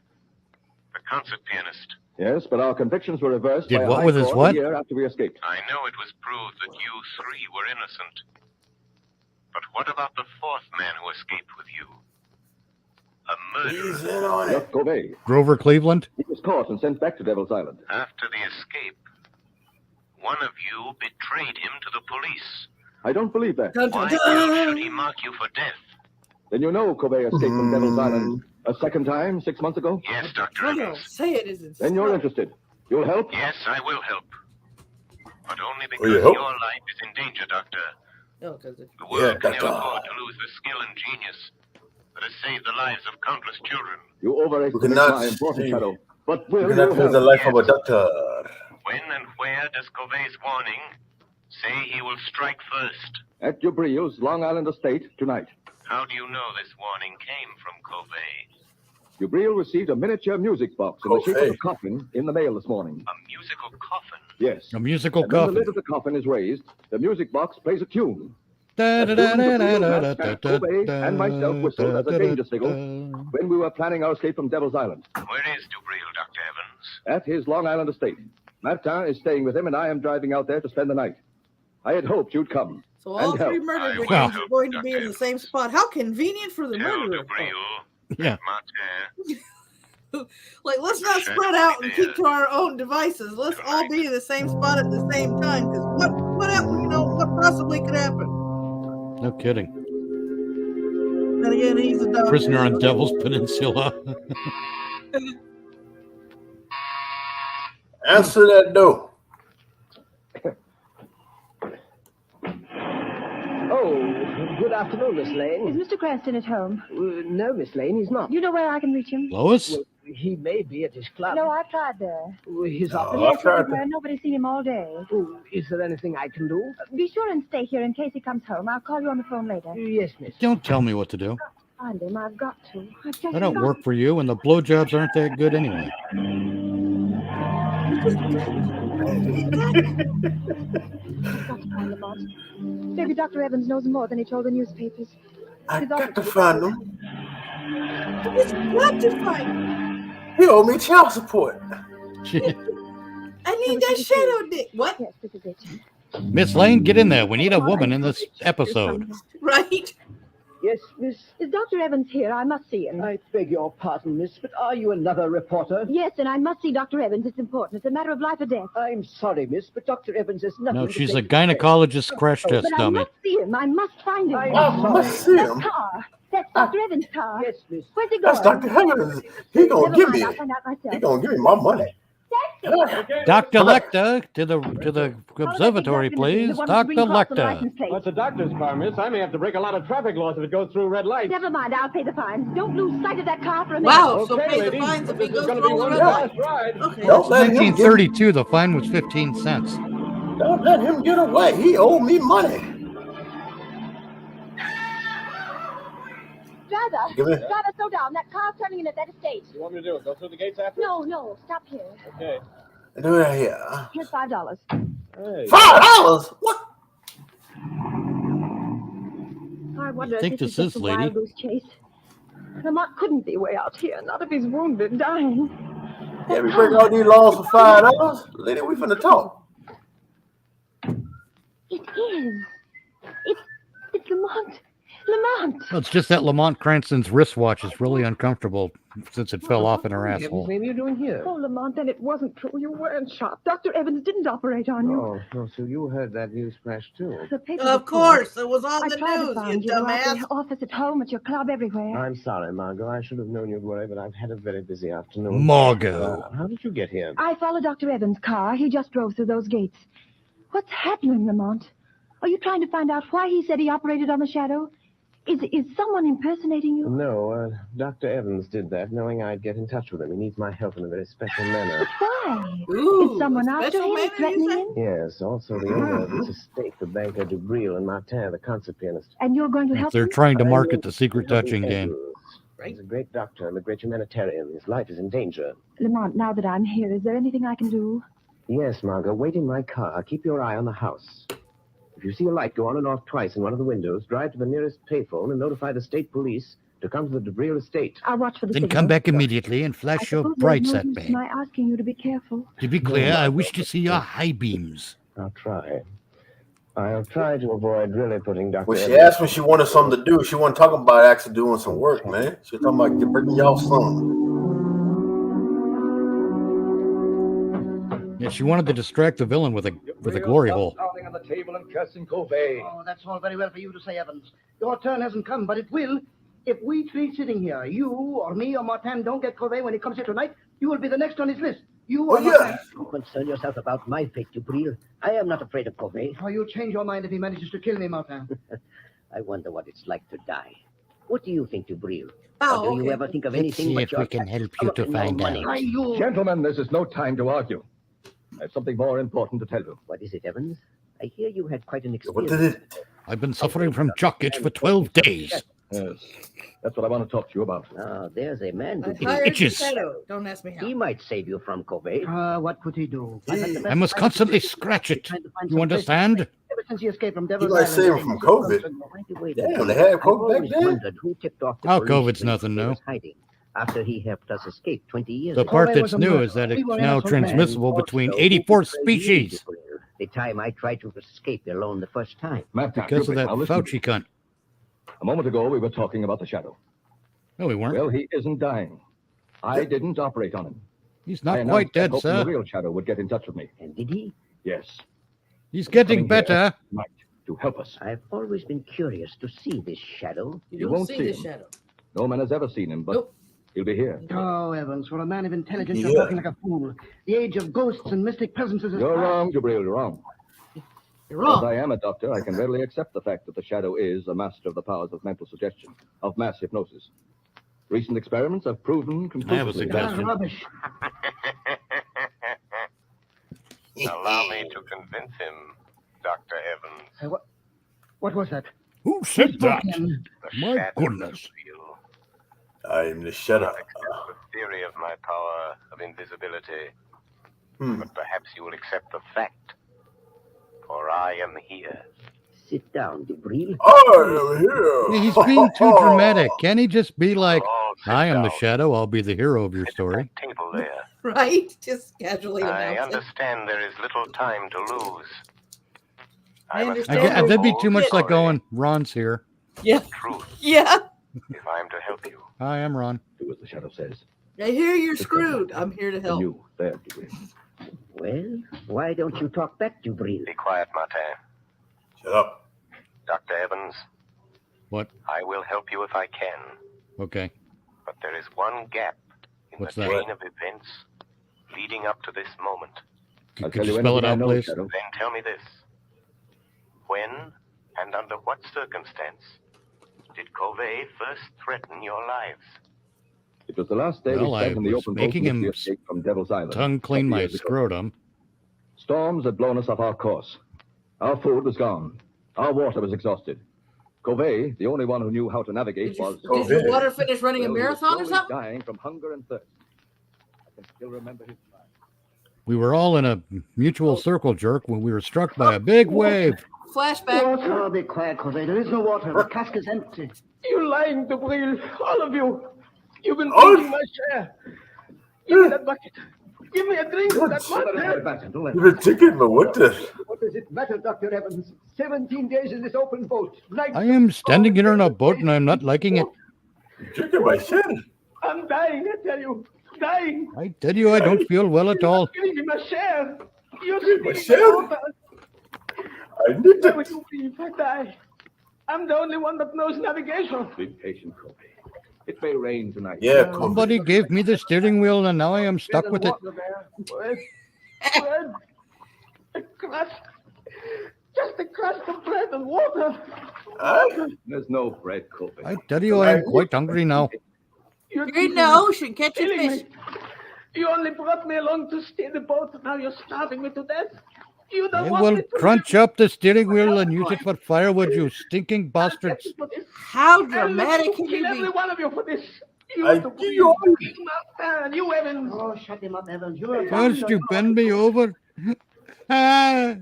the concert pianist. Yes, but our convictions were reversed Did by a what high with his court what? a year after we escaped. I know it was proved that you 3 were innocent. But what about the 4th man who escaped with you? A He's murderer. in on it. Jeff Covey. Grover Cleveland. He was caught and sent back to Devil's Island. After the escape, one of you betrayed him to the police. I don't believe that. Dun, Why dun, else dun. should he mark you for death? Then you know Covey escaped from Devil's Island a second time 6 months ago? Yes, Dr. I don't Evans. say it isn't. Then you're interested. You'll help? Yes, I will help. But only because you your help? life is in danger, Doctor. No, because The world Yeah, can never Doctor. afford to lose the skill and genius that has saved the lives of countless children. You We overestimate cannot my important see. shadow. But You will cannot you lose the help? life of a doctor. When and where does Covey's warning say he will strike first? At Dubril's Long Island estate tonight. How do you know this warning came from Covey? Dubril received a miniature music box in the shape of Covey. a coffin in the mail this morning. A musical coffin. Yes. A musical And when the coffin. lid of the coffin is raised, the music box plays a tune. Da, da, da, da, da, da, da, da, Covey and myself whistled as a danger signal da. when we were planning our escape from Devil's Island. Where is Dubril, Dr. Evans? At his Long Island estate. Martin is staying with him, and I am driving out there to spend the night. I had hoped you'd come. So all And help. 3 murder I victims will are going to be in the same spot. How convenient for the Tell murderer. Dubril, Yeah. Martin, Like, let's not spread out and keep to our own devices. Let's all be in the same spot at the same time. Because what happened? You know, what possibly could happen? No kidding. And again, he's a doctor. Prisoner on Devil's Peninsula. Answer that door. Oh, good afternoon, Miss Lane. Is Mr. Cranston at home? No, Miss Lane, he's not. You know where I can reach him? Lois? Well, he may be at his club. No, I've tried there. His office. Yes, everywhere. Nobody's seen him all day. Oh, is there anything I can do? Be sure and stay here in case he comes home. I'll call you on the phone later. Yes, miss. Don't tell me what to do. Find him. I've got to. I've just I don't got work for you, and the blowjobs aren't that good anyway. I've got to find Lamont. Maybe Dr. Evans knows more than he told the newspapers. I His got office to is- find him. It's got to find him. He owe me child support. I need that shadow dick. What? Yes, this is it. Miss Lane, get in there. We need a woman in this episode. Right? Yes, miss. Is Dr. Evans here? I must see him. I beg your pardon, miss, but are you another reporter? Yes, and I must see Dr. Evans. It's important. It's a matter of life or death. I'm sorry, miss, but Dr. Evans has nothing No, to she's say a to gynecologist crash test But I dummy. must see him. I must find him. I must see That him. car. That's Dr. Evans' car. Yes, miss. Where's he going? That's Dr. Evans. He gonna Never give mind, me I'll it. find out myself. He gonna give me my money. Dr. Lecter, to the observatory, please. Dr. Lecter. That's a doctor's car, miss. I may have to break a lot of traffic laws if it goes through red lights. Never mind, I'll pay the fine. Don't lose sight of that car for a minute. Wow, so Okay, pay the lady, fines if but he this is goes gonna be through the one red light. last ride. Okay. Don't let him get, 1932, the fine was 15 cents. don't let him get away. He owe me money. Driver, Give me- driver, slow down. That car's turning in at that estate. You want me to do it? Go through the gates after? No, stop here. Okay. Do that here. Here's $5. Hey. $5? What? I wonder I think if this this is just is, a lady. wild goose chase. Lamont couldn't be way out here, not if he's wounded, dying. Yeah, we break all these laws for $5. Lady, we finna talk. It is. It's Lamont. Lamont. Well, it's just that Lamont Cranston's wristwatch is really uncomfortable since it fell off in her What asshole. are you doing here? Oh, Lamont, then it wasn't true. You weren't shot. Dr. Evans didn't operate on you. Oh, so you heard that news flash, too. The papers Of report. course, it was on I the tried to news, find you you at dumbass. the office, at home, at your club, everywhere. I'm sorry, Margot. I should have known you'd worry, but I've had a very busy afternoon. Margot. How did you get here? I followed Dr. Evans' car. He just drove through those gates. What's happening, Lamont? Are you trying to find out why he said he operated on the shadow? Is someone impersonating you? No, Dr. Evans did that, knowing I'd get in touch with him. He needs my help in a very special manner. Why? Ooh, Is someone a after special him, manner, you threatening say? him? Yes, also the owner of this estate, the banker Dubril and Martin, the concert pianist. And you're going to help They're him? trying to market the secret touching game. He's a great doctor and a great humanitarian. His life is in danger. Lamont, now that I'm here, is there anything I can do? Yes, Margot, wait in my car. Keep your eye on the house. If you see a light go on and off twice in one of the windows, drive to the nearest payphone and notify the state police to come to the Dubril estate. I'll watch for the Then signal. come back immediately and flash your Suppose brights there's at no use me. in my asking you to be careful. To be clear, I wish to see your high beams. I'll try. I'll try to avoid really putting Dr. When she Evans- asked me she wanted something to do, she wasn't talking about actually doing some work, man. She was talking about bringing y'all something. Yeah, she wanted to distract the villain with a glory hole. Pounding on the table and cursing Covey. Oh, that's all very well for you to say, Evans. Your turn hasn't come, but it will. If we three sitting here, you or me or Martin, don't get Covey when he comes here tonight, you will be the next on his list. You or Martin. Don't concern yourself about my fate, Dubril. I am not afraid of Covey. Oh, you'll change your mind if he manages to kill me, Martin. I wonder what it's like to die. What do you think, Dubril? Oh, or do you okay. ever think of Let's anything see but if your we can help you to no find money? out. Gentlemen, this is no time to argue. I have something more important to tell you. what is it, Evans? I hear you had quite an What experience. did it? I've been suffering from jock itch for 12 days. Yes, that's what I want to talk to you about. Ah, there's a man I who hired the itches. shadow. Don't ask me how. He might save you from Covey. What could he do? I must constantly scratch it. You understand? Ever since he escaped from You Oh, Devil's might Island. save him from COVID. Damn, they had COVID back then? Wondered who tipped off the Oh, police COVID's when nothing he new. was hiding after he helped us escape 20 years The ago. part that's new is that it's now transmissible between 84 species The time I tried to escape alone the first time. because of that Fauci cunt. A moment ago, we were talking about the shadow. No, we weren't. Well, he isn't dying. I didn't operate on him. He's I not announced quite dead, hoping sir. The real shadow would get in touch with me. And did he? Yes. He's getting Coming here better. tonight to help us. I've always been curious to see this shadow. You won't see this him. shadow. No man has ever seen him, but Nope. He'll be here. Oh, Evans, for a man of intelligence, Yeah. you're talking like a fool. The age of ghosts and mystic presences is You're past. wrong, Jabril, you're wrong. You're wrong. As I am a doctor, I can readily accept the fact that the shadow is a master of the powers of mental suggestion, of mass hypnosis. Recent experiments have proven conclusively. I have a suggestion. Rubbish. Allow me to convince him, Dr. Evans. What was that? Who said that? Spoken. My goodness. I'm the shadow. Accept the theory of my power of invisibility. But perhaps you will accept the fact. For I am here. Sit down, Jabril. He's being too dramatic. Can he just be like, I am the shadow, I'll be the hero of your story? Table there. Right? Just casually I announce it. understand there is little time to lose. I must understand. That'd be too much like going, Ron's here. Yeah. Yeah. If I am to help you. Hi, I'm Ron. Do as the shadow says. I hear you're screwed. I'm here to help. You, there, Jabril. Well, why don't you talk back, Jabril? Be quiet, Martin. Shut up. Dr. Evans, What? I will help you if I can. Okay. But there is one gap in What's the that? chain of events leading up to this moment. Could you spell it out, please? Then tell me this. When and under what circumstance did Covey first threaten your lives? It was the last day Well, we I spent in the was open making boat him since the escape from Devil's Island. tongue clean 20 my years ago. scrotum. Storms had blown us off our course. Our food was gone. Our water was exhausted. Covey, the only one who knew how to navigate, was... Did your water finish running a Well, he was marathon or slowly something? dying from hunger and thirst. I can still remember his smile. We were all in a mutual circle jerk when we were struck by a big wave. Flashback. Oh, be quiet, Covey. There is no water. The cask is empty. You lying, Jabril. All of you. You've been drinking my share. Give me that bucket. Give me a drink of that water. You've been thinking, but what the? What does it matter, Dr. Evans? 17 days in this open boat. Night I am standing here on a boat and I'm not liking it. Drinking my shit. I'm dying, I tell you. Dying. I tell you, I don't feel well at all. Give me my share. You're My stealing share? my water. I need Where to. would you be if I die? I'm the only one that knows navigation. Be patient, Covey. It may rain tonight. Yeah, Somebody gave me the steering wheel and now I am stuck with it. Bread. A crust. Just a crust of bread and water. There's no bread, Covey. I tell you, I am quite hungry now. You're in the ocean catching killing fish. me. You only brought me along to steer the boat, and now you're starving me to death. You don't I want will me to crunch up the steering wheel and use it for firewood, you stinking bastards. How I'll dramatic can kill you every be? one of you for this. You, I to do you- and you, Evans. Oh, shut him up, Evans. You're a First you bend me over. Ah,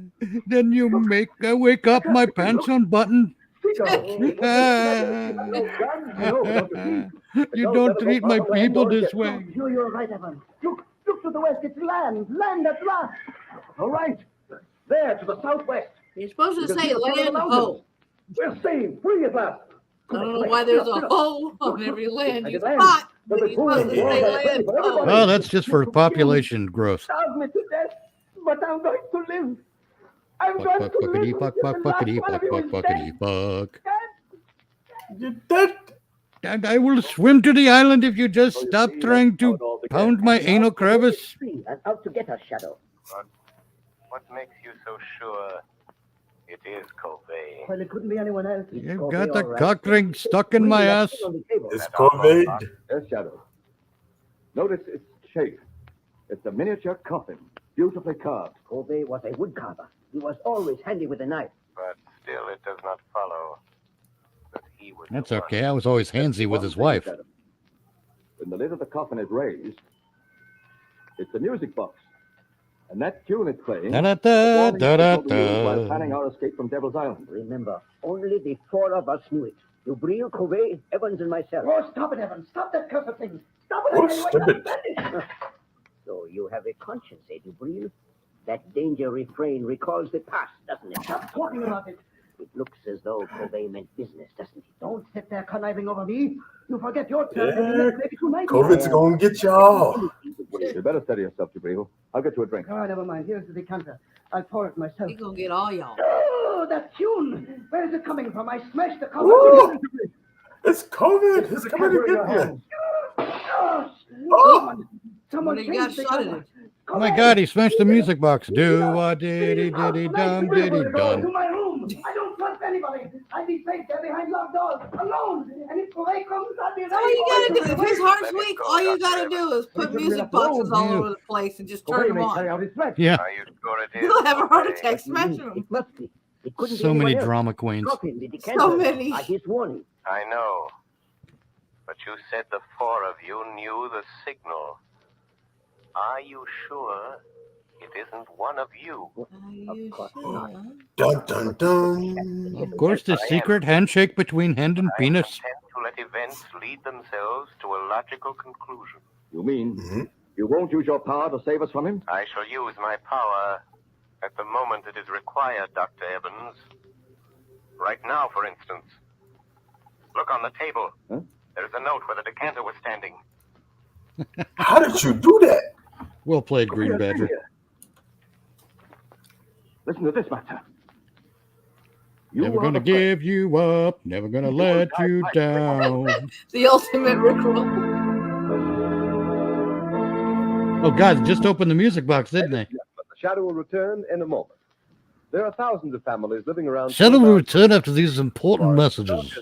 then you make I wake up my pants unbuttoned. Ah, you don't treat my people this way. You're right, Evans. Look to the west. It's land. Land at last. All right. There, to the southwest. You're supposed to You can say see the front of the land mountains. ho. We're saved. Free at last. I don't know why there's a hole on every land I you can land. spot. There's But a you're pool supposed to and say water land for ho. everybody. Well, that's just for population growth. Starve me to death, but I'm going to live. I'm going Fuck, to live. fuckity, fuck, until fuck, the last fuckity, one of fuck, you fuck, is fuckity, dead. fuck. You're dead. And I will swim to the island if you just stop trying to pound my anal crevice. Free and out to get us, Shadow. What makes you so sure it is Covey? Well, it couldn't be anyone else. You've got the cock ring stuck in my ass. It's COVID. There's Shadow. Notice its shape. It's a miniature coffin, beautifully carved. Covey was a woodcarver. He was always handy with a knife. But still, it does not follow that he was. That's okay. I was always handsy with his wife. When the lid of the coffin is raised, it's a music box. And that tune it's playing, Da-da-da, the warning da-da-da. signal we used while planning our escape from Devil's Island. Remember, only the four of us knew it. Jabril, Covey, Evans, and myself. Oh, stop it, Evans. Stop that cursed thing. Stop it. Oh, I tell you, stop I it. can't stand it. So you have a conscience, eh, Jabril? That danger refrain recalls the past, doesn't it? Stop talking about it. It looks as though Covey meant business, doesn't it? Don't sit there conniving over me. You forget your turn. Yeah. and the next maybe tonight. COVID's gonna get y'all. You better steady yourself, Jabril. I'll get you a drink. Oh, never mind. Here's the decanter. I'll pour it myself. He gonna get all y'all. Oh, that tune. Where is it coming from? I smashed the cover. Woo! It's COVID. It's coming to Camera in your get you. hands. Somebody got shot at it. Oh my God, he smashed the music box. Do-a-diddy-diddy-dum, diddy-dum. To my room. I don't trust anybody. I'll be safe there behind locked doors, alone. And if Corey comes, I'll be All you gotta do, if his heart's weak, all you gotta do is put music boxes all over the place and just turn them on. Yeah. Are you sure it is? He'll have a heart attack smashing them. It must be. It couldn't So be many anyone else. drama queens. Drop in the decanter. So many. By his warning. I know. But you said the four of you knew the signal. Are you sure it isn't one of you? Of course not. Dun dun dun. Of course, the secret handshake between hand and penis. Tend to let events lead themselves to a logical conclusion. You mean you won't use your power to save us from him? I shall use my power at the moment it is required, Dr. Evans. Right now, for instance. Look on the table. Huh? There's a note where the decanter was standing. How did you do that? Well played, Green Badger. Listen to this, Master. Never gonna give you up, never gonna let you down. The ultimate Rickroll. Oh God, just opened the music box, didn't they? But the shadow will return in a moment. There are thousands of families living around. Shadow will return after these important messages.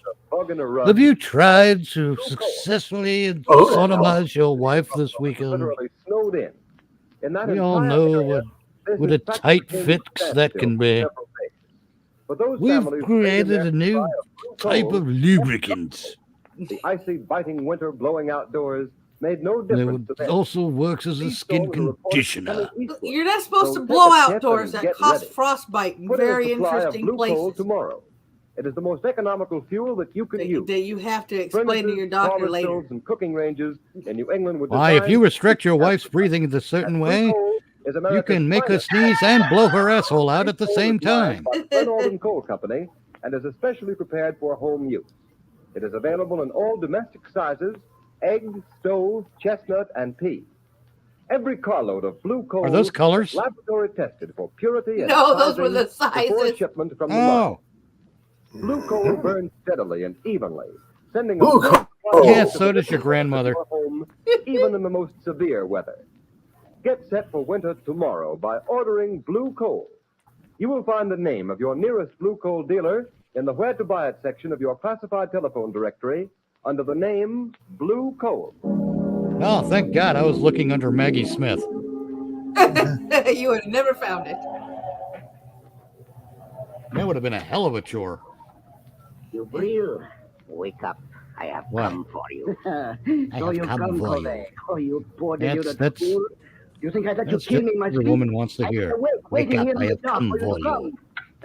Have you tried to successfully sodomize your wife this weekend? Literally snowed in. In that We all entire know area, what a tight fix that can be. But those We've families created living a new there type of lubricant. The icy, biting winter blowing outdoors made no It difference to them. also works as a skin conditioner. You're not supposed to So blow take a tip outdoors. and That get causes ready. frostbite in Put in a very supply of interesting blue coal places tomorrow. It is the most economical fuel that you can use. that you have to explain to your doctor Furnaces, later. stoves, and cooking ranges in New England would Why, if you restrict your wife's breathing in a certain way, you can make her sneeze and blow her asshole out at the same time. Glen Coal Company and is especially prepared for home use. It is available in all domestic sizes: egg, stove, chestnut, and pea. Every carload of blue coal Are those colors? is laboratory tested for purity and No, those were the sizing before sizes. shipment from the Oh. mine. Blue coal burns steadily and evenly, sending Blue a coal. Yeah, so does your grandmother. home even in the most severe weather. Get set for winter tomorrow by ordering blue coal. You will find the name of your nearest blue coal dealer in the Where to Buy It section of your classified telephone directory under the name Blue Coal. Oh, thank God I was looking under Maggie Smith. You would have never found it. That would have been a hell of a chore. You Brill, wake up. I have What? come for you. I So have you've come come, for you. Corey. Oh, you poor That's- deluded that's- fool. You think I'd let you That's kill just me in my what your sleep? woman wants to I hear. was awake, Wake waiting up, here in I the have dark come for you to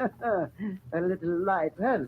for come. A little light, huh?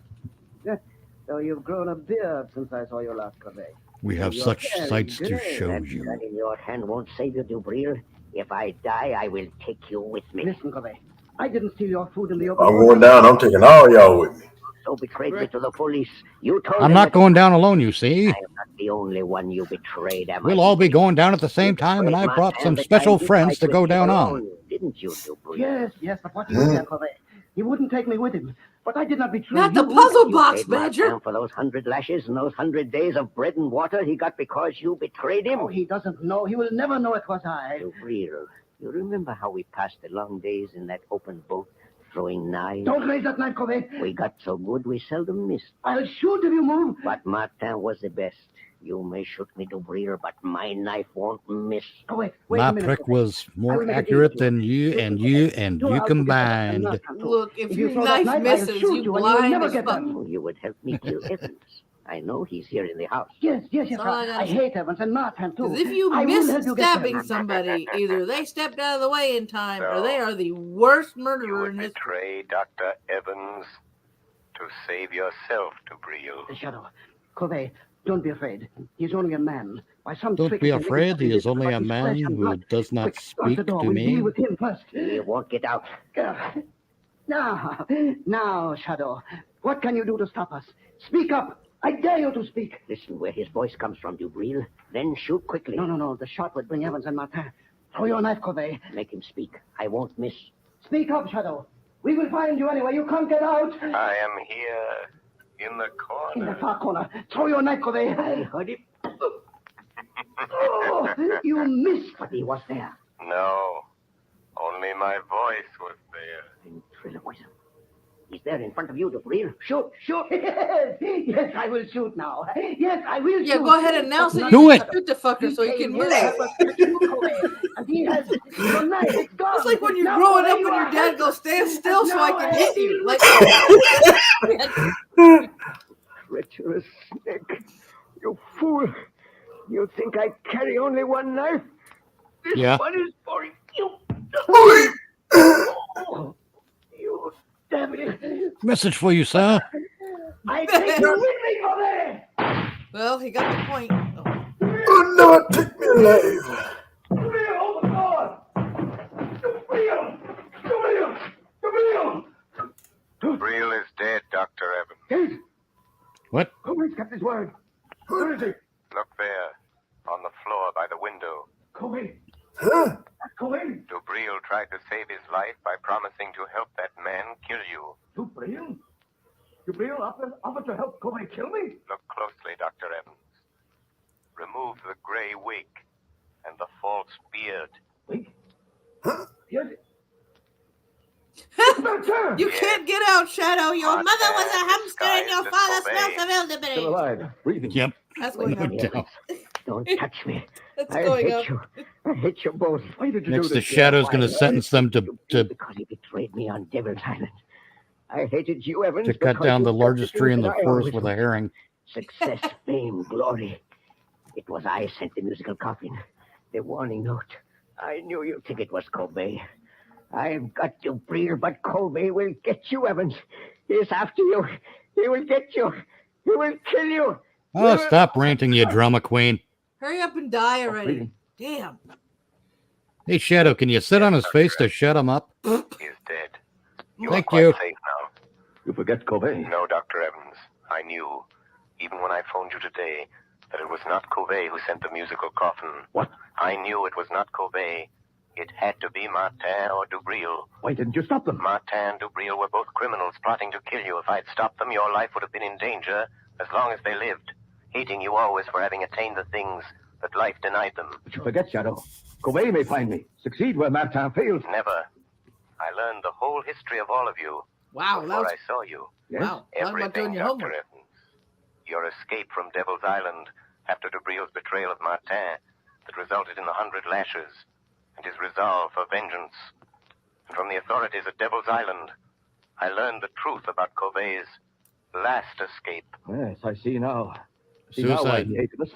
So you've grown a beard since I saw you last, Corey. We have You're such very sights to good. show That you. gun in your hand won't save you, Dubril. If I die, I will take you with me. Listen, Corey. I didn't steal your food in the open. I'm going down. I'm taking all y'all with me. So betrayed me to the police. You told I'm them not that going down alone, you see. I am not the only one you betrayed, am I? We'll all be going down at the same time, and I brought some special friends to go down on. Didn't you, Dubril? Yes, but what do you say, Corey? He wouldn't take me with him. But I did not betray Not you. the puzzle You box, paid Mark Badger. down for those 100 lashes and those 100 days of bread and water he got because you betrayed him. Oh, he doesn't know. He will never know it was I. Dubril, you remember how we passed the long days in that open boat, throwing knives? Don't raise that knife, Corey. We got so good we seldom missed. I'll shoot if you move. But Martin was the best. You may shoot me, Dubril, but my knife won't miss. Oh, wait My a minute, prick Corey. was I more will make a accurate deal than you and you combined. Look, if If your you throw that knife knife, I'll misses, shoot you you and you'll blind never as get fuck. that. Oh, you would help me kill Evans. I know he's here in the house. Yes. That's all I I gotta say. hate Evans and Martin, too. Because if you I will miss help you get stabbing them. somebody, either they stepped out of the way in time, or they are the worst You murderer would in history. betray Dr. Evans to save yourself, Dubril. The shadow. Corey, don't be afraid. He's only a man. By some Don't trick be he can make afraid, himself he is invisible, only but a he's man flesh and who blood. does not Quick, start the speak door. to We'll deal me. with him first. He won't get out. Now, Shadow, what can you do to stop us? Speak up. I dare you to speak. Listen where his voice comes from, Dubril. Then shoot quickly. No. The shot would bring Evans and Martin. Throw your knife, Corey. Make him speak. I won't miss. Speak up, Shadow. We will find you anyway. You can't get out. I am here in the In the corner. far corner. Throw your knife, Corey. I heard him. Oh, you missed, but he was there. No, only my voice was there. Ventriloquism. He's there in front of you, Dupree. Shoot, shoot. Yes, I will shoot now. Yes, I will shoot. Yeah, go ahead and announce it. Do it. Shoot the fucker so he can move. And he has your knife. It's gone. It's like when you're Now, growing up you and your are- dad goes, stand still so I can hit you. Like, Treacherous snake. You fool. You think I carry only one knife? This Yeah. one is for you. You devil. Message for you, sir. I take you with me, Kobe. well, he got the point. Oh, no, take me alive. Dupree, open the door. Breel is dead, Dr. Evans. What? Kobe's kept his word. Where is he? Look there, on the floor by the window. Kobe. Huh? Kobe. Dubreel tried to save his life by promising to help that man kill you. Dubreel? Dubreel offered to help Kobe kill me? Look closely, Dr. Evans. Remove the gray wig and the false beard. Yes. You can't get out, Shadow. Your mother was a hamster and your father smells of elderberry. Still alive. Breathing. Yep. That's going No up. doubt. Don't touch me. That's I going hate up. you. I hate you both. Why did you Next, do the this? Shadow's going to sentence them to Because he betrayed me on Devil's Island. I hated you, Evans. cut because down you the kept largest the tree in things the that I forest always with a wanted. herring. Success, fame, glory. It was I sent the musical coffin. The warning note. I knew you'd think it was Kobe. I've got you, Breer, but Kobe will get you, Evans. He's after you. He will get you. He will kill you. Oh, stop ranting, you drama queen. Hurry up and die already. Damn. Hey, Shadow, can you sit on his face to shut him up? He is dead. You Thank are quite you. safe now. You forget Kobe. No, Dr. Evans. I knew, even when I phoned you today, that it was not Kobe who sent the musical coffin. What? I knew it was not Kobe. It had to be Martin or Dubreel. Why didn't you stop them? Martin and Dubreel were both criminals plotting to kill you. If I'd stopped them, your life would have been in danger as long as they lived, hating you always for having attained the things that life denied them. But you forget, Shadow. Kobe may find me. Succeed where Martin failed. Never. I learned the whole history of all of you Wow. before I saw you. Yes? Wow. Talk about doing Everything, your Dr. homework. Evans. Your escape from Devil's Island after Dubreel's betrayal of Martin that resulted in the 100 lashes, and his resolve for vengeance. And from the authorities at Devil's Island, I learned the truth about Kobe's last escape. Yes, I see now. I see now why Suicide. he hated us.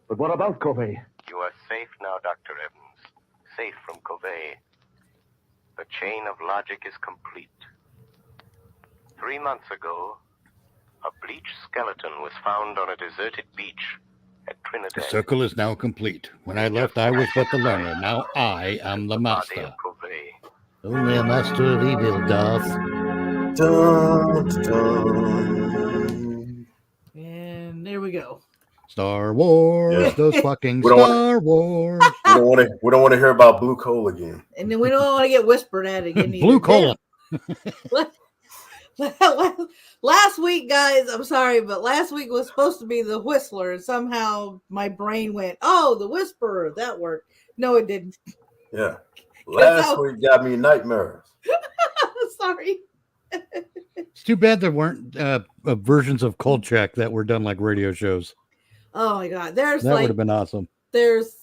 But what about Kobe? You are safe now, Dr. Evans. Safe from Kobe. The chain of logic is complete. 3 months ago, a bleached skeleton was found on a deserted beach at The Trinidad. circle is now complete. When I left, I was but the learner. Now I am the Body master. of Kobe. Only a master of evil doth. Dun, dun. And there we go. Star Wars, Yeah. those fucking We don't want- Star Wars. We don't want to hear about blue coal again. And then we don't want to get whispered at again. either. Blue coal. Last week, guys, I'm sorry, but last week was supposed to be the Whistler, and somehow my brain went, "Oh, the Whisperer." That worked. No, it didn't. Yeah. Last I- week got me nightmares. Sorry. It's too bad there weren't versions of Kolchak that were done like radio shows. Oh my God, there's That would like have been awesome. there's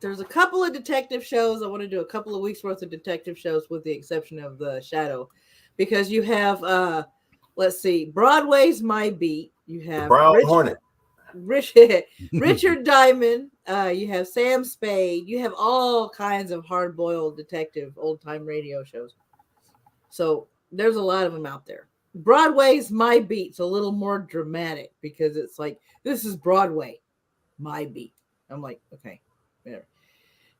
a couple of detective shows. I want to do a couple of weeks worth of detective shows, with the exception of the Shadow, because you have let's see, Broadway's My Beat. You have Brown Hornet. Richard Diamond. You have Sam Spade. You have all kinds of hard-boiled detective old-time radio shows. So there's a lot of them out there. Broadway's My Beat's a little more dramatic because it's like, this is Broadway, My Beat. I'm like, okay, whatever.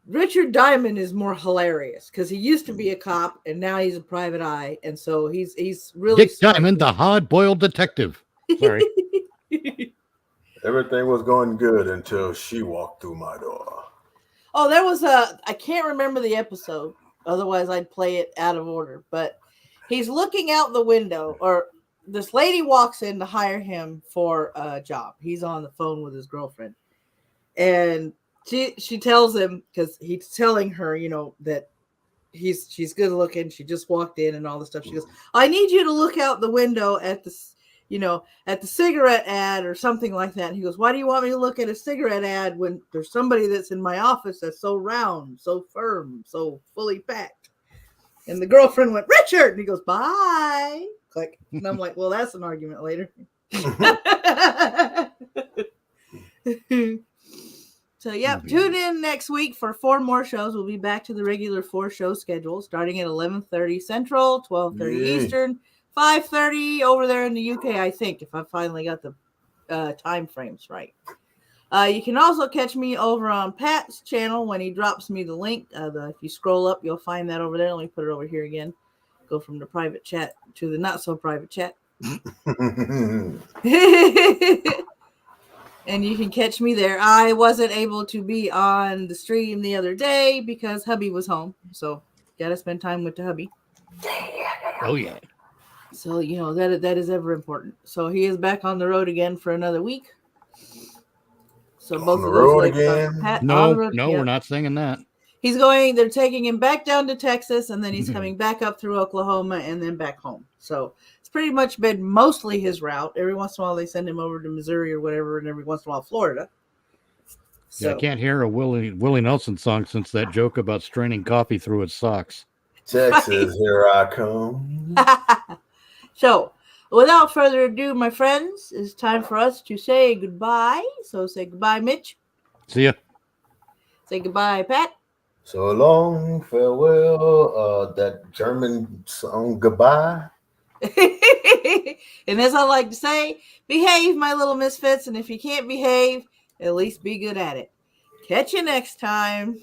Richard Diamond is more hilarious because he used to be a cop and now he's a private eye, and so he's really Dick Diamond, the hard-boiled detective. Sorry. Everything was going good until she walked through my door. Oh, there was I can't remember the episode. Otherwise, I'd play it out of order. But he's looking out the window, or this lady walks in to hire him for a job. He's on the phone with his girlfriend. And she tells him, because he's telling her, that she's good looking. She just walked in and all this stuff. She goes, I need you to look out the window at the cigarette ad or something like that. And he goes, why do you want me to look at a cigarette ad when there's somebody that's in my office that's so round, so firm, so fully packed? And the girlfriend went, Richard! And he goes, bye. Click. And I'm like, well, that's an argument later. So, yep, tune in next week for 4 more shows. We'll be back to the regular 4-show schedule, starting at 11:30 Central, 12:30 Eastern, 5:30 over there in the UK, I think, if I finally got the time frames right. You can also catch me over on Pat's channel when he drops me the link. If you scroll up, you'll find that over there. Let me put it over here again. Go from the private chat to the not-so-private chat. And you can catch me there. I wasn't able to be on the stream the other day because hubby was home. So, got to spend time with the hubby. Oh, yeah. So, that is ever important. So, he is back on the road again for another week. So, both on the of those road legs again? Pat, No, on the road, we're not singing that. They're taking him back down to Texas, and then he's coming back up through Oklahoma and then back home. So, it's pretty much been mostly his route. Every once in a while, they send him over to Missouri or whatever, and every once in a while, Florida. So. Yeah, I can't hear a Willie Nelson song since that joke about straining coffee through his socks. Texas, here I come. So, without further ado, my friends, it's time for us to say goodbye. So, say goodbye, Mitch. See ya. Say goodbye, Pat. So long, farewell, that German song, goodbye. And as I like to say, behave, my little misfits, and if you can't behave, at least be good at it. Catch you next time.